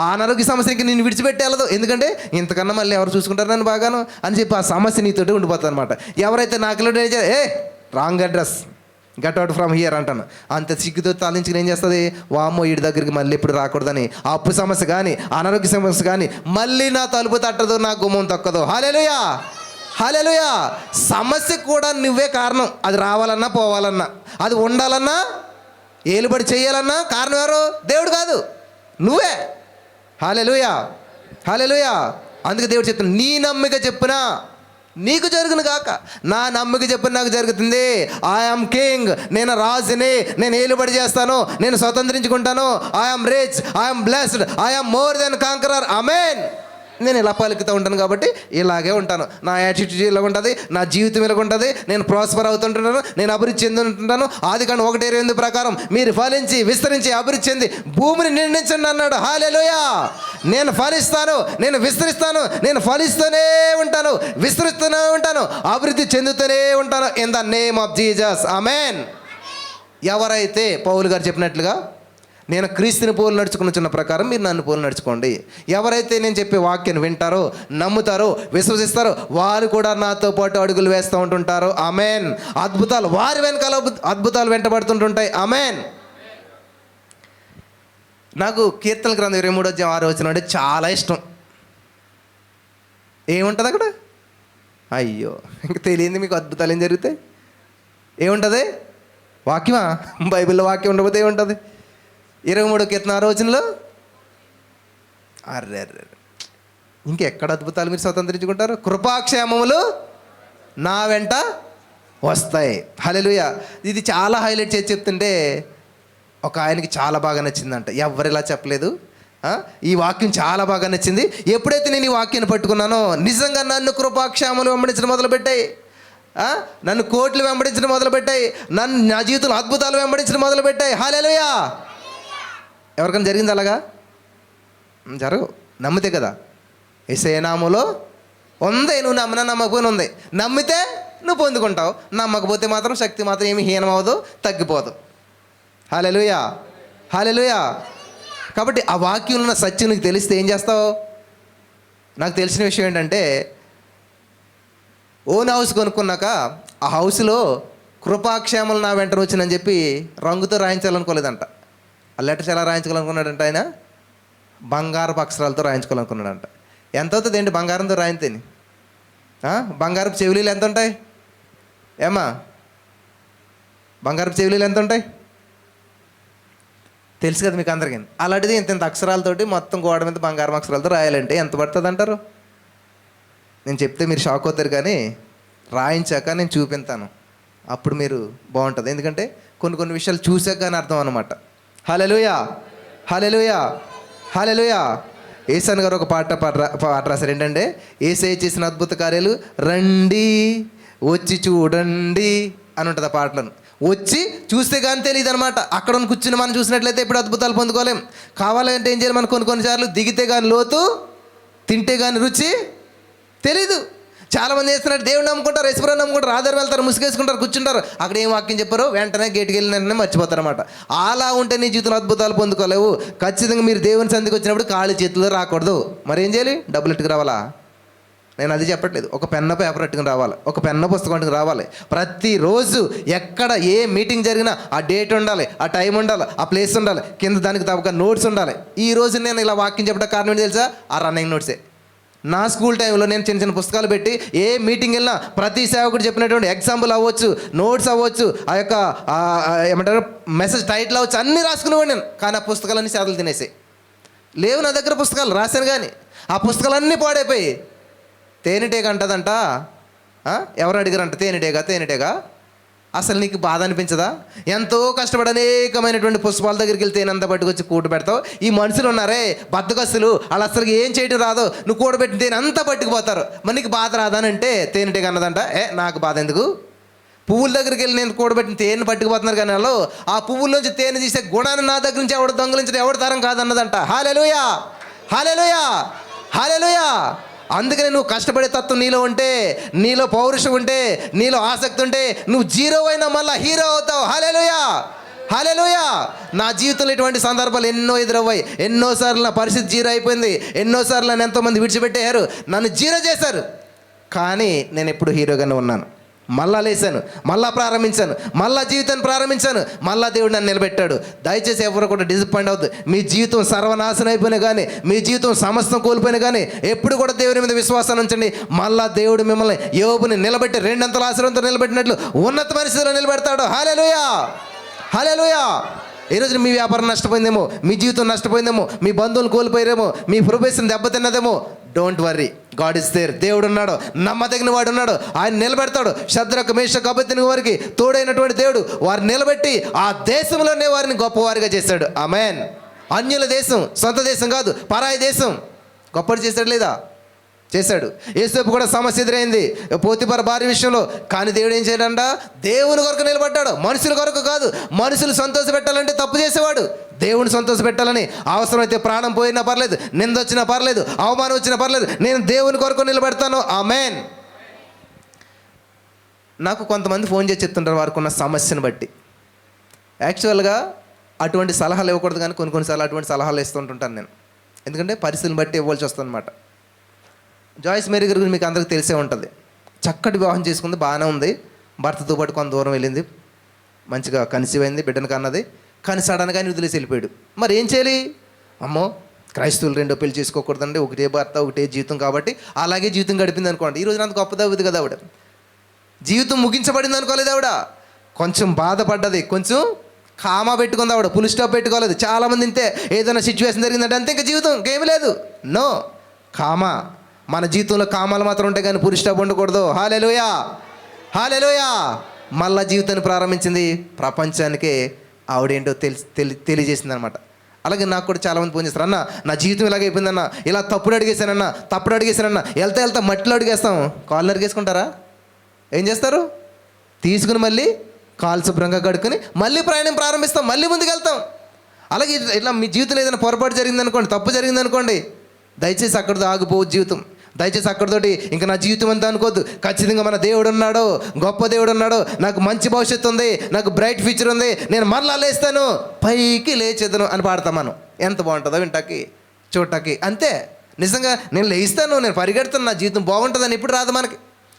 ఆ అనారోగ్య సమస్యకి నేను విడిచిపెట్టేళ్ళదు, ఎందుకంటే ఇంతకన్నా మళ్ళీ ఎవరు చూసుకుంటారు నన్ను బాగాను అని చెప్పి ఆ సమస్య నీతోటి ఉండిపోతుంది అనమాట. ఎవరైతే నాకు wrong address, get out from here అంటాను, అంత సిగ్గుతో తలించుకుని ఏం చేస్తుంది? వామ్మో వీడి దగ్గరికి మళ్ళీ ఇప్పుడు రాకూడదని ఆ అప్పు సమస్య కానీ అనారోగ్య సమస్య కానీ మళ్ళీ నా తలుపు తట్టదు, నా గుమ్మం తక్కదు. హల్లెలూయా, హల్లెలూయా. సమస్య కూడా నువ్వే కారణం. అది రావాలన్నా పోవాలన్నా, అది ఉండాలన్నా ఏలుబడి చేయాలన్నా కారణం ఎవరు? దేవుడు కాదు, నువ్వే. హల్లెలూయా, హల్లెలూయా. అందుకే దేవుడు చెప్తున్నాడు, నీ నమ్మిక చెప్పునా నీకు జరుగును గాక, నా నమ్మిక చెప్పిన నాకు జరుగుతుంది. ఐఎమ్ కింగ్, నేను రాజుని, నేను ఏలుబడి చేస్తాను, నేను స్వతంత్రించుకుంటాను. I'm rich, I'm blessed, I'm more than conqueror. Amen. నేను ఇలా పలుకుతూ ఉంటాను కాబట్టి ఇలాగే ఉంటాను. నా యాటిట్యూడ్ ఇలా ఉంటుంది, నా జీవితం ఇలా ఉంటుంది, నేను ప్రాస్పర్ అవుతుంటున్నాను, నేను అభివృద్ధి చెందుతుంటాను. ఆదికాండం 1:28 ప్రకారం మీరు ఫలించి విస్తరించి అభివృద్ధి చెంది భూమిని నిండించండి అన్నాడు. హల్లెలూయా. నేను ఫలిస్తాను, నేను విస్తరిస్తాను, నేను ఫలిస్తూనే ఉంటాను, విస్తరిస్తూనే ఉంటాను, అభివృద్ధి చెందుతూనే ఉంటాను in the name of Jesus. Amen. ఎవరైతే పౌలు గారు చెప్పినట్లుగా నేను క్రీస్తుని పోలు నడుచుకున్న ప్రకారం మీరు నన్ను పోలు నడుచుకోండి. ఎవరైతే నేను చెప్పే వాక్యాన్ని వింటారో, నమ్ముతారో, విశ్వసిస్తారో వారు కూడా నాతో పాటు అడుగులు వేస్తూ ఉంటుంటారు. ఆమేన్. అద్భుతాలు వారి వెనకాల అద్భుతాలు వెంటబడుతుంటుంటాయి. ఆమేన్. నాకు కీర్తన గ్రంథం 23:6 అంటే చాలా ఇష్టం. ఏముంటుంది అక్కడ? అయ్యో ఇంక తెలియంది మీకు. అద్భుతాలు ఏం జరుగుతాయి? ఏముంటుంది? వాక్యమా? బైబిల్లో వాక్యం ఉండకపోతే ఏముంటుంది? 23 కీర్తన 6 అర్రే ఇంకెక్కడ అద్భుతాలు మీరు స్వతంత్రించుకుంటారు? కృపాక్షేమములు నా వెంట వస్తాయి. హల్లెలూయా. ఇది చాలా హైలైట్ చేసి చెప్తుంటే ఒక ఆయనకి చాలా బాగా నచ్చిందంట. ఎవరిలా చెప్పలేదు. ఈ వాక్యం చాలా బాగా నచ్చింది. ఎప్పుడైతే నేను ఈ వాక్యాన్ని పట్టుకున్నానో నిజంగా నన్ను కృపాక్షేమములు వెంబడించడం మొదలుపెట్టాయి, నన్ను కోట్లు వెంబడించడం మొదలుపెట్టాయి, నా జీవితంలో అద్భుతాలు వెంబడించడం మొదలుపెట్టాయి. హల్లెలూయా. ఎవరికైనా జరిగింది అలాగా? జరగవు. నమ్మితే కదా. యేసయ్య నామములో ఉంది, నువ్వు నమ్మినా నమ్మకపోయినా ఉంది. నమ్మితే నువ్వు పొందుకుంటావు, నమ్మకపోతే మాత్రం శక్తి మాత్రం ఏమి హీనమవదు, తగ్గిపోదు. హల్లెలూయా, హల్లెలూయా. కాబట్టి ఆ వాక్యంలో ఉన్న సత్యం నీకు తెలిస్తే ఏం చేస్తావు? నాకు తెలిసిన విషయం ఏంటంటే, ఓన్ హౌస్ కొనుక్కున్నాక ఆ హౌస్లో కృపాక్షేమలు నా వెంట వచ్చిందని చెప్పి రంగుతో రాయించాలనుకోలేదంట. ఆ లెటర్స్ ఎలా రాయించుకోవాలనుకున్నాడంట ఆయన? బంగారపు అక్షరాలతో రాయించుకోవాలనుకున్నాడంట. ఎంత అవుతుంది ఏంటి బంగారంతో రాయితేని? బంగారపు చెవులీలు ఎంత ఉంటాయి? ఏమా బంగారపు చెవులీలు ఎంత ఉంటాయి? తెలుసు కదా మీకు అందరికీ. అలాంటిది ఇంత అక్షరాలతోటి మొత్తం గోడ మీద బంగారం అక్షరాలతో రాయాలంటే ఎంత పడుతుంది అంటారు? నేను చెప్తే మీరు షాక్ అవుతారు, కానీ రాయించాక నేను చూపిస్తాను, అప్పుడు మీరు బాగుంటుంది. ఎందుకంటే కొన్ని విషయాలు చూసాక కానీ అర్థం అన్నమాట. హల్లెలూయా, హల్లెలూయా, హల్లెలూయా. యేసన్ గారు ఒక పాట రాశారు. ఏంటంటే, యేసయ్య చేసిన అద్భుత కార్యాలు రండి వచ్చి చూడండి అని ఉంటుంది ఆ పాటలను. వచ్చి చూస్తే కానీ తెలియదు అనమాట. అక్కడ కూర్చుని మనం చూసినట్లయితే ఇప్పుడు అద్భుతాలు పొందుకోలేం. కావాలంటే ఏం చేయాలి? మనం కొన్నిసార్లు దిగితే కానీ లోతు తింటే కానీ రుచి తెలీదు. చాలామంది చేస్తున్నారు, దేవుడు నమ్ముకుంటారు, యశ్వరాన్ని నమ్ముకుంటారు, ఆధార్ వెళ్తారు, ముసుగేసుకుంటారు, కూర్చుంటారు, అక్కడ ఏం వాక్యం చెప్పారో వెంటనే గేటుకి వెళ్ళిన వెంటనే మర్చిపోతారన్నమాట. అలా ఉంటే నీ జీవితంలో అద్భుతాలు పొందుకోలేవు. ఖచ్చితంగా మీరు దేవుని సంధికి వచ్చినప్పుడు ఖాళీ చేతుల్లో రాకూడదు. మరి ఏం చేయాలి? డబ్బులు ఎట్టుకు రావాలా? నేను అది చెప్పట్లేదు. ఒక పెన్న పేపర్ పెట్టుకుని రావాలి, ఒక పెన్న పుస్తకం పెట్టుకుని రావాలి. ప్రతిరోజు ఎక్కడ ఏ మీటింగ్ జరిగినా ఆ డేట్ ఉండాలి, ఆ టైం ఉండాలి, ఆ ప్లేస్ ఉండాలి, కింద దానికి తప్పక నోట్స్ ఉండాలి. ఈ రోజు నేను ఇలా వాక్యం చెప్పడం కారణం ఏంటి తెలుసా? ఆ రన్నింగ్ నోట్సే. నా స్కూల్ టైంలో నేను చిన్న చిన్న పుస్తకాలు పెట్టి ఏ మీటింగ్ వెళ్ళినా ప్రతి సేవకుడు చెప్పినటువంటి ఎగ్జాంపుల్ అవ్వచ్చు, నోట్స్ అవ్వచ్చు, ఆ యొక్క ఏమంటారు మెసేజ్ టైటిల్ అవ్వచ్చు, అన్నీ రాసుకునేవాడు నేను. కానీ ఆ పుస్తకాలన్నీ సేవలు తినేసాయి. లేవు నా దగ్గర పుస్తకాలు, రాశాను కానీ ఆ పుస్తకాలన్నీ పాడైపోయి. తేనెటీగ అంటదంట. ఎవరు అడిగారంట? తేనెటీగ అసలు నీకు బాధ అనిపించదా? ఎంతో కష్టపడి అనేకమైనటువంటి పుష్పాల దగ్గరికి వెళ్తే తేనంతా పట్టుకొచ్చి కూట పెడతావు. ఈ మనుషులు ఉన్నారే బద్దకస్తులు, వాళ్ళు అసలు ఏం చేయడం రాదో, నువ్వు కూడబెట్టిన తేనె అంతా పట్టుకుపోతారు. మరి నీకు బాధ రాదానంటే తేనెటీగ అన్నదంట, నాకు బాధ ఎందుకు? పువ్వుల దగ్గరికి వెళ్ళి నేను కూడబెట్టిన తేనె పట్టుకుపోతున్నారు కానీ వాళ్ళు ఆ పువ్వుల్లోంచి తేనె తీసే గుణాన్ని నా దగ్గర నుంచి ఎవడు దొంగలించడం ఎవడు తరం కాదన్నదంట. హల్లెలూయా, హల్లెలూయా, హల్లెలూయా. అందుకని నువ్వు కష్టపడే తత్వం నీలో ఉంటే, నీలో పౌరుషం ఉంటే, నీలో ఆసక్తి ఉంటే, నువ్వు జీరో అయినా మళ్ళీ హీరో అవుతావు. హల్లెలూయా, హల్లెలూయా. నా జీవితంలో ఇటువంటి సందర్భాలు ఎన్నో ఎదురవ్వాయి. ఎన్నోసార్లు నా పరిస్థితి జీరో అయిపోయింది. ఎన్నోసార్లు నన్ను ఎంతోమంది విడిచిపెట్టారు, నన్ను జీరో చేశారు. కానీ నేను ఎప్పుడు హీరోగానే ఉన్నాను. మళ్ళా లేచాను, మళ్ళా ప్రారంభించాను, మళ్ళా జీవితాన్ని ప్రారంభించాను, మళ్ళా దేవుడు నన్ను నిలబెట్టాడు. దయచేసి ఎవరు కూడా డిసప్పాయింట్ అవుతుంది. మీ జీవితం సర్వనాశనం అయిపోయినా కానీ, మీ జీవితం సమస్తం కోల్పోయినా కానీ ఎప్పుడు కూడా దేవుని మీద విశ్వాసాన్ని ఉంచండి. మళ్ళా దేవుడు మిమ్మల్ని యోబుని నిలబెట్టి 2 ఆశీర్వాదంతో నిలబెట్టినట్లు ఉన్నతమైన స్థితిలో నిలబెడతాడు. హల్లెలూయా, హల్లెలూయా. ఈరోజు మీ వ్యాపారం నష్టపోయిందేమో, మీ జీవితం నష్టపోయిందేమో, మీ బంధువులు కోల్పోయారేమో, మీ ప్రొఫెషన్ దెబ్బతిన్నదేమో. Don't worry, God is there. దేవుడు ఉన్నాడు, నమ్మదగిన వాడు ఉన్నాడు, ఆయన నిలబెడతాడు. శద్రకు మేషకు అబేద్నెగో వారికి తోడైనటువంటి దేవుడు వారిని నిలబెట్టి ఆ దేశంలోనే వారిని గొప్పవారిగా చేశాడు. ఆమేన్. అన్యుల దేశం, సొంత దేశం కాదు, పరాయి దేశం. గొప్పడు చేశాడు లేదా? చేశాడు. యేసేపు కూడా సమస్య ఎదురైంది పోతిఫర్ భార్య విషయంలో. కానీ దేవుడు ఏం చేయడంట? దేవుని కొరకు నిలబడ్డాడు, మనుషుల కొరకు కాదు. మనుషులు సంతోష పెట్టాలంటే తప్పు చేసేవాడు. దేవుని సంతోష పెట్టాలని అవసరమైతే ప్రాణం పోయినా పర్లేదు, నింద వచ్చినా పర్లేదు, అవమానం వచ్చినా పర్లేదు, నేను దేవుని కొరకు నిలబెడతాను. ఆమేన్. నాకు కొంతమంది ఫోన్ చేసి చెప్తుంటారు వారికి ఉన్న సమస్యను బట్టి. యాక్చువల్గా అటువంటి సలహాలు ఇవ్వకూడదు, కానీ కొన్నిసార్లు అటువంటి సలహాలు ఇస్తుంటుంటాను నేను. ఎందుకంటే పరిస్థితిని బట్టి ఇవ్వాల్సి వస్తుంది అనమాట. జాయిస్ మేరీ గారి గురించి మీకు అందరికీ తెలిసే ఉంటుంది. చక్కటి వివాహం చేసుకుంది, బాగానే ఉంది. భర్తతో పాటు కొంత దూరం వెళ్ళింది, మంచిగా కన్సీవ్ అయింది, బిడ్డను కన్నది. కానీ సడన్గా ఆయన వదిలేసి వెళ్ళిపోయాడు. మరి ఏం చేయాలి? అమ్మో, క్రైస్తవులు 2 పెళ్లి చేసుకోకూడదండి, ఒకటే భర్త ఒకటే జీవితం కాబట్టి అలాగే జీవితం గడిపింది అనుకోండి. ఈరోజు అంత గొప్పదవుతుంది కదా ఆవిడ. జీవితం ముగించబడింది అనుకోలేదు ఆవిడ. కొంచెం బాధపడ్డది, కొంచెం కామా పెట్టుకుంది ఆవిడ, ఫుల్ స్టాప్ పెట్టుకోలేదు. చాలామంది ఇంతే, ఏదైనా సిచ్యువేషన్ జరిగిందంటే అంతే, ఇంకా జీవితం ఇంకేమీ లేదు. No, comma. మన జీవితంలో కామాలు మాత్రం ఉంటాయి కానీ ఫుల్ స్టాప్ ఉండకూడదు. హల్లెలూయా, హల్లెలూయా. మళ్ళా జీవితాన్ని ప్రారంభించింది. ప్రపంచానికే ఆవిడేంటో తెలియజేసింది అనమాట. అలాగే నాకు కూడా చాలామంది ఫోన్ చేస్తారు, అన్న నా జీవితం ఇలాగ అయిపోయిందన్న, ఇలా తప్పుడు అడిగేశానన్నా, వెళ్తా మట్టిలో అడిగేస్తాం. కాళ్ళు అడిగేసుకుంటారా? ఏం చేస్తారు? తీసుకుని మళ్ళీ కాలు శుభ్రంగా కడుక్కొని మళ్ళీ ప్రయాణం ప్రారంభిస్తాం, మళ్ళీ ముందుకు వెళ్తాం. అలాగే ఇట్లా మీ జీవితంలో ఏదైనా పొరపాటు జరిగిందనుకోండి, తప్పు జరిగిందనుకోండి, దయచేసి అక్కడితో ఆగిపోవద్దు జీవితం. దయచేసి అక్కడితోటి ఇంకా నా జీవితం అంతా అనుకోవద్దు. ఖచ్చితంగా మన దేవుడు ఉన్నాడు, గొప్ప దేవుడు ఉన్నాడు, నాకు మంచి భవిష్యత్తు ఉంది, నాకు బ్రైట్ ఫ్యూచర్ ఉంది, నేను మరలా లేస్తాను, పైకి లేచేదను అని పాడతాం మనం. ఎంత బాగుంటుందో వింటాకి, చూడటానికి. అంతే. నిజంగా నేను లేస్తాను, నేను పరిగెడతాను, నా జీవితం బాగుంటుందని ఇప్పుడు రాదు మనకి.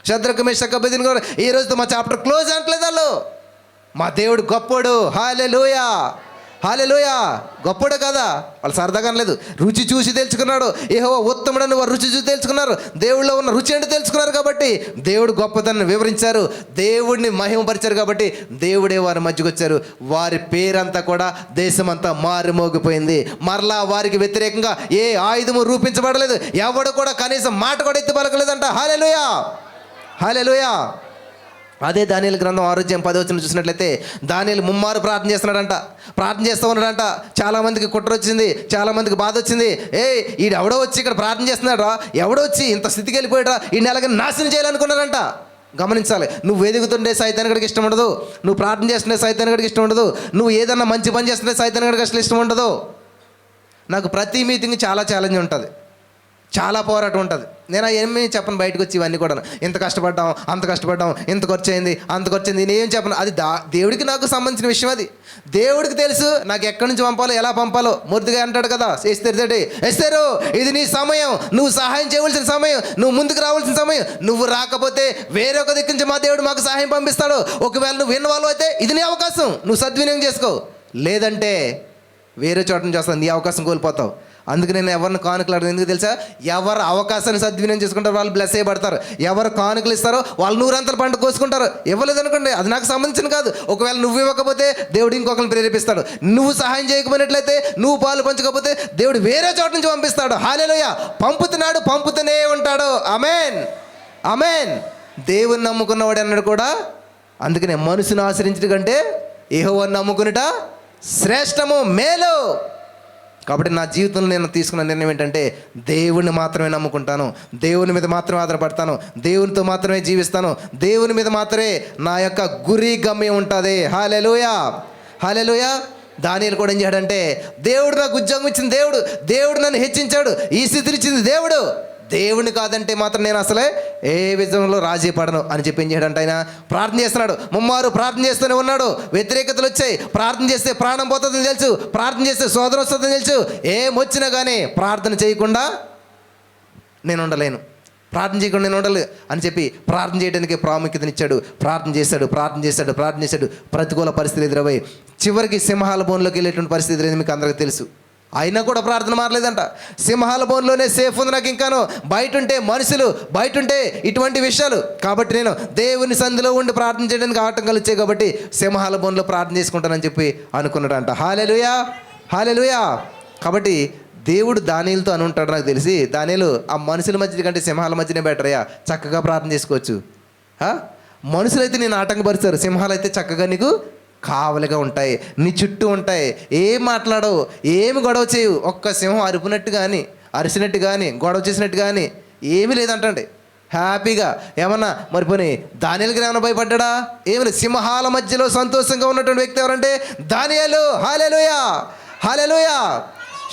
శద్రకు మేషకు అబేద్నెగో కూడా ఈ రోజుతో మా చాప్టర్ క్లోజ్ అంటలేదు వాళ్ళు. మా దేవుడు గొప్పోడు. హల్లెలూయా, హల్లెలూయా. గొప్పడు కదా, వాళ్ళు సరదాగా అనలేదు. రుచి చూసి తెలుసుకున్నాడు. యెహోవా ఉత్తముడని వారు రుచి చూసి తెలుసుకున్నారు. దేవుడిలో ఉన్న రుచి అంటే తెలుసుకున్నారు కాబట్టి దేవుడు గొప్పతనాన్ని వివరించారు, దేవుడిని మహిమపరిచారు కాబట్టి దేవుడే వారి మధ్యకు వచ్చారు. వారి పేరంతా కూడా దేశమంతా మారుమోగిపోయింది. మరలా వారికి వ్యతిరేకంగా ఏ ఆయుధము రూపించబడలేదు. ఎవడు కూడా కనీసం మాట కూడా ఎత్తి పలకలేదంట. హల్లెలూయా, హల్లెలూయా. అదే దానియేలు గ్రంథం 6:10 చూసినట్లయితే దానియేలు ముమ్మారు ప్రార్థన చేస్తూ ఉన్నాడంట. చాలామందికి కుట్ర వచ్చింది, చాలామందికి బాధ వచ్చింది. ఈడు ఎవడో వచ్చి ఇక్కడ ప్రార్థన చేస్తున్నాడా, ఎవడో వచ్చి ఇంత స్థితికి వెళ్ళిపోయాడా, ఈయన ఎలాగ నాశనం చేయాలనుకున్నారంట. గమనించాలి, నువ్వు వెతుకుతుండే సైతానికుడికి ఇష్టం ఉండదు, నువ్వు ప్రార్థన చేస్తుండే సైతానికుడికి ఇష్టం ఉండదు, నువ్వు ఏదన్నా మంచి పని చేస్తుండే సైతానికుడికి అసలు ఇష్టం ఉండదు. నాకు ప్రతి మీటింగ్ చాలా ఛాలెంజ్ ఉంటుంది, చాలా పోరాటం ఉంటుంది. నేను ఏమీ చెప్పను బయటకు వచ్చి ఇవన్నీ కూడా. ఇంత కష్టపడ్డాం, అంత కష్టపడ్డాం, ఇంత ఖర్చు అయింది, అంత ఖర్చు అయింది, నేను ఏం చెప్పను. అది దేవుడికి నాకు సంబంధించిన విషయం. అది దేవుడికి తెలుసు నాకు ఎక్కడి నుంచి పంపాలో, ఎలా పంపాలో. మూర్తిగా అంటాడు కదా ఎస్తేరు, ఇది నీ సమయం, నువ్వు సహాయం చేయవలసిన సమయం, నువ్వు ముందుకు రావాల్సిన సమయం. నువ్వు రాకపోతే వేరొక దిక్కు నుంచి మా దేవుడు మాకు సహాయం పంపిస్తాడు. ఒకవేళ నువ్వు విన్నవాళ్ళు అయితే ఇది నీ అవకాశం, నువ్వు సద్వినియోగం చేసుకో. లేదంటే వేరే చోట నుంచి వస్తాను, నీ అవకాశం కోల్పోతావు. అందుకు నేను ఎవరిని కానుకలు ఎందుకు తెలుసా? ఎవరు అవకాశాన్ని సద్వినియోగం చేసుకుంటారో వాళ్ళు బ్లెస్ చేయబడతారు. ఎవరు కానుకలు ఇస్తారో వాళ్ళు నూరంతల పంట కోసుకుంటారు. ఇవ్వలేదు అనుకోండి, అది నాకు సంబంధించిన కాదు. ఒకవేళ నువ్వు ఇవ్వకపోతే దేవుడు ఇంకొకరిని ప్రేరేపిస్తాడు. నువ్వు సహాయం చేయకపోయినట్లయితే, నువ్వు పాలు పంచకపోతే దేవుడు వేరే చోట నుంచి పంపిస్తాడు. హల్లెలూయా. పంపుతున్నాడు, పంపుతూనే ఉంటాడు. ఆమేన్, ఆమేన్. దేవుని నమ్ముకున్నవాడు అన్నాడు కూడా. అందుకనే మనుషుని ఆశ్రయించడం కంటే యెహోవాను నమ్ముకునుట శ్రేష్టము, మేలు. కాబట్టి నా జీవితంలో నేను తీసుకున్న నిర్ణయం ఏంటంటే దేవుని మాత్రమే నమ్ముకుంటాను, దేవుని మీద మాత్రమే ఆధారపడతాను, దేవునితో మాత్రమే జీవిస్తాను, దేవుని మీద మాత్రమే నా యొక్క గురి గమ్యం ఉంటుంది. హల్లెలూయా, హల్లెలూయా. దానియేలు కూడా ఏం చేయడంటే, దేవుడు నాకు ఉద్యోగం ఇచ్చిన దేవుడు నన్ను హెచ్చించాడు, ఈ స్థితిని ఇచ్చింది దేవుడిని కాదంటే మాత్రం నేను అసలే ఏ విధంలో రాజీ పడను అని చెప్పి ఏం చేయడంటే ఆయన ప్రార్థన చేస్తున్నాడు. ముమ్మారు ప్రార్థన చేస్తూనే ఉన్నాడు. వ్యతిరేకతలు వచ్చాయి. ప్రార్థన చేస్తే ప్రాణం పోతుందని తెలుసు, ప్రార్థన చేస్తే సోదరం వస్తుందని తెలుసు. ఏమొచ్చినా కానీ ప్రార్థన చేయకుండా నేను ఉండలేను, ప్రార్థన చేయకుండా నేను ఉండలేదు అని చెప్పి ప్రార్థన చేయడానికి ప్రాముఖ్యతనిచ్చాడు. ప్రార్థన చేశాడు. ప్రతికూల పరిస్థితులు ఎదురవై చివరికి సింహాల బోన్లోకి వెళ్ళేటువంటి పరిస్థితి లేదు, మీకు అందరికీ తెలుసు. అయినా కూడా ప్రార్థన మారలేదంట. సింహాల బోన్లోనే సేఫ్ ఉంది నాకు. ఇంకాను బయట ఉంటే మనుషులు, బయట ఉంటే ఇటువంటి విషయాలు. కాబట్టి నేను దేవుని సంధిలో ఉండి ప్రార్థన చేయడానికి ఆటంకాలు వచ్చాయి కాబట్టి సింహాల బోన్లో ప్రార్థన చేసుకుంటానని చెప్పి అనుకున్నాడంట. హల్లెలూయా, హల్లెలూయా. కాబట్టి దేవుడు దానియేలుతో అని ఉంటాడు నాకు తెలిసి. దానియేలు ఆ మనుషుల మధ్య కంటే సింహాల మధ్యనే బెటర్ అయ్యా, చక్కగా ప్రార్థన చేసుకోవచ్చు. మనుషులైతే నేను ఆటంకపరుస్తారు, సింహాలు అయితే చక్కగా నీకు కావలిగా ఉంటాయి, నీ చుట్టూ ఉంటాయి. ఏం మాట్లాడవు, ఏమి గొడవ చేయవు. ఒక్క సింహం అరిపినట్టు కానీ, అరిసినట్టు కానీ, గొడవ చేసినట్టు కానీ ఏమీ లేదంటండి. హ్యాపీగా ఏమన్నా మరిపోయి దానియేలుకి ఏమైనా భయపడ్డా? ఏమి లేదు. సింహాల మధ్యలో సంతోషంగా ఉన్నటువంటి వ్యక్తి ఎవరంటే దానియేలు. హల్లెలూయా, హల్లెలూయా.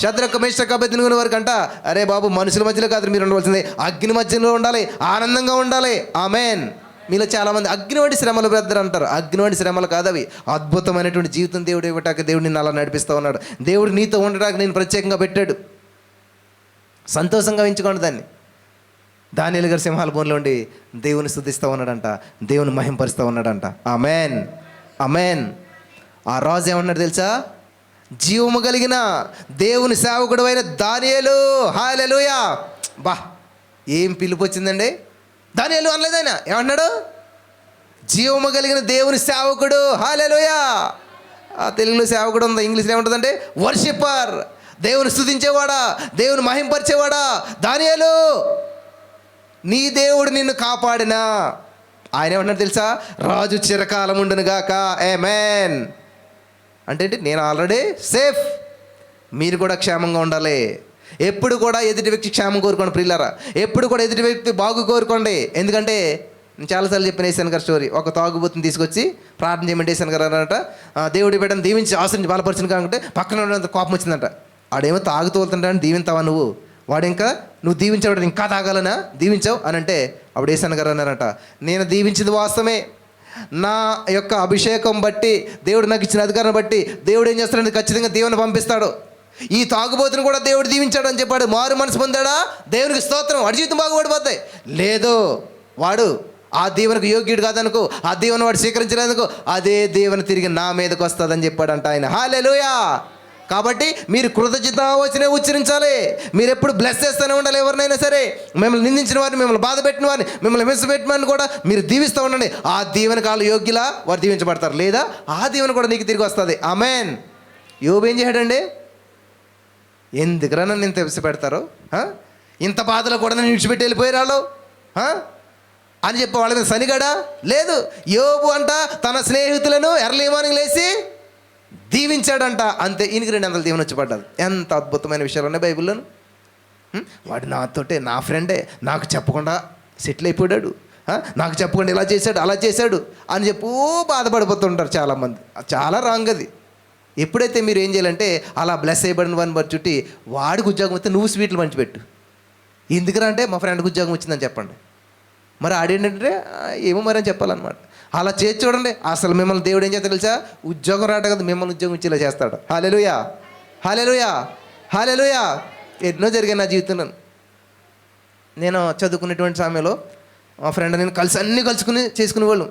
శద్రక్ మేషక్ అబేద్నెగో వారికి అంట, అరే బాబు మనుషుల మధ్యలో కాదు మీరు ఉండవలసింది, అగ్ని మధ్యలో ఉండాలి, ఆనందంగా ఉండాలి. ఆమేన్. మీలో చాలామంది అగ్ని వంటి శ్రమలు బ్రదర్ అంటారు. అగ్ని వంటి శ్రమలు కాదు అవి, అద్భుతమైనటువంటి జీవితం దేవుడు ఇవ్వటానికి దేవుడు నిన్ను అలా నడిపిస్తూ ఉన్నాడు. దేవుడు నీతో ఉండడానికి నేను ప్రత్యేకంగా పెట్టాడు. సంతోషంగా ఎంచుకోండి దాన్ని. దానియేలు గారు సింహాల బోన్లో ఉండి దేవుని స్తుతిస్తూ ఉన్నాడంట, దేవుని మహింపరుస్తూ ఉన్నాడంట. ఆమేన్, ఆమేన్. ఆ రాజు ఏమన్నాడు తెలుసా? జీవము కలిగిన దేవుని సేవకుడు అయిన దానియేలు. హల్లెలూయా. బా, ఏం పిలుపు వచ్చిందండి. దానియేలు అనలేదు ఆయన, ఏమన్నాడు? జీవము కలిగిన దేవుని సేవకుడు. హల్లెలూయా. ఆ తెలుగులో సేవకుడు ఉంది, ఇంగ్లీష్లో ఏముంటుందంటే వర్షిప్పర్, దేవుని స్తుతించేవాడా, దేవుని మహింపరిచేవాడా. దానియేలు, నీ దేవుడు నిన్ను కాపాడినా. ఆయన ఏమన్నాడు తెలుసా? రాజు చిరకాలం ఉండును గాక. ఆమేన్. అంటే నేను ఆల్రెడీ సేఫ్, మీరు కూడా క్షేమంగా ఉండాలి. ఎప్పుడు కూడా ఎదుటి వ్యక్తి క్షేమం కోరుకోండి ప్రియులారా. ఎప్పుడు కూడా ఎదుటి వ్యక్తి బాగు కోరుకోండి. ఎందుకంటే నేను చాలాసార్లు చెప్పిన వేసాను గారు స్టోరీ. ఒక తాగుబోతుని తీసుకొచ్చి ప్రార్థన చేయమంటే వేసాను గారు అన్నట, దేవుడి బిడ్డను దీవించి ఆశ్రయించి బలపరిచిన కాకుంటే పక్కన ఉన్నంత కోపం వచ్చిందంట. వాడేమో తాగుతోలుతుంటాడని దీవింతావా నువ్వు? వాడు ఇంకా నువ్వు దీవించావు ఇంకా తాగాలనా? దీవించావు అని అంటే అప్పుడు వేసాను గారు అన్నారట, నేను దీవించింది వాస్తవమే, నా యొక్క అభిషేకం బట్టి, దేవుడు నాకు ఇచ్చిన అధికారం బట్టి దేవుడు ఏం చేస్తాడంటే ఖచ్చితంగా దేవుని పంపిస్తాడు. ఈ తాగుబోతును కూడా దేవుడు దీవించాడు అని చెప్పాడు. మారు మనసు పొందాడా? దేవునికి స్తోత్రం, వాడి జీవితం బాగుపడిపోతాయి. లేదు, వాడు ఆ దీవెనకు యోగ్యుడు కాదనుకో, ఆ దీవెన వాడు స్వీకరించలేదనుకో, అదే దీవెన తిరిగి నా మీదకి వస్తుందని చెప్పాడంట ఆయన. హల్లెలూయా. కాబట్టి మీరు కృతజ్ఞతావచనే ఉచ్చరించాలి. మీరు ఎప్పుడు బ్లెస్ చేస్తూనే ఉండాలి. ఎవరినైనా సరే, మిమ్మల్ని నిందించిన వారిని, మిమ్మల్ని బాధ పెట్టిన వారిని, మిమ్మల్ని హింసపెట్టిన వారిని కూడా మీరు దీవిస్తూ ఉండండి. ఆ దీవెన కాళ్ళు యోగ్యులా వారు దీవించబడతారు, లేదా ఆ దీవెన కూడా నీకు తిరిగి వస్తుంది. ఆమేన్. యోబు ఏం చేయడండి? ఎందుకురా నన్ను ఇంత హింస పెడతారు, ఇంత బాధలో కూడా నన్ను విడిచిపెట్టి వెళ్ళిపోయారు వాళ్ళు అని చెప్పి వాళ్ళ మీద సనిగాడా? లేదు. యోబు అంట తన స్నేహితులను ఎర్లీ మార్నింగ్ లేచి దీవించాడంట. అంతే, ఈయనకి 200 దీవెన వచ్చి పడ్డది. ఎంత అద్భుతమైన విషయాలు ఉన్నాయి బైబిల్లోను. వాడు నాతోటే, నా ఫ్రెండే, నాకు చెప్పకుండా సెటిల్ అయిపోయాడు, నాకు చెప్పకుండా ఇలా చేశాడు అలా చేశాడు అని చెప్పు బాధపడిపోతుంటారు చాలామంది. చాలా రాంగ్ అది. ఎప్పుడైతే మీరు ఏం చేయాలంటే అలా బ్లెస్ అయిపోయిన వాడిని బట్టి చుట్టి వాడికి ఉద్యోగం వస్తే నువ్వు స్వీట్లు పంచిపెట్టు. ఎందుకురా అంటే మా ఫ్రెండ్కి ఉద్యోగం వచ్చిందని చెప్పండి. మరి ఆడేంటంటే ఏమో మరి అని చెప్పాలన్నమాట. అలా చేసి చూడండి, అసలు మిమ్మల్ని దేవుడు ఏం చేస్తాడు తెలుసా? ఉద్యోగం రాట కదా, మిమ్మల్ని ఉద్యోగం ఇచ్చేలా చేస్తాడు. హల్లెలూయా, హల్లెలూయా, హల్లెలూయా. ఎన్నో జరిగాయి నా జీవితంలో. నేను చదువుకునేటువంటి సమయంలో మా ఫ్రెండ్ నేను అన్నీ కలుసుకుని చేసుకునేవాళ్ళం.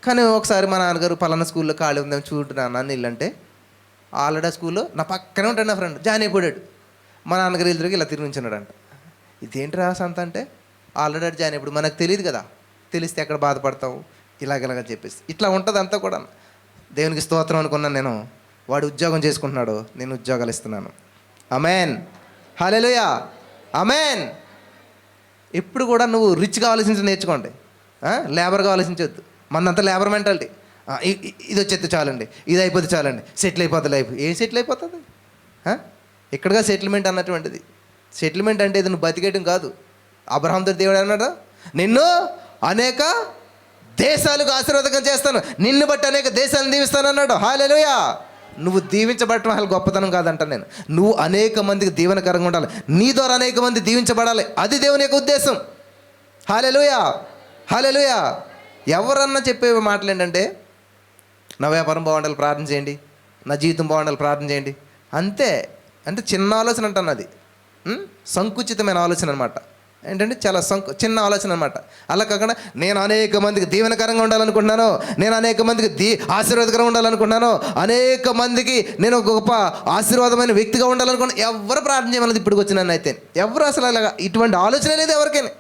కానీ ఒకసారి మా నాన్నగారు పలానా స్కూల్లో ఖాళీ ఉందని చూడుతున్నాను అన్న ఇల్లు అంటే, ఆల్రెడీ ఆ స్కూల్లో నా పక్కనే ఉంటాడు నా ఫ్రెండ్, జాయిన్ అయిపోయాడు. మా నాన్నగారు ఎదురుగా ఇలా తిరిగి ఉంచున్నాడంట. ఇదేంటి సంత అంటే, ఆల్రెడీ జాయిన్ అయిపోయాడు, మనకు తెలియదు కదా, తెలిస్తే ఎక్కడ బాధపడతావు ఇలాగ చెప్పేసి ఇట్లా ఉంటుంది అంతా కూడా. దేవునికి స్తోత్రం అనుకున్నాను నేను. వాడు ఉద్యోగం చేసుకుంటున్నాడు, నేను ఉద్యోగాలు ఇస్తున్నాను. ఆమేన్, హల్లెలూయా, ఆమేన్. ఎప్పుడు కూడా నువ్వు రిచ్గా ఆలోచించి నేర్చుకోండి, లేబర్గా ఆలోచించవద్దు. మనంతా లేబర్ మెంటాలిటీ. ఇది వచ్చేది చాలండి, ఇది అయిపోతే చాలండి, సెటిల్ అయిపోతుంది లైఫ్. ఏం సెటిల్ అయిపోతుంది? ఇక్కడగా సెటిల్మెంట్ అన్నటువంటిది. సెటిల్మెంట్ అంటే ఇది నువ్వు బతికేయడం కాదు. అబ్రహాంతో దేవుడు అన్నాడు, నిన్ను అనేక దేశాలకు ఆశీర్వాదకం చేస్తాను, నిన్ను బట్టి అనేక దేశాలను దీవిస్తాను అన్నాడు. హల్లెలూయా. నువ్వు దీవించబడటం అసలు గొప్పతనం కాదంట నేను. నువ్వు అనేక మందికి దీవెనకరంగా ఉండాలి, నీ ద్వారా అనేక మంది దీవించబడాలి, అది దేవుని యొక్క ఉద్దేశం. హల్లెలూయా, హల్లెలూయా. ఎవరన్నా చెప్పే మాటలు ఏంటంటే, నా వ్యాపారం బాగుండాలి ప్రార్థన చేయండి, నా జీవితం బాగుండాలి ప్రార్థన చేయండి, అంతే. అంటే చిన్న ఆలోచన అంటాను, అది సంకుచితమైన ఆలోచన అనమాట. ఏంటంటే చాలా చిన్న ఆలోచన అనమాట. అలా కాకుండా నేను అనేక మందికి దీవెనకరంగా ఉండాలనుకుంటున్నాను, నేను అనేక మందికి ఆశీర్వాదకరంగా ఉండాలనుకుంటున్నాను, అనేక మందికి నేను ఒక గొప్ప ఆశీర్వాదమైన వ్యక్తిగా ఉండాలనుకున్నాను. ఎవరు ప్రార్థన చేయమన్నది ఇప్పుడు వచ్చి నన్ను అయితే ఎవరు అసలు అలాగా ఇటువంటి ఆలోచన లేదు ఎవరికైనా.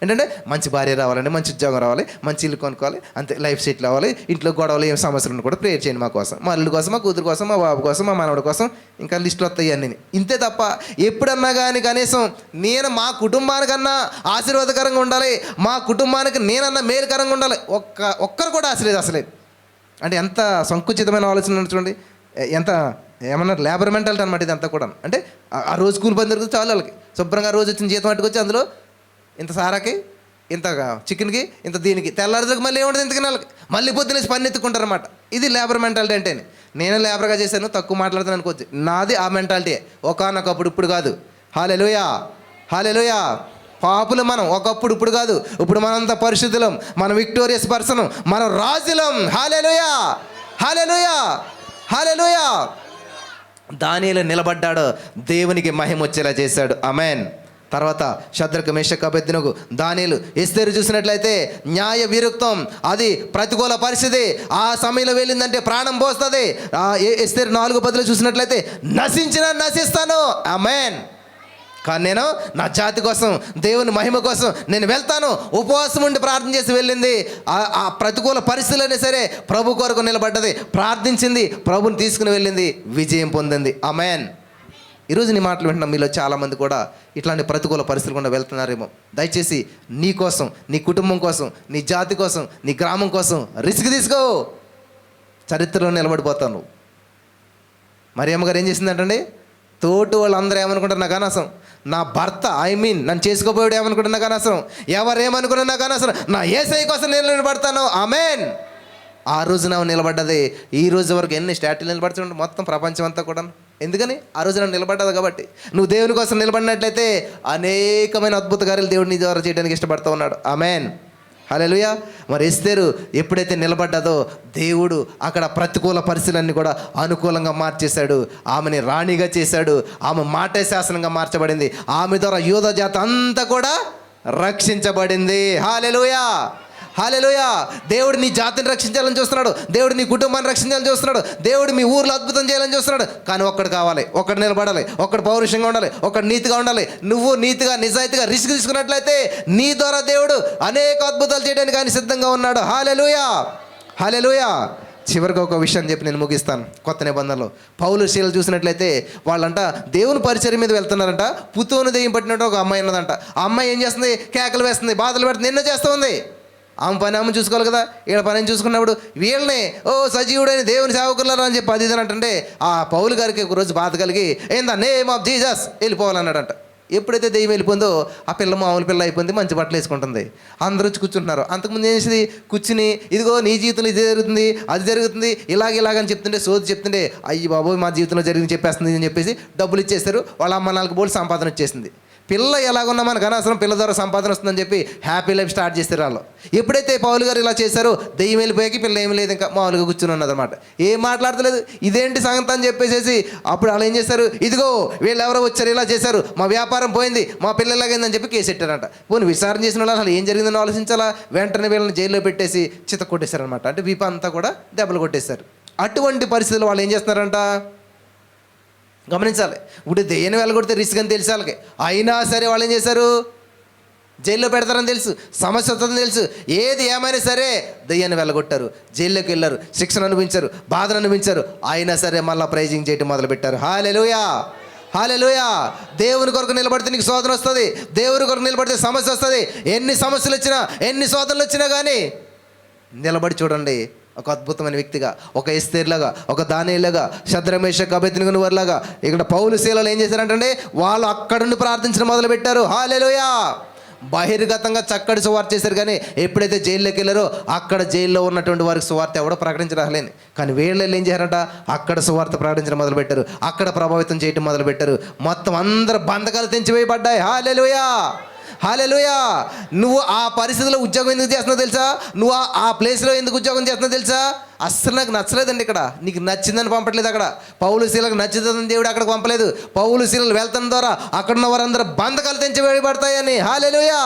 ఏంటంటే మంచి భార్య రావాలండి, మంచి ఉద్యోగం రావాలి, మంచి ఇల్లు కొనుక్కోవాలి, అంతే, లైఫ్ సెటిల్ అవ్వాలి, ఇంట్లో గొడవలు ఏం సమస్యలను కూడా ప్రేయర్ చేయండి మా కోసం, మా అల్లుడి కోసం, మా కూతురు కోసం, మా బాబు కోసం, మా మనవడి కోసం, ఇంకా లిస్టులు వస్తాయి అన్నీ. ఇంతే తప్ప ఎప్పుడన్నా కానీ కనీసం నేను మా కుటుంబానికన్నా ఆశీర్వాదకరంగా ఉండాలి, మా కుటుంబానికి నేనన్నా మేలుకరంగా ఉండాలి, ఒక్కరు కూడా ఆశలేదు అసలేదు. అంటే ఎంత సంకుచితమైన ఆలోచన చూడండి, ఎంత ఏమన్నారు లేబర్ మెంటాలిటీ అనమాట ఇదంతా కూడా. అంటే ఆ రోజు కూలి పని దొరుకుతుంది చాలు వాళ్ళకి, శుభ్రంగా రోజు వచ్చిన జీతం పట్టుకొచ్చి అందులో ఇంత సారాకి, ఇంత చికెన్కి, ఇంత దీనికి, తెల్లారిదాకా మళ్ళీ ఏముంటుంది ఇంతకి నెలకి, మళ్ళీ పొద్దునేసి పని ఎత్తుకుంటారన్నమాట. ఇది లేబర్ మెంటాలిటీ అంటే. నేను లేబర్గా చేశాను, తక్కువ మాట్లాడుతాను అనుకోవచ్చు, నాది ఆ మెంటాలిటీయే ఒకానొకప్పుడు, ఇప్పుడు కాదు. హల్లెలూయా, హల్లెలూయా. పాపులు మనం ఒకప్పుడు, ఇప్పుడు కాదు. ఇప్పుడు మనంతా పరిశుద్ధులం, మనం విక్టోరియస్ పర్సన్, మనం రాజులం. హల్లెలూయా, హల్లెలూయా, హల్లెలూయా. దానియేలు నిలబడ్డాడు, దేవునికి మహిమ వచ్చేలా చేశాడు. ఆమేన్. తర్వాత షద్రకు మేషకు అబేద్నెగో దానియేలు ఎస్తేరు చూసినట్లయితే న్యాయ విరుక్తం, అది ప్రతికూల పరిస్థితి. ఆ సమయంలో వెళ్ళిందంటే ప్రాణం పోస్తుంది. ఎస్తేరు 4:10 చూసినట్లయితే నశిస్తాను. ఆమేన్. కానీ నేను నా జాతి కోసం, దేవుని మహిమ కోసం నేను వెళ్తాను. ఉపవాసం ఉండి ప్రార్థన చేసి వెళ్ళింది. ఆ ప్రతికూల పరిస్థితులైనా సరే ప్రభు కొరకు నిలబడ్డది, ప్రార్థించింది, ప్రభుని తీసుకుని వెళ్ళింది, విజయం పొందింది. ఆమేన్. ఈరోజు నీ మాటలు వింటున్నాం మీలో చాలామంది కూడా ఇట్లాంటి ప్రతికూల పరిస్థితులు కూడా వెళ్తున్నారేమో. దయచేసి నీ కోసం, నీ కుటుంబం కోసం, నీ జాతి కోసం, నీ గ్రామం కోసం రిస్క్ తీసుకో. చరిత్రలో నిలబడిపోతాను. మరియమ్మ గారు ఏం చేసిందంటండి, తోటి వాళ్ళందరూ ఏమనుకుంటారు నాకు అనవసరం, నా భర్త నన్ను చేసుకోబోయాడు ఏమనుకుంటారు నాకు అనవసరం, ఎవరేమనుకున్నా నాకు అనవసరం, నా యేసయ్య కోసం నేను నిలబడతాను. ఆమేన్. ఆ రోజు నా నిలబడ్డది. ఈ రోజు వరకు ఎన్ని స్టాట్యూలు నిలబడుతుంటే మొత్తం ప్రపంచం అంతా కూడా. ఎందుకని? ఆ రోజు నన్ను నిలబడ్డది కాబట్టి. నువ్వు దేవుని కోసం నిలబడినట్లయితే అనేకమైన అద్భుత కార్యాలు దేవుడు నీ ద్వారా చేయడానికి ఇష్టపడుతూ ఉన్నాడు. ఆమేన్, హల్లెలూయా. మరి ఎస్తేరు ఎప్పుడైతే నిలబడ్డదో దేవుడు అక్కడ ప్రతికూల పరిస్థితులన్నీ కూడా అనుకూలంగా మార్చేశాడు. ఆమెని రాణిగా చేశాడు. ఆమె మాట శాసనంగా మార్చబడింది. ఆమె ద్వారా యూదా జాతి అంతా కూడా రక్షించబడింది. హల్లెలూయా, హల్లెలూయా. దేవుడు నీ జాతిని రక్షించాలని చూస్తున్నాడు. దేవుడు నీ కుటుంబాన్ని రక్షించాలని చూస్తున్నాడు. దేవుడు మీ ఊర్లో అద్భుతం చేయాలని చూస్తున్నాడు. కానీ ఒక్కడు కావాలి, ఒక్కడు నిలబడాలి, ఒక్కడు పౌరుషంగా ఉండాలి, ఒక్కడు నీతిగా ఉండాలి. నువ్వు నీతిగా నిజాయితీగా రిస్క్ తీసుకున్నట్లయితే నీ ద్వారా దేవుడు అనేక అద్భుతాలు చేయడానికి ఆయన సిద్ధంగా ఉన్నాడు. హల్లెలూయా, హల్లెలూయా. చివరిగా ఒక విషయం చెప్పి నేను ముగిస్తాను. కొత్త నిబంధనలో పౌలు శీలలు చూసినట్లయితే వాళ్ళంట దేవుని పరిచర్య మీద వెళ్తున్నారంట. పుత్తూను దెయ్యం పట్టినట్టు ఒక అమ్మాయి ఉన్నదంట. ఆ అమ్మాయి ఏం చేస్తుంది? కేకలు వేస్తుంది, బాధలు పెడుతుంది, ఎన్నో చేస్తూ ఉంది. ఆమె పని ఆమె చూసుకోవాలి కదా. వీళ్ళ పని చూసుకున్నప్పుడు వీళ్ళని సజీవుడైన దేవుని సేవకులారా అని చెప్పి అది ఇది అంటే ఆ పౌలు గారికి ఒకరోజు బాధ కలిగి in the name of Jesus వెళ్ళిపోవాలన్నాడంట. ఎప్పుడైతే దెయ్యం వెళ్ళిపోయిందో ఆ పిల్ల మామూలు పిల్ల అయిపోయింది, మంచి బట్టలు వేసుకుంటుంది. అందరూ వచ్చి కూర్చుంటున్నారు. అంతకుముందు ఏం చేసింది? కూర్చుని ఇదిగో నీ జీవితంలో ఇది జరుగుతుంది, అది జరుగుతుంది, ఇలాగని చెప్తుంటే, సోది చెప్తుంటే, అయ్యి బాబోయ్ మా జీవితంలో జరిగింది చెప్పేస్తుంది అని చెప్పేసి డబ్బులు ఇచ్చేస్తారు. వాళ్ళ అమ్మ 4 బోళ్ళు సంపాదన వచ్చేసింది. పిల్ల ఎలాగున్నా మనకు అనవసరం, పిల్ల ద్వారా సంపాదన వస్తుందని చెప్పి హ్యాపీ లైఫ్ స్టార్ట్ చేస్తారు వాళ్ళు. ఎప్పుడైతే పౌలు గారు ఇలా చేశారో దెయ్యం వెళ్ళిపోయాకి పిల్ల ఏమి లేదు, ఇంకా మామూలుగా కూర్చుని ఉన్నదన్నమాట. ఏం మాట్లాడతలేదు, ఇదేంటి సంగతి అని చెప్పేసి అప్పుడు వాళ్ళు ఏం చేశారు, ఇదిగో వీళ్ళు ఎవరో వచ్చారు ఇలా చేశారు, మా వ్యాపారం పోయింది, మా పిల్లలాగైందని చెప్పి కేసు పెట్టారంట. పోనీ విచారణ చేసిన వాళ్ళు అసలు ఏం జరిగిందని ఆలోచించాలా, వెంటనే వీళ్ళని జైల్లో పెట్టేసి చిత్త కొట్టేశారనమాట. అంటే వీప అంతా కూడా దెబ్బలు కొట్టేశారు. అటువంటి పరిస్థితుల్లో వాళ్ళు ఏం చేస్తున్నారంట గమనించాలి. ఇప్పుడు దెయ్యాన్ని వెళ్ళగొడితే రిస్క్ అని తెలిసి వాళ్ళకి, అయినా సరే వాళ్ళు ఏం చేశారు, జైల్లో పెడతారని తెలుసు, సమస్య వస్తుందని తెలుసు, ఏది ఏమైనా సరే దెయ్యాన్ని వెళ్ళగొట్టారు, జైల్లోకి వెళ్ళారు, శిక్షణ అనుభవించారు, బాధను అనుభవించారు. అయినా సరే మళ్ళీ ప్రైజింగ్ చేయటం మొదలుపెట్టారు. హల్లెలూయా, హల్లెలూయా. దేవుని కొరకు నిలబడితే నీకు శోధన వస్తుంది, దేవుని కొరకు నిలబడితే సమస్య వస్తుంది. ఎన్ని సమస్యలు వచ్చినా, ఎన్ని శోధనలు వచ్చినా కానీ నిలబడి చూడండి. ఒక అద్భుతమైన వ్యక్తిగా, ఒక ఎస్తేర్లాగా, ఒక దానియేలులాగా, శద్రక్ మేషక్ అబేద్నెగో వారిలాగా ఇక్కడ పౌలు శీలలు ఏం చేశారంటే వాళ్ళు అక్కడ నుండి ప్రార్థించడం మొదలుపెట్టారు. హల్లెలూయా. బహిర్గతంగా చక్కటి సువార్త చేశారు, కానీ ఎప్పుడైతే జైల్లోకి వెళ్ళారో అక్కడ జైల్లో ఉన్నటువంటి వారికి సువార్త ఎవడో ప్రకటించరాలేని, కానీ వీళ్ళు ఏం చేశారంట, అక్కడ సువార్త ప్రకటించడం మొదలుపెట్టారు, అక్కడ ప్రభావితం చేయడం మొదలుపెట్టారు. మొత్తం అందరు బంధకాలు తెంచివేయబడ్డాయి. హల్లెలూయా, హల్లెలూయా. నువ్వు ఆ పరిస్థితిలో ఉద్యోగం ఎందుకు చేస్తున్నావు తెలుసా, నువ్వు ఆ ప్లేస్లో ఎందుకు ఉద్యోగం చేస్తున్నావు తెలుసా, అస్సలు నాకు నచ్చలేదండి. ఇక్కడ నీకు నచ్చిందని పంపట్లేదు, అక్కడ పౌలు శీలకు నచ్చిందని దేవుడు అక్కడికి పంపలేదు. పౌలు శీలలు వెళ్తాం ద్వారా అక్కడున్న వారందరూ బంధకాలు తెంచివేయబడతాయని. హల్లెలూయా,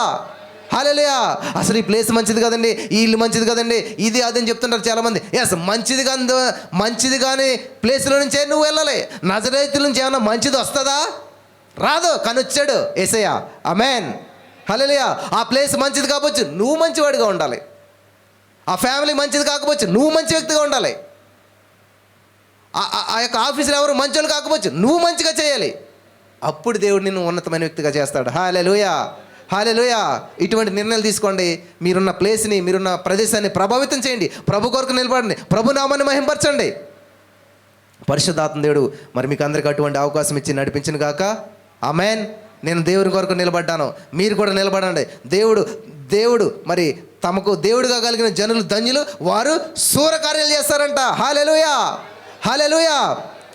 హల్లెలూయా. అసలు ఈ ప్లేస్ మంచిది కదండి, ఈ ఇల్లు మంచిది కదండి, ఇది అదని చెప్తుంటారు చాలామంది. ఎస్, మంచిది కానీ ప్లేస్లో నుంచే నువ్వు వెళ్ళాలి. నజరేతు నుంచి ఏమన్నా మంచిది వస్తుందా, రాదు, కానీ వచ్చాడు యేసయ్య. ఆమేన్, హల్లెలూయా. ఆ ప్లేస్ మంచిది కాకపోవచ్చు, నువ్వు మంచివాడిగా ఉండాలి. ఆ ఫ్యామిలీ మంచిది కాకపోవచ్చు, నువ్వు మంచి వ్యక్తిగా ఉండాలి. ఆ యొక్క ఆఫీసులో ఎవరు మంచోళ్ళు కాకపోవచ్చు, నువ్వు మంచిగా చేయాలి. అప్పుడు దేవుడు నిన్ను ఉన్నతమైన వ్యక్తిగా చేస్తాడు. హల్లెలూయా, హల్లెలూయా. ఇటువంటి నిర్ణయాలు తీసుకోండి. మీరున్న ప్లేస్ని, మీరున్న ప్రదేశాన్ని ప్రభావితం చేయండి. ప్రభు కొరకు నిలబడండి, ప్రభు నామాన్ని మహింపరచండి. పరిశుద్ధాత్మ దేవుడు మరి మీకు అందరికీ అటువంటి అవకాశం ఇచ్చి నడిపించిన గాక. ఆమేన్. నేను దేవుని కొరకు నిలబడ్డాను, మీరు కూడా నిలబడండి. దేవుడు మరి తమకు దేవుడిగా కలిగిన జనులు ధన్యులు, వారు శూరకార్యాలు చేస్తారంట. హల్లెలూయా, హల్లెలూయా.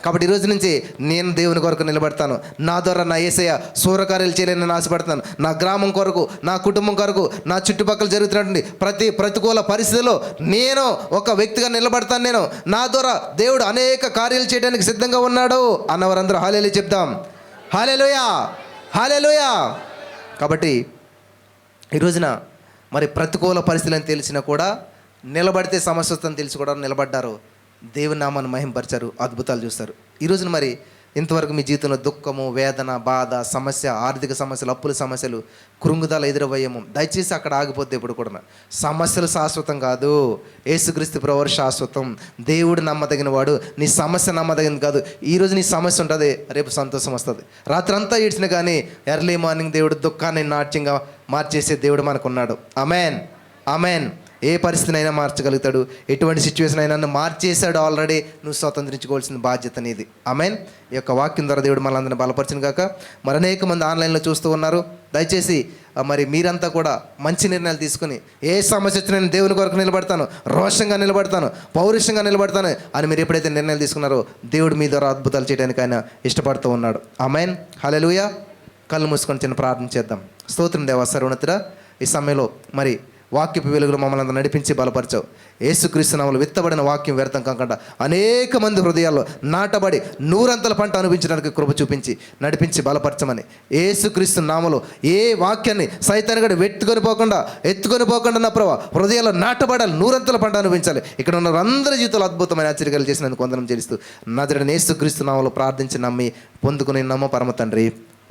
కాబట్టి ఈరోజు నుంచి నేను దేవుని కొరకు నిలబడతాను. నా ద్వారా నా యేసయ్య శూరకార్యాలు చేయాలని నేను ఆశపడతాను. నా గ్రామం కొరకు, నా కుటుంబం కొరకు, నా చుట్టుపక్కల జరుగుతున్నటువంటి ప్రతి ప్రతికూల పరిస్థితిలో నేను ఒక వ్యక్తిగా నిలబడతాను. నేను నా ద్వారా దేవుడు అనేక కార్యాలు చేయడానికి సిద్ధంగా ఉన్నాడు అన్నవారందరూ హల్లెలూయా చెప్దాం. హల్లెలూయా, హల్లెలూయా. కాబట్టి ఈ రోజున మరి ప్రతికూల పరిస్థితులను తెలిసినా కూడా నిలబడితే సమస్య వస్తుందని తెలిసి కూడా నిలబడ్డారు. దేవుని నామాన్ని మహింపరిచారు, అద్భుతాలు చూస్తారు. ఈ రోజున మరి ఇంతవరకు మీ జీవితంలో దుఃఖము, వేదన, బాధ, సమస్య, ఆర్థిక సమస్యలు, అప్పుల సమస్యలు, కృంగుదల ఎదురవ్వయము, దయచేసి అక్కడ ఆగిపోతే ఇప్పుడు కూడా సమస్యలు శాశ్వతం కాదు. యేసుక్రీస్తు ప్రభువు శాశ్వతం. దేవుడు నమ్మదగిన వాడు. నీ సమస్య నమ్మదగినది కాదు. ఈరోజు నీ సమస్య ఉంటుంది, రేపు సంతోషం వస్తుంది. రాత్రంతా ఏడ్చిన కానీ ఎర్లీ మార్నింగ్ దేవుడు దుఃఖాన్ని నాట్యంగా మార్చేసే దేవుడు మనకున్నాడు. ఆమేన్, ఆమేన్. ఏ పరిస్థితినైనా మార్చగలుగుతాడు. ఎటువంటి సిచ్యువేషన్ అయినా మార్చేశాడు ఆల్రెడీ. నువ్వు స్వతంత్రించుకోవాల్సిన బాధ్యత నీది. ఆమేన్. ఈ యొక్క వాక్యం ద్వారా దేవుడు మనందరిని బలపరిచిన కాక. మరి అనేక మంది ఆన్లైన్లో చూస్తూ ఉన్నారు. దయచేసి మరి మీరంతా కూడా మంచి నిర్ణయాలు తీసుకుని, ఏ సమస్య వచ్చినా నేను దేవుని కొరకు నిలబడతాను, రోషంగా నిలబడతాను, పౌరుషంగా నిలబడతాను అని మీరు ఎప్పుడైతే నిర్ణయాలు తీసుకున్నారో దేవుడు మీ ద్వారా అద్భుతాలు చేయడానికి ఆయన ఇష్టపడుతూ ఉన్నాడు. ఆమేన్, హల్లెలూయా. కళ్ళు మూసుకొని చిన్న ప్రార్థన చేద్దాం. స్తోత్రం దేవా సర్వోన్నతుడా. ఈ సమయంలో మరి వాక్యపు వెలుగులు మమ్మల్ని అంతా నడిపించి బలపరచావు. యేసుక్రీస్తు నామములో విత్తబడిన వాక్యం వ్యర్థం కాకుండా అనేక మంది హృదయాల్లో నాటబడి నూరంతల పంట అనుభవించడానికి కృప చూపించి నడిపించి బలపరచమని యేసుక్రీస్తు నామములో ఏ వాక్యాన్ని సైతానుగాడు ఎత్తుకొని పోకుండా నా ప్రభు హృదయాల్లో నాటబడాలి, నూరంతల పంట అనుభవించాలి. ఇక్కడ ఉన్న అందరి జీవితాలు అద్భుతమైన ఆశ్చర్యాలు చేసినందుకు వందనం చెల్లిస్తూ నజరేయుడైన యేసుక్రీస్తు నామములో ప్రార్థించి నమ్మి పొందుకుని నమ్మ పరమ తండ్రి.